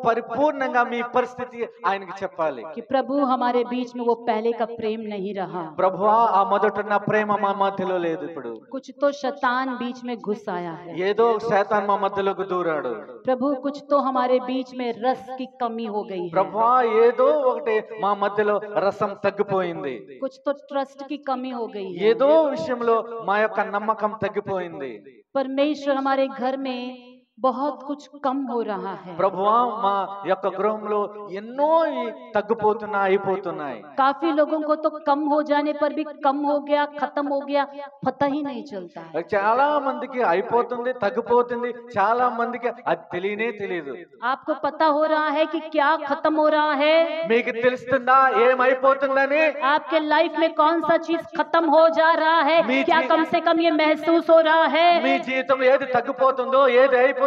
పరిపూర్ణంగా మీ పరిస్థితి ఆయనకి చెప్పాలి. कि प्रभु हमारे बीच में वो पहले का प्रेम नहीं रहा। ప్రభువా ఆ మొదట నా ప్రేమ మా మధ్యలో లేదు, ఇప్పుడు कुछ तो शैतान बीच में घुस आया है। ఏదో శైతాన్ మా మధ్యలోకి దూరాడు. प्रभु कुछ तो हमारे बीच में रस की कमी हो गई है। ప్రభువా ఏదో ఒకటి మా మధ్యలో రసం తగ్గిపోయింది, कुछ तो ट्रस्ट की कमी हो गई है। ఏదో విషయంలో మా యొక్క నమ్మకం తగ్గిపోయింది. परमेश्वर हमारे घर में बहुत कुछ कम हो रहा है। ప్రభువా మా యొక్క గృహంలో ఎన్నో తగ్గిపోతున్నాయి అయిపోతున్నాయి. काफी लोगों को तो कम हो जाने पर भी कम हो गया, खत्म हो गया, पता ही नहीं चलता है। చాలా మందికి అయిపోతుంది తగ్గిపోతుంది, చాలా మందికి అది తెలియనే తెలియదు. आपको पता हो रहा है कि क्या खत्म हो रहा है? మీకు తెలుస్తుందా ఏమైపోతుందని? आपके लाइफ में कौन सा चीज खत्म हो जा रहा है? क्या कम से कम ये महसूस हो रहा है? మీ జీవితం ఏది తగ్గిపోతుందో ఏది అయిపోతుందో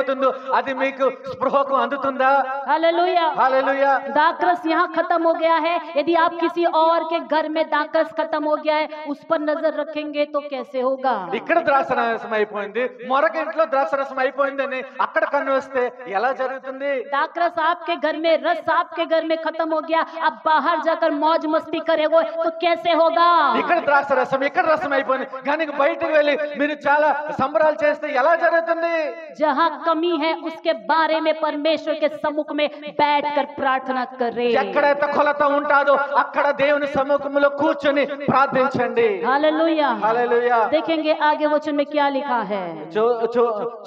అది మీకు స్పృహకు అందుతుందా? हालेलुया। హల్లెలూయా. दाखरस यहाँ खत्म हो गया है। यदि आप किसी और के घर में दाखरस खत्म हो गया है, उस पर नजर रखेंगे तो कैसे होगा? ఇక్కడ ద్రాక్షరసం అయిపోయింది, మరొక ఇంట్లో ద్రాక్షరసం అయిపోయిందని అక్కడ కన్ను వస్తే ఎలా జరుగుతుంది? दाखरस आपके घर में, रस आपके घर में खत्म हो गया, अब बाहर जाकर मौज मस्ती करेगो तो कैसे होगा? ఇక్కడ ద్రాక్షరసం ఇక్కడ రసం అయిపోయింది కానీ బయటకు వెళ్ళి మీరు చాలా సంబరాలు చేస్తే ఎలా జరుగుతుంది? जहाँ कमी है उसके बारे में परमेश्वर के सम्मुख में बैठकर प्रार्थना करे। ఎక్కడైతే కొలత ఉంటాదో అక్కడ దేవుని సముఖంలో కూర్చొని ప్రార్థించండి. हालेलुया। హల్లెలూయా. देखेंगे आगे वचन में क्या लिखा है।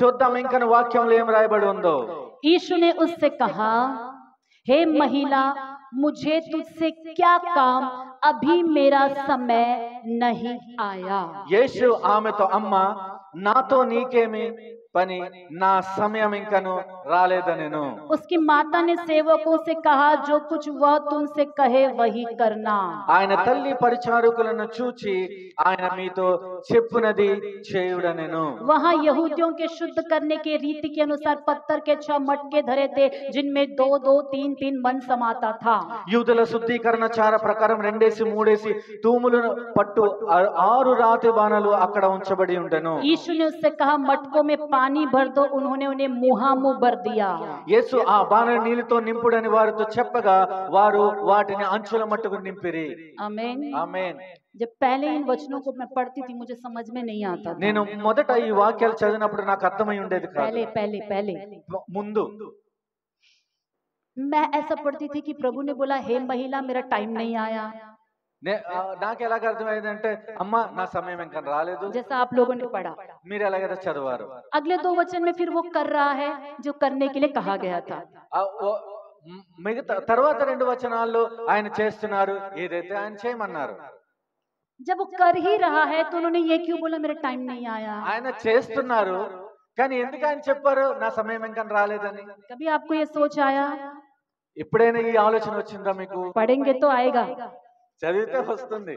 చూద్దాం ఇంకా వాక్యంలో ఏం రాయబడి ఉందో. यीशु ने उससे कहा, हे महिला, मुझे तुझसे क्या काम, अभी मेरा समय नहीं आया। యేసు ఆమెతో అమ్మ నాతో నీకేమి పని, నా సమయం ఇంకను రాలేదనెను. उसकी माता ने सेवकों से कहा, जो कुछ वह तुमसे कहे वही करना। ఆయన తల్లి పరిచారకులను చూచి ఆయన మీతో చెప్పునది చేయుడనెను. वहाँ यहूदियों के शुद्ध करने के रीति के अनुसार पत्थर के 6 मटके धरे थे, जिनमें 2-2, 3-3 मन समाता था। యూదుల శుద్ధీకరణ చార ప్రకారం 2-3 తూములను పట్టు 6 రాతి బాణలు అక్కడ ఉంచబడి ఉండెను. यीशु ने उससे कहा, मटकों में पानी भर दो। उन्होंने उन्हें मुहामुह भर दिया। యేసు ఆ బాణ నీళ్ళతో నింపుడని వారితో చెప్పగా వారు వాటిని అంచుల మట్టుకు నింపిరి. आमीन। ఆమేన్. जब पहले इन वचनों को मैं पढ़ती थी, मुझे समझ में नहीं आता था। నేను మొదట ఈ వాక్యాలు చదివినప్పుడు నాకు అర్థమై ఉండేది కాదు. पहले पहले पहले ముందు मैं ऐसा पढ़ती थी कि प्रभु ने बोला, हे महिला, मेरा टाइम नहीं आया। నాకు ఎలాగ అర్థమైందంటే అమ్మ నా సమయం ఇంకా రాలేదు. जैसा आप लोगों ने पढ़ा, మీరు ఎలాగైతే చదివారు. अगले 2 वचन में फिर वो कर रहा है जो करने के लिए कहा गया था। మిగతా తర్వాత 2 వచనాల్లో ఆయన చేస్తున్నారు ఏదైతే ఆయన చేయమన్నారు. जब वो कर ही रहा है तो उन्होंने ये क्यों बोला, मेरा टाइम नहीं आया? ఆయన చేస్తున్నారు కానీ ఎందుకు ఆయన చెప్పారు నా సమయం ఇంకా రాలేదని? कभी आपको ये सोच आया? ఎప్పుడైనా ఈ ఆలోచన వచ్చిందా మీకు? पढ़ेंगे तो आएगा, చదివితే వస్తుంది,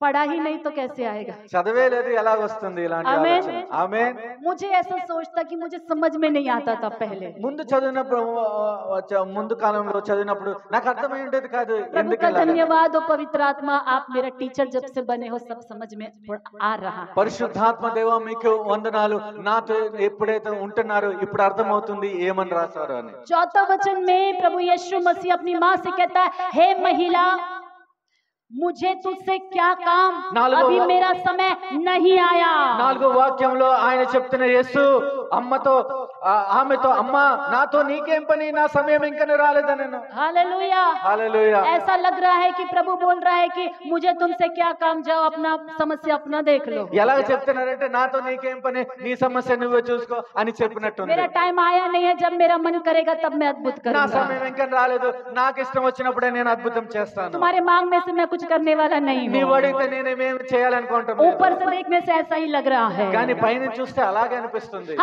पढ़ा ही नहीं तो कैसे आएगा? చదివే లేదు ఎలా వస్తుంది ఇలాంటి ఆమేన్। ఆలోచన? ఆమేన్. मुझे ऐसा सोचता कि मुझे समझ में नहीं आता था पहले। ముందు చదివినప్పుడు ముందు కాలంలో చదివినప్పుడు నాకు అర్థమై ఉండేది కాదు प्रभु ఎందుకు का ఇలాగ. धन्यवाद हो पवित्र आत्मा, आप मेरा टीचर जब से बने हो सब समझ में आ रहा है। పరిశుద్ధాత్మ దేవ మీకు వందనాలు, నాతో ఎప్పుడైతే ఉంటున్నారో ఇప్పుడు అర్థమవుతుంది ఏమని రాశారు అని. 4 वचन में प्रभु यीशु मसीह अपनी माँ से कहता है, हे महिला, मुझे तुझसे क्या काम, अभी मेरा समय नहीं आया। 4వ వాక్యంలో ఆయన చెప్తున్న యేసు అమ్మతో ఆమెతో అమ్మ నాతో నీకేం పని, నా సమయం ఇంకా రాలేదనెను. हालेलुया। హల్లెలూయా. ऐसा लग रहा है कि प्रभु बोल रहा है कि मुझे तुमसे क्या काम, जाओ अपना समस्या अपना देख लो। ఎలాగ చెప్తున్నారంటే నాతో నీకేం పని, నీ సమస్య నువ్వే చూసుకో అని చెప్పినట్టుంది. मेरा टाइम आया नहीं है, जब मेरा मन करेगा तब मैं अद्भुत నా करूंगा। సమయం ఇంకా రాలేదు, నాకు ఇష్టం వచ్చినప్పుడే నేను అద్భుతం చేస్తాను. तुम्हारे मांगने से मैं कुछ करने वाला नहीं నీవు हूँ। అడిగితే నేనేమేమి చేయాలనుకుంటున్నాను ऊपर से देखने से ऐसा ही लग रहा है। కానీ పైన చూస్తే అలాగే అనిపిస్తుంది.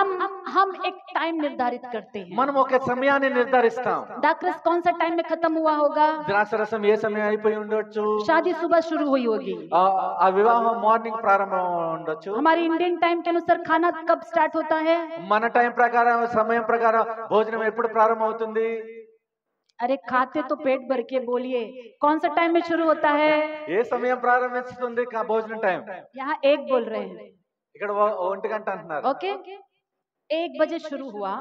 हम एक टाइम निर्धारित करते हैं। మనం ఒక సమయాన్ని నిర్ధారిస్తాం. दाखरस कौन सा टाइम में खत्म हुआ होगा? ద్రాక్షరసం ఏ సమయం అయిపోయి ఉండొచ్చు? शादी सुबह शुरू हुई होगी। ఆ వివాహం మార్నింగ్ ప్రారంభం ఉండొచ్చు. हमारे इंडियन टाइम के अनुसार खाना कब स्टार्ट होता है? మన టైం ప్రకారం సమయం ప్రకారం భోజనం ఎప్పుడు ప్రారంభం అవుతుంది? अरे खाते तो पेट भर के बोलिए, कौन सा टाइम में शुरू होता है? ఏ సమయం ప్రారంభిస్తుంది భోజనం టైం? यहाँ 1 बोल रहे हैं। ఇక్కడ 1 గంట అంటున్నారు. ओके, 1 बजे शुरू हुआ,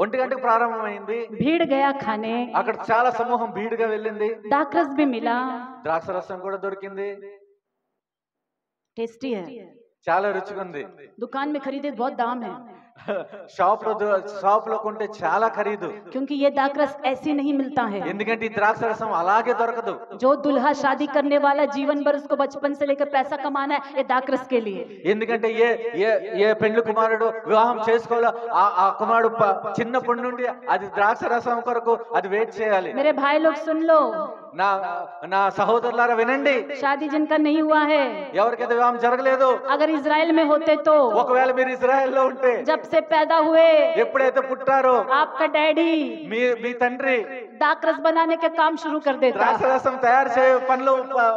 1 గంటకు ప్రారంభమైంది. भीड़ गया खाने, అక్కడ చాలా సమూహం భీడుగా వెళ్ళింది. दाखरस भी मिला, ద్రాక్షరసం కూడా దొరికింది. टेस्टी है, చాలా రుచిగా ఉంది. दुकान में खरीदे बहुत दाम है। షాప్ లో కొంటే చాలా ఖరీదు, क्योंकि ये दाखरस ऐसे नहीं मिलता है। ఎందుకంటే ఈ ద్రాక్ష రసం అలాగే దొరకదు। जो दुल्हा शादी करने वाला जीवन भर उसको बचपन से लेकर पैसा कमाना है, ये दाखरस के लिए। ఎందుకంటే ఏ పెండ్లి కుమారుడు వివాహం చేసుకోవాలో ఆ కుమారుడు చిన్నప్పటి నుండి అది ద్రాక్ష రసం కొరకు అది వెయిట్ చేయాలి। मेरे भाई लोग सुन लो, నా సహోదరులారా వినండి, शादी जिनका नहीं हुआ है, ఎవరికైతే వివాహం జరగలేదు, अगर इजराइल में होते तो, ఒకవేళ మీరు ఇజ్రాయెల్ లో ఉంటే, जब से पैदा हुए ఎప్పుడైతే పుట్టారో आपका डैडी మీ తండ్రి दाखरस बनाने का काम शुरू कर देता। ద్రాక్ష రసం తయారు చేయ పనిలో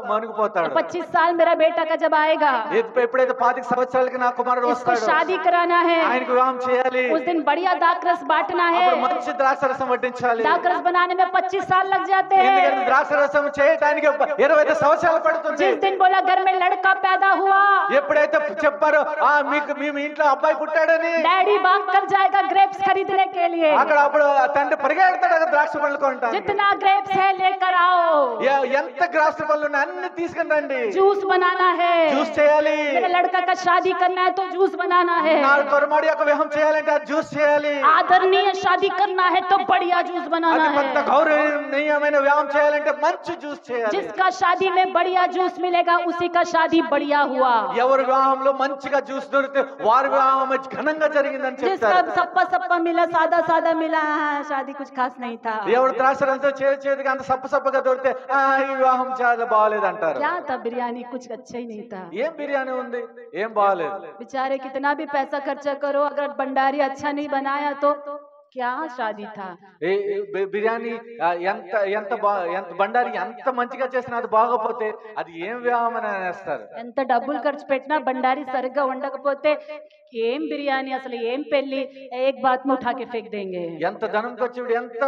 మునిగిపోతాడు। 25 साल मेरा बेटा का जब आएगा, ఎప్పుడైతే 25 సంవత్సరాలకి నా కుమారుడు इसको వస్తాడు, शादी कराना है, ఆయనకు వివాహం చేయాలి, उस दिन बढ़िया दाखरस बांटना है। అప్పుడు మంచి ద్రాక్ష రసం వడ్డించాలి। दाखरस बनाने में 25 साल लग जाते ఎందుకంటే हैं। ద్రాక్ష రసం చేయడానికి 25 సంవత్సరాలు పడుతుంది। जिस दिन बोला घर में लड़का पैदा हुआ, ఎప్పుడైతే చెప్పారో మీ ఇంట్లో అబ్బాయి పుట్టాడని, डैडी भाग कर जाएगा ग्रेप्स खरीदने के लिए। అప్పుడు తండ్రి పరిగెడతాడు ద్రాక్ష పళ్ళు కొంటానికి। जितना ग्रेप्स है लेकर आओ, ఎంత ద్రాక్ష పళ్ళు ఉన్నాయి అన్ని తీసుకుని రండి, जूस बनाना है, జ్యూస్ చేయాలి। मेरे लड़का का शादी करना है तो जूस बनाना है, నా కొరమాడి యొక్క వివాహం చేయాలంటే ఆ జ్యూస్ చేయాలి। आदरणीय शादी करना है तो बढ़िया जूस बनाना అది కొంత है। గౌరవనీయమైన వివాహం చేయాలంటే మంచి జ్యూస్ చేయాలి। जिसका शादी में बढ़िया जूस मिलेगा उसी का शादी बढ़िया हुआ। ఎవరి వివాహంలో మంచిగా జ్యూస్ దొరికితే వారి వివాహం ఘనంగా జరిగిందని जिसका చెప్తారు। सप्पा सप्पा मिला, सादा सादा मिला, शादी कुछ खास नहीं था। ఎవరు ద్రాక్షరంతో చేతిగా అంత సప్పగా దొరికితే ఈ వివాహం చాలా బాగాలేదు అంటారు। क्या था बिरयानी, कुछ अच्छा ही नहीं था। ఏం బిర్యానీ ఉంది, ఏం బాగాలేదు। बेचारे कितना भी पैसा खर्चा करो, अगर भंडारी अच्छा नहीं बनाया तो क्या शादी था। బిర్యానీ ఎంత బండారి ఎంత మంచిగా చేసినా అది బాగపోతే అది ఏం వివాహం అని అనేస్తారు। ఎంత డబ్బులు ఖర్చు పెట్టినా బండారి సరిగ్గా వండకపోతే ఏం బిర్యానీ, అసలు ఏం పెళ్లి, एक बात में उठा के फेंक देंगे। ఎంత ధనం ఖర్చు ఎంత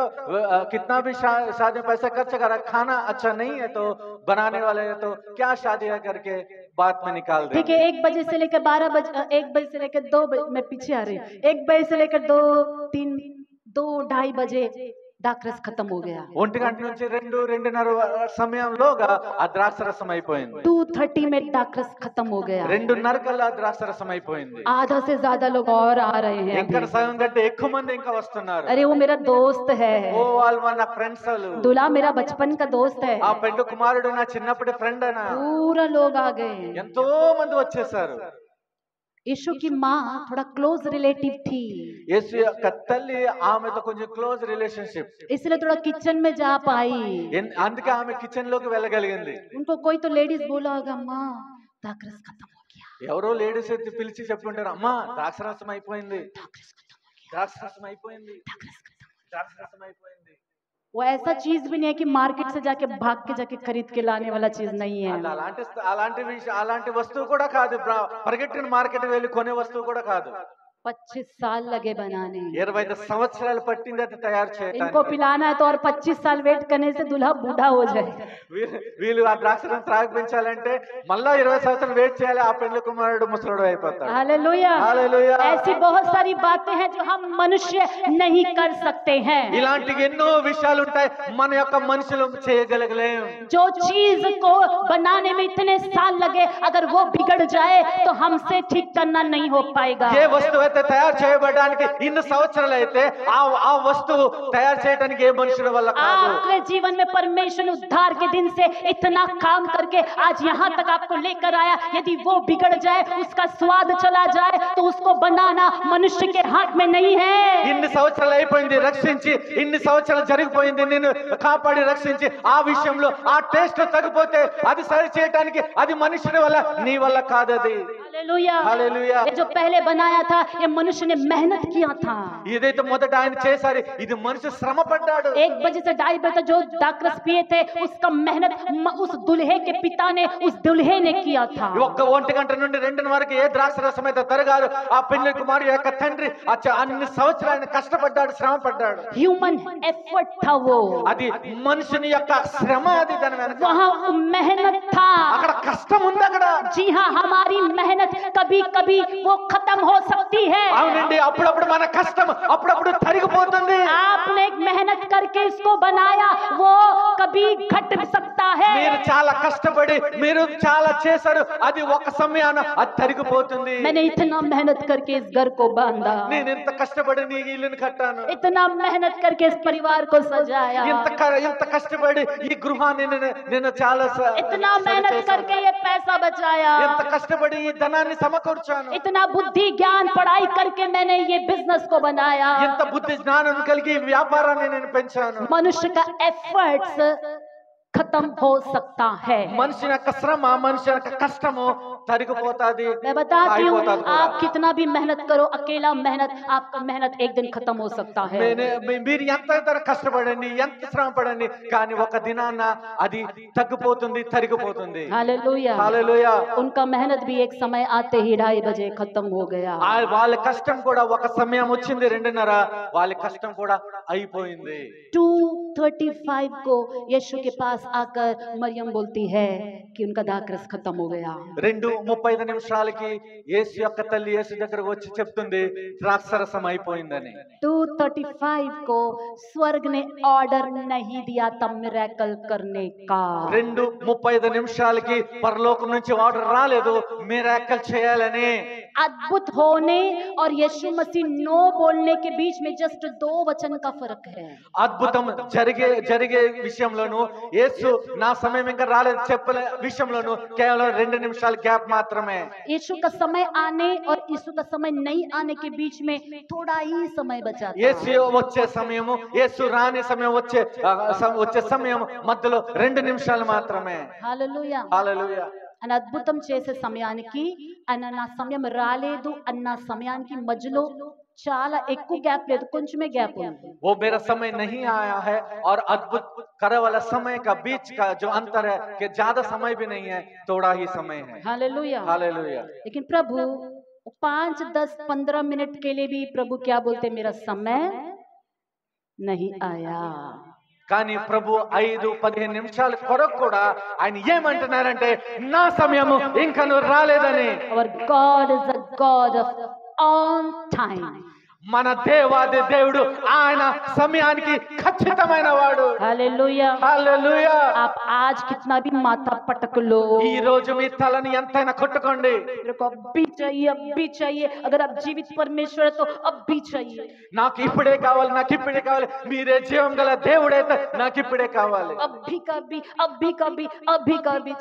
कितना भी शादी में पैसा खर्च करा, खाना अच्छा नहीं है तो बनाने वाले तो क्या शादी है करके बात में निकाल देंगे। ठीक है, 1 बजे से लेकर 12 बजे, 1 बजे से लेकर 2 बजे, मैं पीछे आ रही हूँ, 1 बजे से लेकर 2, 3, 2, 2:30 बजे दाखरस खत्म हो गया। 1 గంట నుంచి 2:30 సమయంలోగా ఆ ద్రాక్ష రసం అయిపోయింది। 2:30 में दाखरस खत्म हो गया। 2:30 కల్లా ద్రాక్ష రసం అయిపోయింది। आधा से ज्यादा लोग और आ रहे हैं ఇంకా अभी। సగం కంటే ఎక్కువ మంది ఇంకా వస్తున్నారు। अरे वो मेरा दोस्त है, ఓ వాళ్ళు నా ఫ్రెండ్స్ వాళ్ళు, दूल्हा मेरा बचपन का दोस्त है। ఆ పెండు కుమారుడు నా చిన్నప్పటి ఫ్రెండ్ అనా। पूरा लोग आ गए। ఎంతో మంది వచ్చేసారు। यीशु की माँ थोड़ा क्लोज रिलेटिव थी, యేసు యొక్క తల్లి ఆమెతో కొంచెం క్లోజ్ రిలేషన్షిప్, इसलिए थोड़ा किचन में जा पाई। అందుకే ఆమె కిచెన్ లోకి వెళ్ళగలిగింది। उनको कोई तो लेडीज बोला होगा, माँ दाखरस खत्म हो गया, ఎవరో లేడీస్ ఎత్తి పిలిచి చెప్పుకుంటారు, అమ్మా ద్రాక్షరసం అయిపోయింది, दाखरस खत्म हो गया, ద్రాక్షరసం అయిపోయింది, दाखरस खत्म हो गया। ద్రాక్షరసం అయిపోయింది। वो ऐसा चीज भी नहीं है कि मार्केट से जाके भाग के जाके खरीद के लाने वाला चीज नहीं है। అలాంటి వస్తువు కూడా కాదు, పరిగెట్టిన మార్కెట్ వెళ్ళి కొనే వస్తువు కూడా కాదు। 25 साल लगे बनाने। 25 సంవత్సరాలు పట్టింది అది తయారు इनको చేయడానికి। पिलाना है तो और 25 साल वेट करने से दूल्हा बूढ़ा हो जाए। వీళ్ళు ఆ ద్రాక్షరసం త్రాగించాలంటే మళ్ళా 20 సంవత్సరాలు వెయిట్ చేయాలి, ఆ పెళ్లి కుమారుడు ముసలుడు అయిపోతాడు। हालेलुया। हालेलुया। ऐसी बहुत सारी बातें हैं जो हम मनुष्य नहीं कर सकते हैं। ఇలాంటి ఎన్నో విషయాలు ఉంటాయి మన యొక్క మనుషులు చేయగలగలేం। जो चीज को बनाने में इतने साल लगे, अगर वो बिगड़ जाए तो हमसे ठीक करना नहीं हो पाएगा। ఏ వస్తువు అయితే తయారు చేయబడడానికి ఇన్ని సంవత్సరాలు అయితే ఆ వస్తువు తయారు చేయడానికి ఏ మనుషుల వల్ల కాదు। आपके जीवन में परमेश्वर उद्धार के दिन से इतना काम करके आज यहाँ तक आपको लेकर आया, यदि वो बिगड़ जाए, उसका स्वाद चला जाए, तो उसको बनाना मनुष्य के हाथ में नहीं है। ఇన్ని సంవత్సరాలు అయిపోయింది రక్షించి, ఇన్ని సంవత్సరాలు జరిగిపోయింది నిన్ను కాపాడి రక్షించి, ఆ విషయంలో ఆ టేస్ట్ తగ్గిపోతే అది సరి చేయడానికి అది మనుషుని వల్ల, నీ వల్ల కాదు అది। हालेलुया। हालेलुया। ये जो पहले बनाया था, ये मनुष्य ने मेहनत किया था। ఏదైతే మొదట ఆయన చేశారు ఇది మనిషి శ్రమ పడ్డాడు। 1 बजे से 2:30 बजे तक जो दाखरस पिए थे, उसका मेहनत उस दुल्हे के पिता ने, उस दुल्हे ने किया था। 1 గంట నుండి 2 వరకు ఏ ద్రాక్ష రసం అయితే తరగారు, ఆ పెళ్లి కుమారు యొక్క తండ్రి అన్ని సంవత్సరాలు ఆయన కష్టపడ్డాడు, శ్రమ పడ్డాడు। ह्यूमन एफर्ट था वो, అది మనుషుని యొక్క శ్రమ, అది దాని వెనక वहाँ मेहनत था। అక్కడ కష్టం ఉంది అక్కడ. जी हाँ, हमारी मेहनत कभी कभी वो खत्म हो सकती है। అవునండి, అప్పుడప్పుడు మన కష్టం అప్పుడప్పుడు తరిగిపోతుంది. आपने एक मेहनत करके इसको बनाया, वो कभी घट सकता है। మీరు చాలా కష్టపడి మీరు చాలా చేశారు, అది ఒక సమయాన అది తరిగిపోతుంది. मैंने इतना मेहनत करके इस घर को बांधा, నేను ఇంత కష్టపడి నీ ఇల్లుని కట్టాను, इतना मेहनत करके इस परिवार को सजाया, ఇంత కష్టపడి ఈ గృహాన్ని నేను చాలా इतना मेहनत करके ये पैसा बचाया, ఎంత కష్టపడి ఈ ధనాన్ని సమకూర్చాను, इतना बुद्धि ज्ञान पढ़ाई करके मैंने ये बिजनेस को बनाया। ఎంత బుద్ధి జ్ఞానం కలిగి ఈ వ్యాపారాన్ని నేను పెంచాను. मनुष्य का एफर्ट्स खत्म हो सकता है। మనిషి యొక్క శ్రమ, మనిషి యొక్క కష్టము తరిగిపోతాది. मैं बताती हूँ, आप कितना भी मेहनत करो, अकेला मेहनत, आपका मेहनत एक दिन खत्म हो सकता है। మీరు ఎంత కష్టపడండి, ఎంత శ్రమ పడండి, కానీ ఒక దినాన అది తగ్గిపోతుంది, తరిగిపోతుంది. हालेलुया, హల్లెలూయా. उनका मेहनत भी एक समय आते ही 2:30 बजे खत्म हो गया। వాళ్ళ కష్టం కూడా ఒక సమయం వచ్చింది, 2:30 వాళ్ళ కష్టం కూడా అయిపోయింది. 2:35 को यीशु के पास आकर मरियम बोलती है कि उनका दाखरस खत्म हो गया। 2:35 నిమిషాలకి యేసు యొక్క తల్లి యేసు దగ్గరకు వచ్చి చెప్తుంది, ద్రాక్షరసం అయిపోయిందని. 2:35 को स्वर्ग ने ऑर्डर नहीं दिया था मिरेकल करने का। 2:35 నిమిషాలకి పరలోకం నుంచి ఆర్డర్ రాలేదు మిరాకిల్ చేయాలని. अद्भुत होने और यीशु मसीह नो बोलने के बीच में जस्ट 2 वचन का फर्क है। అద్భుతం జరిగే విషయంలోను యేసు నా సమయం ఇంకా రాలేదు చెప్పలే విషయంలోను కేవలం 2 నిమిషాల గ్యాప్ మాత్రమే. यीशु का समय आने और यीशु का समय नहीं आने के बीच में थोड़ा ही समय बचा था। యేసు వచ్చే సమయము యేసు రాని సమయం వచ్చే సమయం మధ్యలో 2 నిమిషాలు మాత్రమే. హల్లెలూయా, హల్లెలూయా. అని అద్భుతం చేసే సమయానికి నా సమయం రాలేదు అన్న సమయానికి మధ్యలో చాలా ఎక్కువ గ్యాప్ లేదు, కొంచెమే గ్యాప్ ఉంది. वो मेरा समय नहीं आया है और अद्भुत करे वाला समय का बीच का जो अंतर है कि ज्यादा समय भी नहीं है, थोड़ा ही समय है. Hallelujah, hallelujah. लेकिन प्रभु 5, 10, 15 मिनट के लिए भी प्रभु क्या बोलते, मेरा समय नहीं आया। కానీ ప్రభు 5-15 నిమిషాల కొరకు కూడా ఆయన ఏమంటున్నారంటే నా సమయము ఇంకా రాలేదని. Our God is a God of on time. మన దేవాది దేవుడు ఆయన సమయానికి ఖచ్చితమైన వాడు. हालेलुया, హల్లెలూయా. आप आज कितना भी माथा पटक लो, ఈ రోజు మీ తలని ఎంతైనా కొట్టుకోండి, मेरे को अब भी चाहिए, अगर आप जीवित परमेश्वर है तो अब भी चाहिए, నాకు ఇప్పుడే కావాలి, నాకు ఇప్పుడే కావాలి. మీరే జీవం గల దేవుడైతే నాకు ఇప్పుడే కావాలి, अभी कभी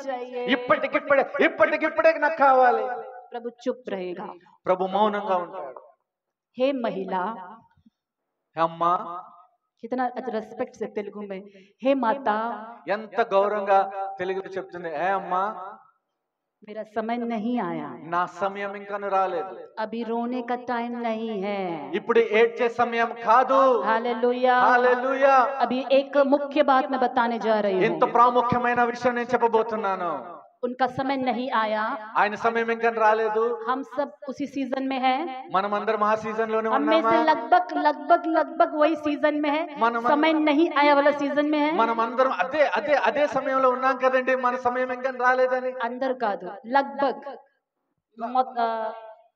चाहिए। ఇప్పటికిప్పుడే నాకు కావాలి. प्रभु चुप रहेगा। ప్రభు మౌనంగా ఉంటాడు. हे महिला, అమ్మా कितना रेस्पेक्ट से तेलुगु में, हे माता, ఎంత గౌరవంగా తెలుగులో చెప్తుంది, ఏ అమ్మా मेरा समय नहीं आया, నా సమయం ఇంకా రాలేదు, अभी रोने का टाइम नहीं है, ఇప్పుడు ఏడ్చే సమయం కాదు. हालेलुया, హల్లెలూయా. अभी एक मुख्य बात मैं बताने जा रही ఎంత हूँ। ప్రాముఖ్యమైన విషయం నేను చెప్పబోతున్నాను. उनका समय नहीं आया, ఆయన సమయం ఇంకా రాలేదు. हम सब उसी सीजन में हैं, మనం అందరం ఆ సీజన్ లోనే हम में ఉన్నామా? से लगभग वही सीजन में है, మనం समय नहीं आया वाला सीजन में है। మనం అందరం అదే సమయంలో ఉన్నాం కదండి, మన సమయం ఇంకా రాలేదని. अंदर కాదు, लगभग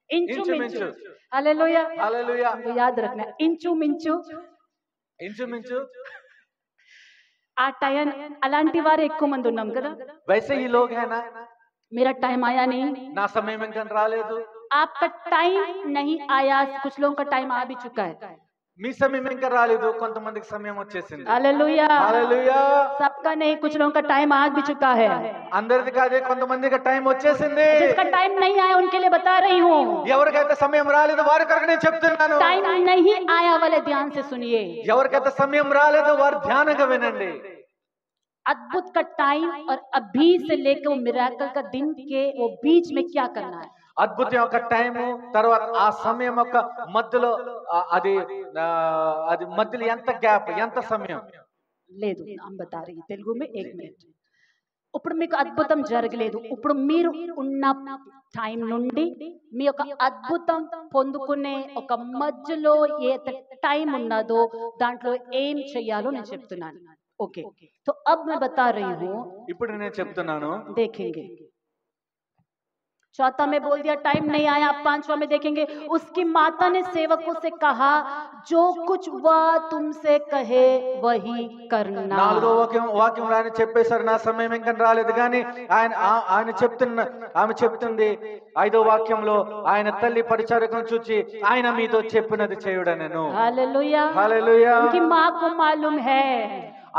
ఇంచుమించు. हालेलुया, హల్లెలూయా. याद रखना, ఇంచుమించు ఆ టైం అలాంటి వారు ఎక్కువ మంది ఉన్నాం కదా. वैसे ही लोग है ना, मेरा टाइम आया नहीं, నా సమయం ఇంకా రాలేదు. आपका टाइम नहीं आया, कुछ लोगों का टाइम आ भी चुका है। మీ సమయం ఇంకా రాలేదు, కొంతమందికి సమయం వచ్చేసింది. हालेलुया, హల్లెలూయా. सबका नहीं, कुछ लोगों का टाइम आ भी चुका है। అందరిది కాదే, కొంతమందికి టైం వచ్చేసింది. जिसका टाइम नहीं आया उनके लिए बता रही हूँ, ఎవరికైతే సమయం రాలేదు వారి కొరకు నేను చెప్తున్నాను. टाइम नहीं आया वाले ध्यान से सुनिए। ఎవరికైతే సమయం రాలేదు వారు ధ్యానంగా వినండి. अद्भुत का टाइम और अभी से लेकर वो मिराकल का दिन के वो बीच में क्या करना है। అద్భుతం యొక్క టైము తర్వాత ఆ సమయం యొక్క మధ్యలో అది మధ్యలో ఎంత గ్యాప్, ఎంత సమయం లేదు, हम बता रही తెలుగు में 1 मिनट। ఇప్పుడు మీకు అద్భుతం జరగలేదు, ఇప్పుడు మీరు ఉన్న టైం నుండి మీ యొక్క అద్భుతం పొందుకునే ఒక మధ్యలో ఏ టైం ఉన్నదో దాంట్లో ఏం చేయాలో నేను చెప్తున్నాను. ओके, तो अब मैं बता रही हूँ, ఇప్పుడు నేను చెప్తున్నాను. देखेंगे चौथा में बोल दिया टाइम नहीं आया। आप 5वां में देखेंगे उसकी माता ने सेवकों से कहा जो कुछ वह तुमसे कहे वही करना। 4వ వాక్యంలో ఆయన చెప్పేశారు నా సమయం ఇంకా రాలేదు కానీ ఆమె చెప్తుంది 5వ వాక్యంలో ఆయన తల్లి పరిచారకులను చూచి ఆయన మీతో చెప్పినది చేయుడనెను। Hallelujah hallelujah. उनकी माँ को मालूम है,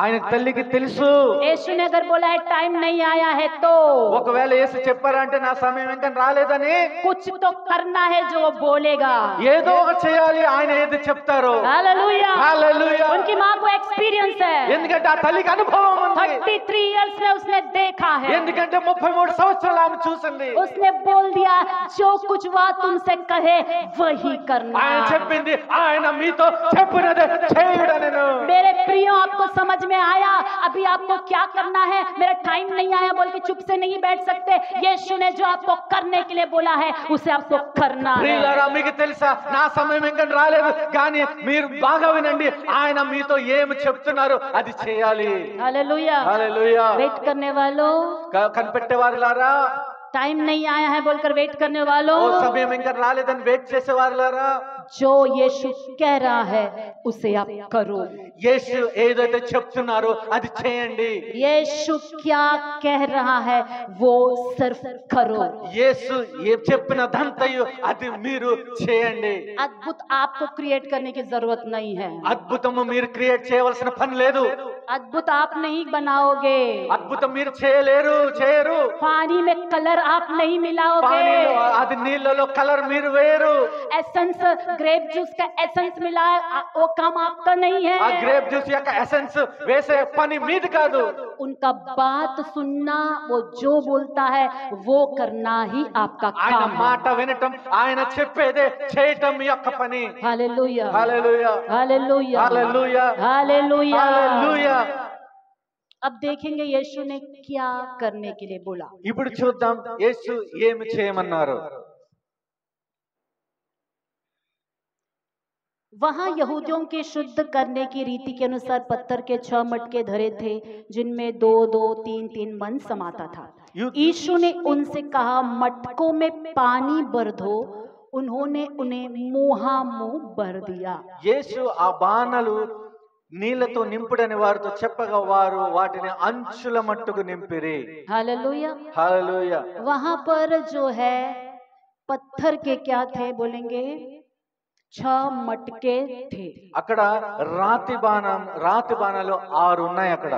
ఆయన తల్లికి తెలుసు। यीशु ने अगर बोला है टाइम नहीं आया है तो ఒకవేళ యేసు చెప్పారంటే నా సమయం ఇంకా రాలేదని कुछ तो करना है जो वो बोलेगा। ఏదో ఒకటి చేయాలి ఆయన ఏది చెప్తారో। Hallelujah hallelujah. उनकी माँ को एक्सपीरियंस है, ఎందుకంటే ఆ తల్లికి అనుభవం ఉంది। 33 इयर्स में उसने देखा है, ఎందుకంటే 33 సంవత్సరాలు ఆమె చూసింది। उसने बोल दिया जो कुछ वह तुमसे कहे वही करना। ఆయన చెప్పింది ఆయన మీతో చెప్పినదే చేయుడనెను। मेरे प्रियो आपको समझ में आया? अभी आपको क्या करना है? मेरा टाइम नहीं आया बोल के चुप से नहीं बैठ सकते। यीशु ने जो आपको करने के लिए बोला है उसे आपको करना है। ప్రియులారా మీకు తెలుసా నా సమయం ఇంకా రాలేదు కానీ మీరు బాగా వినండి ఆయన మీతో ఏమి చెప్తున్నారు అది చేయాలి। Hallelujah hallelujah. वेट करने वालों, కనిపెట్టేవారులారా, टाइम नहीं आया है बोलकर वेट करने वालों, ఓ సమయం ఇంకా రాలేదని వెయిట్ చేసేవారులారా, जो यीशु कह रहा है उसे आप करो। యేసు ఏదైతే చెప్తున్నారో అది చేయండి। यीशु क्या कह रहा है वो सिर्फ करो। యేసు ఏ చెప్పినదంతయు అది మీరు చేయండి। अद्भुत आपको क्रिएट करने की जरूरत नहीं है, అద్భుతము మీరు క్రియేట్ చేయవలసిన పని లేదు। अद्भुत आप नहीं बनाओगे, అద్భుతం మీరు చేయరు। पानी में कलर आप नहीं मिलाओगे, పానీలో అది నీళ్ళలో కలర్ మీరు వేరు। एसेंस ग्रेप जूस का एसेंस मिला वो काम आपका नहीं ఆ है। గ్రేప్ జ్యూస్ యొక్క ఎసెన్స్ వేసే పని మీది కాదు। उनका बात सुनना, वो जो बोलता है वो करना ही आपका ఆయన काम है। మాట వినటం ఆయన చెప్పేదే చేయటం మీ యొక్క పని। Hallelujah hallelujah hallelujah hallelujah hallelujah. Hallelujah. अब देखेंगे यीशु ने क्या करने के लिए बोला। ఇప్పుడు చూద్దాం యేసు ఏమి చేయమన్నారు। वहां यहूदियों के शुद्ध करने की रीति के अनुसार पत्थर के 6 मटके धरे थे जिनमें 2-2, 3-3 मन समाता था। यीशु ने उनसे कहा मटकों में पानी भर दो। उन्होंने उन्हें मुंहामुंह भर दिया। యేసు ఆ బాణలు నీళ్లతో నింపుడని వారితో చెప్పగా వారు వాటిని అంచుల మట్టుకు నింపిరి। हालेलुया। హల్లెలూయా। वहां पर जो है पत्थर के क्या थे बोलेंगे? 6 मटके थे। అక్కడ రాతి బాణాలు 6 ఉన్నాయి అక్కడ।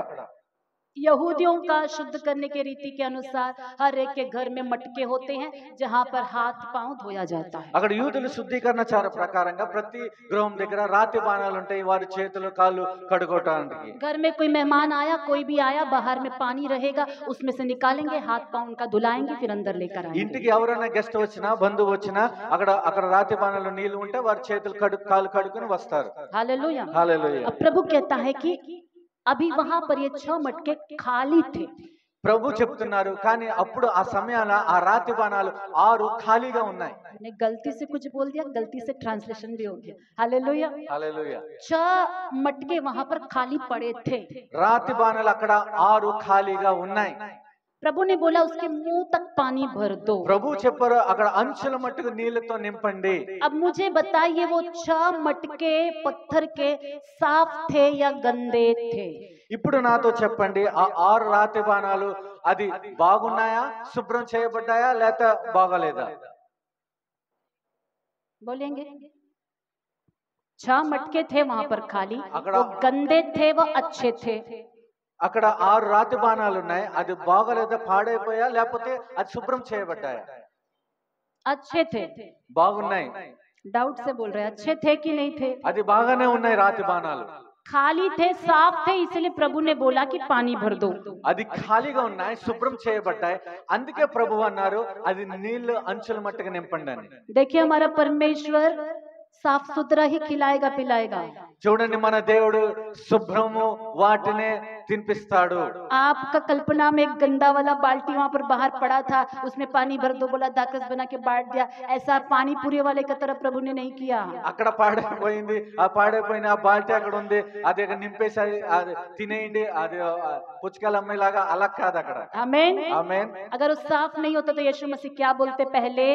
यहूदियों का शुद्ध करने के रीति के अनुसार हर एक के घर में मटके होते हैं जहां पर हाथ पांव धोया जाता है। అక్కడ యూదుల శుద్ధీకరణాచార ప్రకారంగా ప్రతి గృహం దగ్గర రాతి బాణాలు ఉంటాయి వారి చేతులు కాళ్ళు కడుక్కోవడానికి। घर में कोई मेहमान आया, कोई भी आया, बाहर में पानी रहेगा उसमें से निकालेंगे, हाथ पांव उनका धुलाएंगे, फिर अंदर लेकर आएंगे। ఇంటికి ఎవరైనా గెస్ట్ వచ్చినా బంధువు వచ్చినా అక్కడ రాతి బాణాలు నీళ్లు ఉంటే వారి చేతులు కాళ్ళు కడుక్కుని వస్తారు। हालेलुया। హల్లెలూయా। अब प्रभु कहता है कि अभी वहां पर ये 6 मटके खाली थे। ప్రభు చెప్తున్నారు కానీ అప్పుడు ఆ సమయాన ఆ రాతి బాణాలు 6 ఖాళీగా ఉన్నాయి। मैंने गलती से कुछ बोल दिया, गलती से ट्रांसलेशन भी हो गया। हालेलुया। హల్లెలూయా। 6 मटके वहां पर खाली पड़े थे। రాతి బాణాలు అక్కడ 6 ఖాళీగా ఉన్నాయి। प्रभु ने बोला उसके मुंह तक पानी भर दो। ప్రభు చెప్పారు అక్కడ అంచుల మట్టుకు నీళ్లతో నింపండి। अब मुझे बताइए वो 6 मटके पत्थर के साफ थे या गंदे थे? ఇప్పుడు నాతో చెప్పండి ఆ 6 రాతి బాణాలు అది బాగున్నాయా, శుభ్రం చేయబడ్డాయా లేక బాగలేదా? बोलेंगे 6 मटके थे वहां पर खाली, अगड़ा- वो गंदे थे वो अच्छे थे? అక్కడ 6 రాతి బాణాలు ఉన్నాయి అది బాగలేదా, పాడైపోయా లేకపోతే అది శుభ్రం చేయబడ్డాయా? अच्छे थे। బాగున్నాయి। डाउट से बोल रहे हैं अच्छे थे कि नहीं थे? అది బాగానే ఉన్నాయి రాతి బాణాలు। खाली थे, साफ थे, इसलिए प्रभु ने बोला कि पानी भर दो। అది ఖాళీగా ఉన్నాయి, శుభ్రం చేయబడ్డాయి, అందుకే ప్రభు అన్నారు అది నీళ్లు అంచుల మట్టుకు నింపండి అని। देखिए हमारा परमेश्वर साफ सुथरा ही खिलाएगा पिलाएगा। చూడండి మన దేవుడు శుభ్రము వాటినే తినిపిస్తాడు. आपका कल्पना में एक गंदा वाला बाल्टी वहां पर बाहर पड़ा था, उसमें पानी भर दो, बोला दाकस बना के बांट दिया। ऐसा पानी पूरी वाले की तरफ प्रभु ने नहीं किया। అక్కడ పాడైపోయింది, ఆ పాడైపోయిన ఆ బాల్టీ అక్కడ ఉంది, అది నింపేసి అది తినేయండి, అది పుచ్చకాయల అమ్మాయిలాగా అలా కాదు అక్కడ. आमीन। ఆమేన్. अगर वो साफ नहीं होता तो यीशु मसीह क्या बोलते? पहले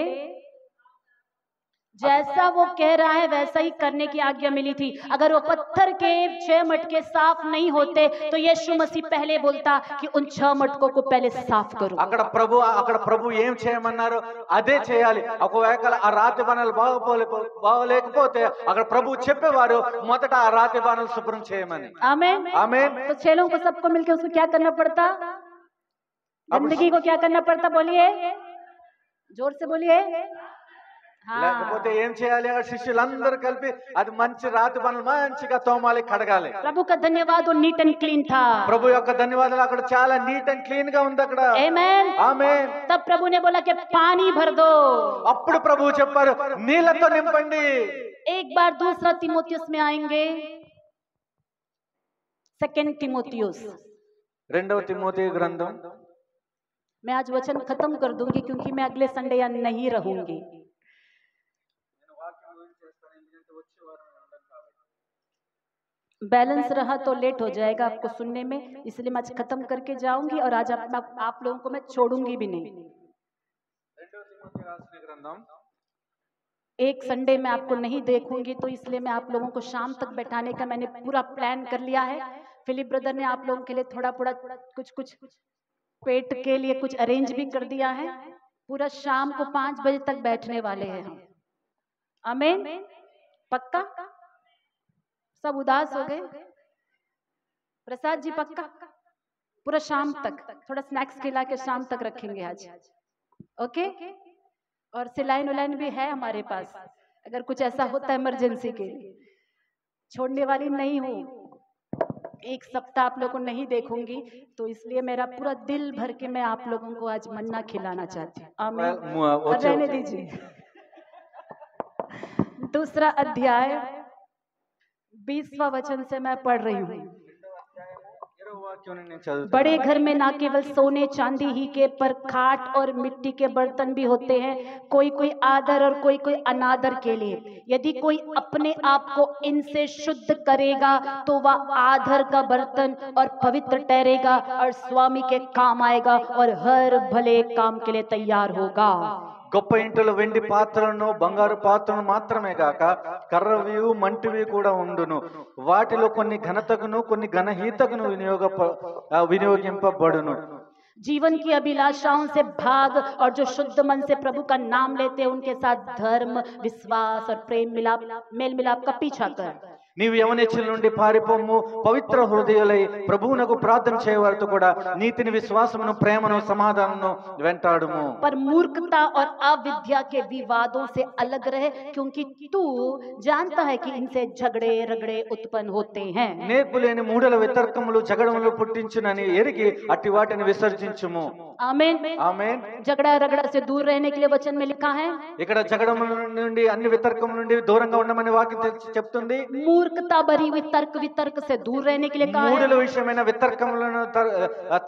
जैसा वो कह रहा है वैसा ही करने की आज्ञा मिली थी। अगर वो पत्थर के 6 मटके साफ नहीं होते तो यीशु मसीह पहले बोलता कि उन 6 मटकों को पहले साफ करो। అక్కడ ప్రభు ఏం చేయమన్నారు అదే చేయాలి. ఒకవేళ ఆ రాతి బాణాలు బాగోలేకపోతే అక్కడ ప్రభు చెప్పేవారు మొదట ఆ రాతి బాణాలు శుభ్రం చేయమని. आमीन। ఆమేన్. तो चेलों को सबको मिलकर उसको क्या करना पड़ता? गंदगी को क्या करना पड़ता? बोलिए, जोर से बोलिए। లేకపోతే ఏం చేయాలి? శిష్యులందరూ కలిపి అది మంచి రాతి బాణాలు మంచిగా తోమాలి, కడగాలి. प्रभु का धन्यवाद, वो नीट एंड क्लीन था। ప్రభు యొక్క ధన్యవాదాలు, అక్కడ చాలా నీట్ అండ్ క్లీన్ గా ఉంది అక్కడ. आमीन। ఆమేన్. तब प्रभु ने बोला कि पानी भर दो। అప్పుడు ప్రభువు చెప్పారు నీళ్లతో నింపండి. एक बार दूसरा तिमोथियुस में आएंगे, 2 तिमोथियुस। రెండవ తిమోతి గ్రంథం. मैं आज वचन खत्म कर दूंगी क्योंकि मैं अगले संडे यहाँ नहीं रहूंगी। बैलेंस रहा तो लेट हो जाएगा आपको सुनने में, इसलिए मैं आज खत्म करके जाऊंगी और आज आप लोगों को मैं छोड़ूंगी भी नहीं। एक संडे में आपको नहीं देखूंगी तो इसलिए मैं आप लोगों को शाम तक बैठाने का मैंने पूरा प्लान कर लिया है। फिलिप ब्रदर ने आप लोगों के लिए थोड़ा कुछ पेट के लिए कुछ अरेंज भी कर दिया है। पूरा शाम को 5 बजे तक बैठने वाले हैं हम। आमीन। पक्का? सब उदास हो गए? प्रसाद जी पक्का? पूरा शाम तक थोड़ा स्नैक्स खिला के शाम तक रखेंगे आज। ओके? और सिलाइन उलाइन भी है हमारे पास, अगर कुछ ऐसा होता है इमरजेंसी के लिए। छोड़ने वाली नहीं हूँ, एक सप्ताह आप लोगों को नहीं देखूंगी तो इसलिए मेरा पूरा दिल भर के मैं आप लोगों को आज मन्ना खिलाना चाहती हूँ। आमीन। और रहने दीजिए। दूसरा अध्याय 20वां वचन से मैं पढ़ रही हूँ। बड़े घर में ना केवल सोने चांदी ही के पर खाट और मिट्टी के बर्तन भी होते हैं, कोई कोई आदर और कोई कोई अनादर के लिए। यदि कोई अपने आप को इनसे शुद्ध करेगा तो वह आदर का बर्तन और पवित्र ठहरेगा और स्वामी के काम आएगा और हर भले काम के लिए तैयार होगा। గొప్ప ఇంటిలో వెండి పాత్రలను బంగారు పాత్రలను మాత్రమే కాక కర్రవి మంటివి కూడా ఉండును, వాటిలో కొన్ని ఘనతకును కొన్ని ఘనహీతకును వినియోగింపబడును। जीवन की अभिलाषाओं से भाग और जो शुद्ध मन से प्रभु का नाम लेते हैं उनके साथ धर्म, विश्वास और प्रेम मेल मिलाप का पीछा कर। నీవు యవనేచ్ఛల నుండి పారిపోము, పవిత్ర హృదయులై ప్రభువునకు ప్రార్థన చేయవారితో కూడా నీతిని, విశ్వాసమును, ప్రేమను, సమాధానమును వెంటాడుము। पर मूर्खता और अविद्या के विवादों से अलग रहे, क्योंकि तू जानता है कि इनसे झगड़े रगड़े उत्पन्न होते हैं। నేర్పు లేని మూఢల వితర్కములు జగడములు పుట్టించునని ఎరిగి అట్టి వాటిని విసర్జించుము। आमीन। ఆమేన్। झगड़ा रगड़ा से दूर रहने के लिए वचन में लिखा है। ఇక్కడ జగడముల నుండి అన్ని వితర్కముల నుండి దూరంగా ఉండమని వాక్యం చెప్తుంది। मूर्खता भरी हुई तर्क वितर्क से दूर रहने के लिए कहा है। మూఢల విషయమైన వితర్కములను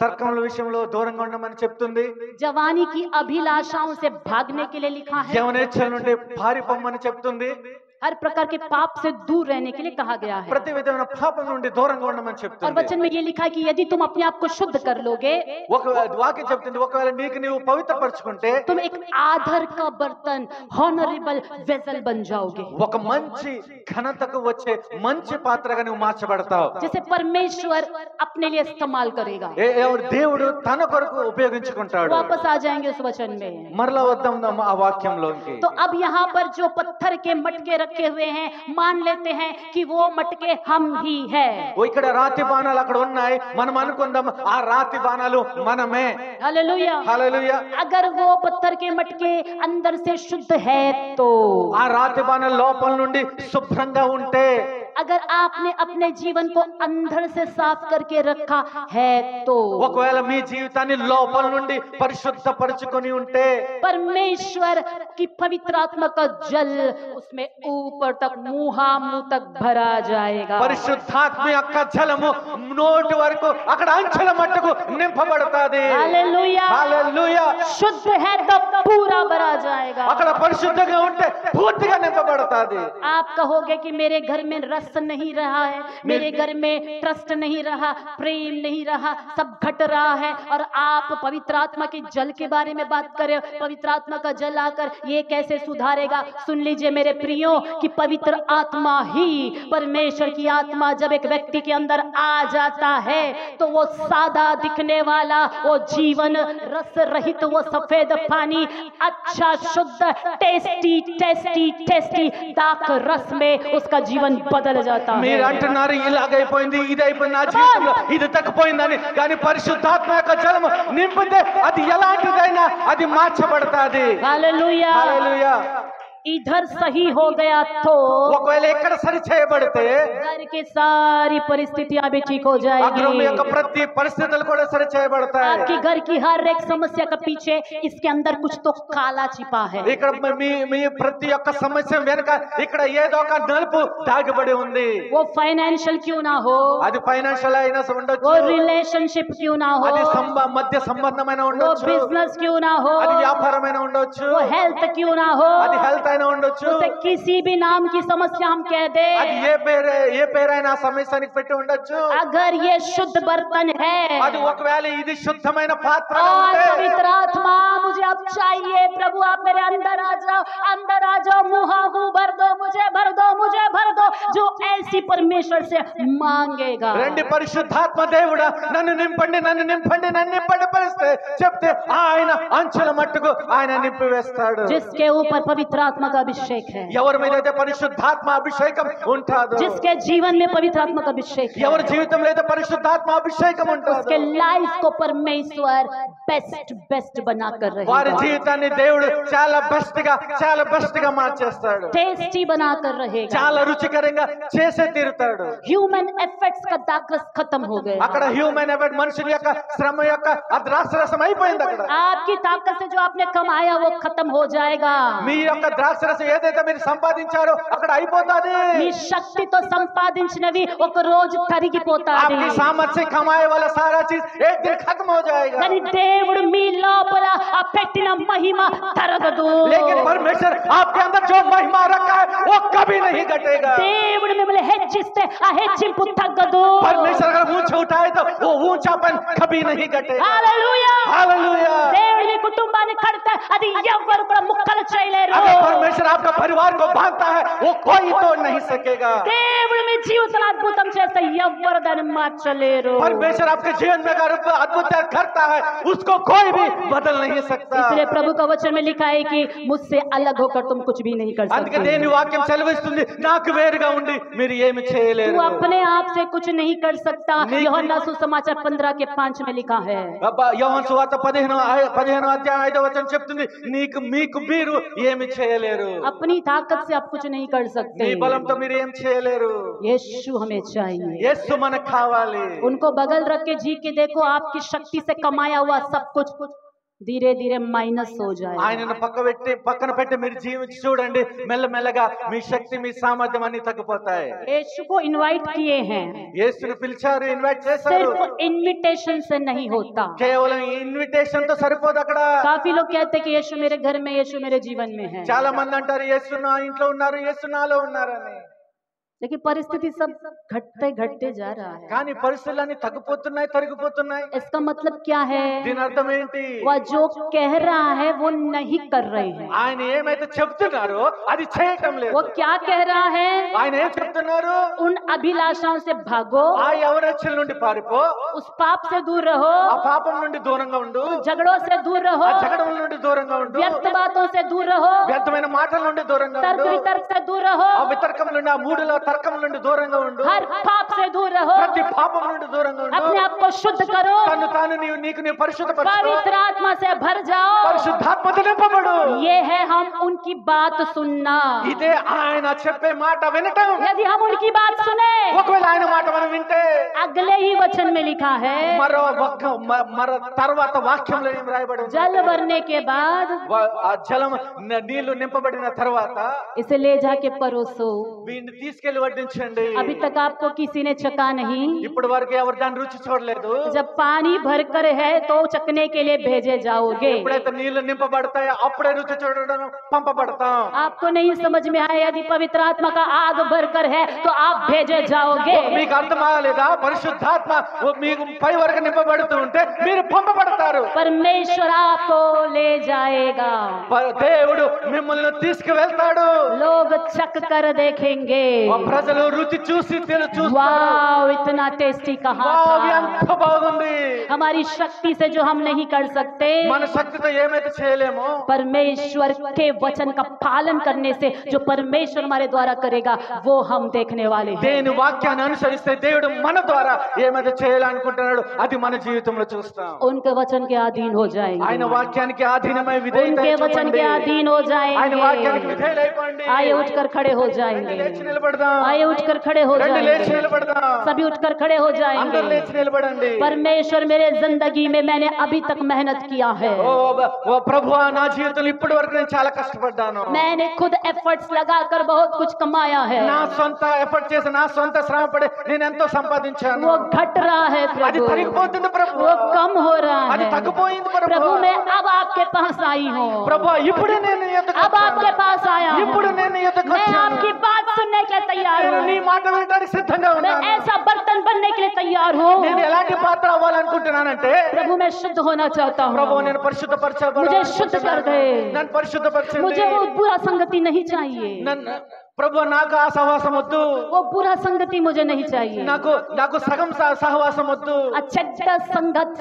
తర్కముల విషయంలో దూరంగా ఉండమని చెప్తుంది। जवानी की अभिलाषाओं से भागने के लिए लिखा है। యవనేచ్ఛల నుండి పారిపోమని చెప్తుంది। हर प्रकार के पाप से दूर रहने के लिए कहा गया है। ప్రతి విధమైన పాపం నుండి దూరంగా ఉండమని और చెప్తుంది। वचन में ये लिखा है कि यदि तुम अपने आप को शुद्ध कर लोगे, వాక్యం చెప్తుంది ఒకవేళ నీకు నీవు పవిత్రపరచుకుంటే तुम एक आदर का बर्तन, हॉनरेबल वेसल बन जाओगे। ఒక మంచి ఘనతకు వచ్చే మంచి పాత్రగా నువ్వు మార్చబడతావు। जिसे परमेश्वर अपने लिए इस्तेमाल करेगा। దేవుడు తన కొరకు ఉపయోగించుకుంటాడు। वापस आ जाएंगे उस वचन में। మరలా వద్దాం ఆ వాక్యంలోకి। तो अब यहाँ पर जो पत्थर के मटके रखे हुए हैं, मान लेते हैं कि वो मटके हम ही है। ఇక్కడ రాతి బాణాలు అక్కడ ఉన్నాయి, మనం అనుకుందాం ఆ రాతి బాణాలు మనమే। हालेलुया। హల్లెలూయా। अगर वो पत्थर के मटके अंदर से शुद्ध है तो ఆ రాతి బాణాలు లోపల నుండి శుభ్రంగా ఉంటే अगर आपने अपने जीवन को अंदर से साफ करके रखा है तो ఒకవేళ మీ జీవితాన్ని లోపల నుండి పరిశుద్ధపరచుకొని ఉంటే परमेश्वर की पवित्र आत्मा का जल उसमें ऊपर तक मुंह तक भरा जाएगा। పరిశుద్ధాత్మ యొక్క జలము నోటి వరకు అక్కడ అంచెల మట్టుకు నింపబడతాది। Hallelujah hallelujah. शुद्ध है तो पूरा भरा जाएगा। అక్కడ పరిశుద్ధంగా ఉంటే పూర్తిగా నింపబడతాది। आप कहोगे कि मेरे घर में रस नहीं रहा है, मेरे घर में ट्रस्ट नहीं रहा, प्रेम नहीं रहा, सब घट रहा है, और आप पवित्र आत्मा के जल के बारे में बात कर रहे हो। पवित्र आत्मा का जल आकर ये कैसे सुधारेगा? सुन लीजिए मेरे प्रियो कि पवित्र आत्मा ही, परमेश्वर की आत्मा जब एक व्यक्ति के अंदर आ जाता है तो वो सादा दिखने वाला, वो जीवन रस रहित, वो सफेद पानी अच्छा शुद्ध टेस्टी टेस्टी टेस्टी दाक रस में उसका जीवन बदल जाता है। మీరు అంటున్నారు ఇలాగైపోయింది, ఇది అయిపోయింది, నా జీవితంలో ఇది తగ్గిపోయిందని, కానీ పరిశుద్ధాత్మ యొక్క జలము నింపితే అది ఎలాంటిదైనా అది మార్చబడతాది। हालेलुया। హల్లెలూయా। इधर सही हो गया तो ఒకవేళ ఇక్కడ సరి చేయబడితే घर की सारी परिस्थितियां भी ठीक हो అగ్రహం యొక్క जाएगी। ప్రతి పరిస్థితులు కూడా సరి చేయబడతాయి। आपके घर की हर एक समस्या के पीछे इसके अंदर कुछ तो काला छिपा है। ఇక్కడ మీ ప్రతి ఒక్క సమస్య వెనుక ఇక్కడ ఏదో ఒక నలుపు దాగిబడి ఉంది। वो फाइनेंशियल क्यों ना हो, అది ఫైనాన్షియల్ అయినా ఉండొచ్చు, वो रिलेशनशिप क्यों ना हो, అది మధ్య సంబంధమైన वो ఉండొచ్చు, बिजनेस क्यों ना हो, అది వ్యాపారమైన ఉండొచ్చు, वो हेल्थ क्यों ना हो, అది హెల్త్ అయినా ఉండొచ్చు, उसे किसी भी नाम की समस्या हम कह दे, అది ఏ పేరైనా సమస్యనికి పెట్టి ఉండొచ్చు। अगर ये शुद्ध बर्तन है అది ఒకవేళ ఇది శుద్ధమైన పాత్ర और ఉంటే पवित्र आत्मा मुझे अब चाहिए, प्रभु आप मेरे अंदर आ जाओ, अंदर आ जाओ, मुंह भर दो, मुझे भर दो, मुझे भर दो, जो ऐसी परमेश्वर से मांगेगा। రండి పరిశుద్ధాత్మ దేవుడా నన్ను నింపండి, నన్ను నింపండి, నన్ను నింపండి పరిస్తే చెప్తే ఆయన అంచెల మట్టుకు ఆయన నింపివేస్తాడు। जिसके ऊपर पवित्र आत्मा का अभिषेक है, ఎవరి మీద అయితే పరిశుద్ధాత్మ అభిషేకం ఉంటుందో, जिसके जीवन में पवित्र आत्मा का अभिषेक है, ఎవరి జీవితంలో అయితే పరిశుద్ధాత్మ అభిషేకం ఉంటుందో उसके लाइफ को परमेश्वर बेस्ट बनाकर వారి रहेगा, జీవితాన్ని దేవుడు చాలా బెస్ట్ గా మార్చేస్తాడు, टेस्टी बनाकर रहेगा। చాలా రుచికరంగా చేసే తీరుతాడు। ह्यूमन एफर्ट्स का ताकत खत्म हो गया। అక్కడ హ్యూమన్ ఎఫర్ట్ మనుషుల యొక్క శ్రమ యొక్క ద్రాక్షరసం అయిపోయింది। అక్కడ आपकी ताकत से जो आपने कमाया वो खत्म हो जाएगा। మీ యొక్క ద్రాక్షరసం ఏదైతే మీరు సంపాదించారో అక్కడ అయిపోతాది। మీ శక్తితో సంపాదించినవి ఒక రోజు కరిగిపోతాది। आपकी सामर्थ्य कमाए वाला सारा चीज एक दिन खत्म हो जाएगा। కానీ దేవుడు మీ లోపల ఆ పెట్టిన మహిమ తరగదు। लेकिन परमेश्वर आपके अंदर जो महिमा रखा है वो कभी नहीं घटेगा। దేవుడు మిమ్మల్ని హెచ్చిస్తే ఆ హెచ్చింపు తగ్గదు। परमेश्वर अगर ऊंचा उठाए तो वो ऊंचापन कभी नहीं घटेगा। హల్లెలూయా। हालेलुया। దేవుడు మీ కుటుంబాన్ని కడితే అది ఎవ్వరు కూడా ముక్కలు చేయలేరు। अगर परमेश्वर आपका परिवार को बांधता है वो कोई तोड़ नहीं सकेगा। దేవుడు మీ జీవితంలో అద్భుతం చేస్తే ఎవ్వరు దాన్ని మార్చలేరు। परमेश्वर आपके जीवन में अगर अद्भुत करता है उसको कोई भी बदल नहीं सकता। इसलिए प्रभु का वचन में लिखा है कि मुझसे अलग होकर तुम कुछ भी नहीं कर అందుకే सकते। దేవుని వాక్యం సెలవిస్తుంది నాకు వేరుగా ఉండి మీరు ఏమి तू చేయలేరు। अपने आप से कुछ नहीं कर सकता। यूहन्ना सुसमाचार 15:5 में लिखा है। యోహాను సువార్త 15 అధ్యాయం 5వ వచనం చెప్తుంది మీకు మీరు ఏమి చేయలేరు। अपनी ताकत से आप कुछ नहीं कर सकते। మీ బలంతో మీరు ఏం చేయలేరు। यीशु हमें चाहिए। యేసు మనకు కావాలి। उनको बगल रख के जी के देखो, आपकी शक्ति से कमाया हुआ सब कुछ धीरे धीरे माइनस हो जाए। ఆయనను పక్కన పెట్టి మీరు జీవించి చూడండి, మెల్లమెల్లగా మీ శక్తి మీ సామర్థ్యం అన్ని తగ్గిపోతాయి। यीशु को इनवाइट किए हैं, యేసుని పిలిచారు, ఇన్వైట్ చేశారు। सिर्फ इनविटेशन से नहीं होता। కేవలం ఇన్విటేషన్ తో సరిపోదు। అక్కడ काफी लोग कहते हैं कि यीशु मेरे घर में, यीशु मेरे जीवन में है, చాలా మంది అంటారు యేసు నా ఇంట్లో ఉన్నారు, యేసు నాలో ఉన్నారని। लेकिन परिस्थिति सब घटते घटते जा रहा है। కానీ పరిస్థితులన్నీ తగ్గిపోతున్నాయి, తరిగిపోతున్నాయి। इसका मतलब क्या है? దీని అర్థం ఏంటి? वह जो कह रहा है वो नहीं कर रहे हैं। ఆయన ఏమైతే చెప్తున్నారో అది చేయటం లేదు। वो क्या कह रहा है? ఆయన ఏం చెప్తున్నారు? उन अभिलाषाओं से भागो, ఆ యవనస్తుల నుండి పారిపో, उस पाप से दूर रहो, ఆ పాపం నుండి దూరంగా ఉండు, झगड़ों से दूर ఆ रहो, జగడం నుండి దూరంగా ఉండు, व्यर्थ बातों से दूर रहो, వ్యర్థమైన మాటల నుండి దూరంగా तर्क ఉండు, वितर्क से दूर रहो, ఆ వితర్కం నుండి, ఆ మూడుల తర్కం నుండి దూరంగా ఉండు, हर पाप से दूर रहो, ప్రతి పాపం నుండి దూరంగా ఉండు, अपने आप को शुद्ध करो, తను నీకు నీ పరిశుద్ధపరచుకో, पवित्र आत्मा से भर जाओ, పరిశుద్ధాత్మతో నింపబడు. ये है हम उनकी बात सुनना. ఇదే ఆయన చెప్పే మాట వినటం. यदि हम उनकी बात सुने, ఒకవేళ ఆయన మాట మనం వింటే अगले ही वचन में लिखा है, మరో తర్వాత వాక్యంలో ఏం రాయబడి ఉంది? जल भरने के बाद ఆ జలం నీళ్లు నింపబడిన తర్వాత इसे ले जाके परोसो. వీడిని తీసుకెళ్లి వడ్డించండి. अभी तक आपको किसी ने चखा नहीं. ఇప్పటి వరకు ఎవరు దాని రుచి చూడలేదు. जब पानी भर कर है तो चखने के लिए भेजे जाओगे. ఎప్పుడైతే నీళ్లు నింపబడతాయో అప్పుడే రుచి చూడడం పంపబడతాం. आपको नहीं समझ में आया, यदि पवित्र आत्मा का आग भर कर है तो आप भेजे जाओगे. మీకు అర్థం అవ్వలేదా? పరిశుద్ధాత్మ మీకు పై వరకు నింపబడుతూ ఉంటే మీరు పంపబడతారు. परमेश्वर आपको ले जाएगा. దేవుడు మిమ్మల్ని తీసుకువెళ్తాడు. लोग चख कर देखेंगे. ప్రజలు రుచి చూసి చూస్తారు. वाव, इतना टेस्टी कहा వావ్, था. ఎంత బాగుంది. हमारी शक्ति से जो हम नहीं कर सकते, మన శక్తితో ఏమైతే చేయలేమో परमेश्वर के वचन का पालन करने से जो परमेश्वर हमारे द्वारा करेगा वो हम देखने वाले हैं. దేని వాక్యాన్ని అనుసరిస్తే దేవుడు మన ద్వారా ఏమైతే చేయాలనుకుంటున్నాడు అది మన జీవితంలో చూస్తాం. उनके वचन के अधीन हो जाएंगे. ఆయన వాక్యానికి ఆధీనమై उनके वचन के अधीन हो ఆయన వాక్యానికి जाएंगे. విధేయులైపోండి. आइए उठकर खड़े हो లేచి जाएंगे. నిలబడదాం. आइए उठकर खड़े हो రండి, లేచి जाएंगे. నిలబడదాం. सभी उठकर खड़े हो అందరూ जाएंगे. లేచి నిలబడండి. परमेश्वर, मेरे जिंदगी में मैंने अभी तक मेहनत किया है. ఓ ప్రభువా, నా జీవితంలో ఇప్పటి వరకు నేను చాలా కష్టపడ్డాను. मैंने खुद एफर्ट्स लगाकर बहुत कुछ कमाया है. నా సొంత ఎఫర్ట్ చేసి నా సొంత శ్రమ పడి నేను ఎంతో సంపాదించాను. वो घट रहा है అది प्रभु, తరిగిపోతుంది ప్రభు. वो कम हो रहा అది है. తగ్గిపోయింది प्रभु, ప్రభు. मैं अब आपके पास आई हूँ. ప్రభు, ఇప్పుడు నేను నీ యొద్దకు अब आपके వచ్చాను. पास आया हूँ. ఇప్పుడు నేను నీ యొద్దకు मैं వచ్చాను. आपकी बात सुनने के लिए तैयार నేను నీ हूँ. మాట వినడానికి సిద్ధంగా मैं ఉన్నాను. ऐसा बर्तन बनने के लिए तैयार हूँ. నేను ఎలాంటి పాత్ర అవ్వాలనుకుంటున్నానంటే प्रभु, मैं शुद्ध होना चाहता ప్రభు, हूँ. నేను పరిశుద్ధపరచబడాలి. मुझे शुद्ध कर दे. నన్ను పరిశుద్ధపరచండి. मुझे वो बुरा संगति नहीं चाहिए. నన్ను ప్రభు, నాకు ఆ సహవాసం వద్దు. वो बुरा संगति मुझे नहीं चाहिए. నాకు సగం సహవాసం వద్దు. చెడ్డ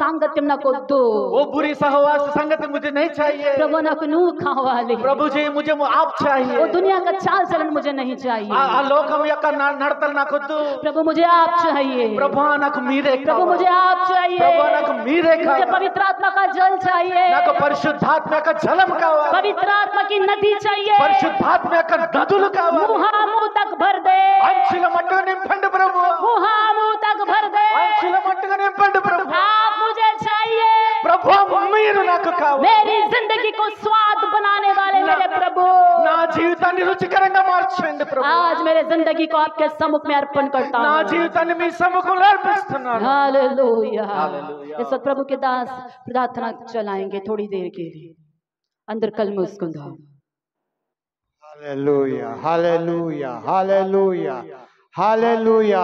సాంగత్యం నాకు వద్దు. वो बुरी सहवास संगति मुझे नहीं चाहिए. प्रभु, నాకు నువ్వు కావాలి. प्रभु जी, मुझे आप चाहिए. वो दुनिया का चाल चलन मुझे नहीं चाहिए. ఆ లోకం యొక్క నడతలు నాకొద్దు. प्रभु, मुझे आप चाहिए. ప్రభు, నాకు మీరే प्रभु, కావాలి. मुझे आप चाहिए. ప్రభు, నాకు మీరే मुझे కావాలి. पवित्र आत्मा का जल चाहिए. నాకు పరిశుద్ధాత్మ యొక్క జలం కావాలి. पवित्र आत्मा की नदी चाहिए. పరిశుద్ధాత్మ యొక్క నదులు కావాలి. मुंह तक भर दे. అంచుల మట్టుగా నింపండి ప్రభు. मुंह तक भर दे. అంచుల మట్టుగా నింపండి ప్రభు. आप मुझे चाहिए. ప్రభు, మీరు నాకు కావాలి. मेरी जिंदगी को स्वाद बनाने वाले मेरे प्रभु, నా జీవితాన్ని రుచికరంగా మార్చండి ప్రభు. आज मेरे जिंदगी को आपके सम्मुख में अर्पण करता నా हूँ. జీవితాన్ని మీ సముఖంలో అర్పిస్తున్నాను. हालेलुया. हालेलुया. इस वक्त प्रभु के दास प्रार्थना चलाएंगे थोड़ी देर के लिए. अंदर कल मुस्कुंदा. Hallelujah, hallelujah, hallelujah, hallelujah.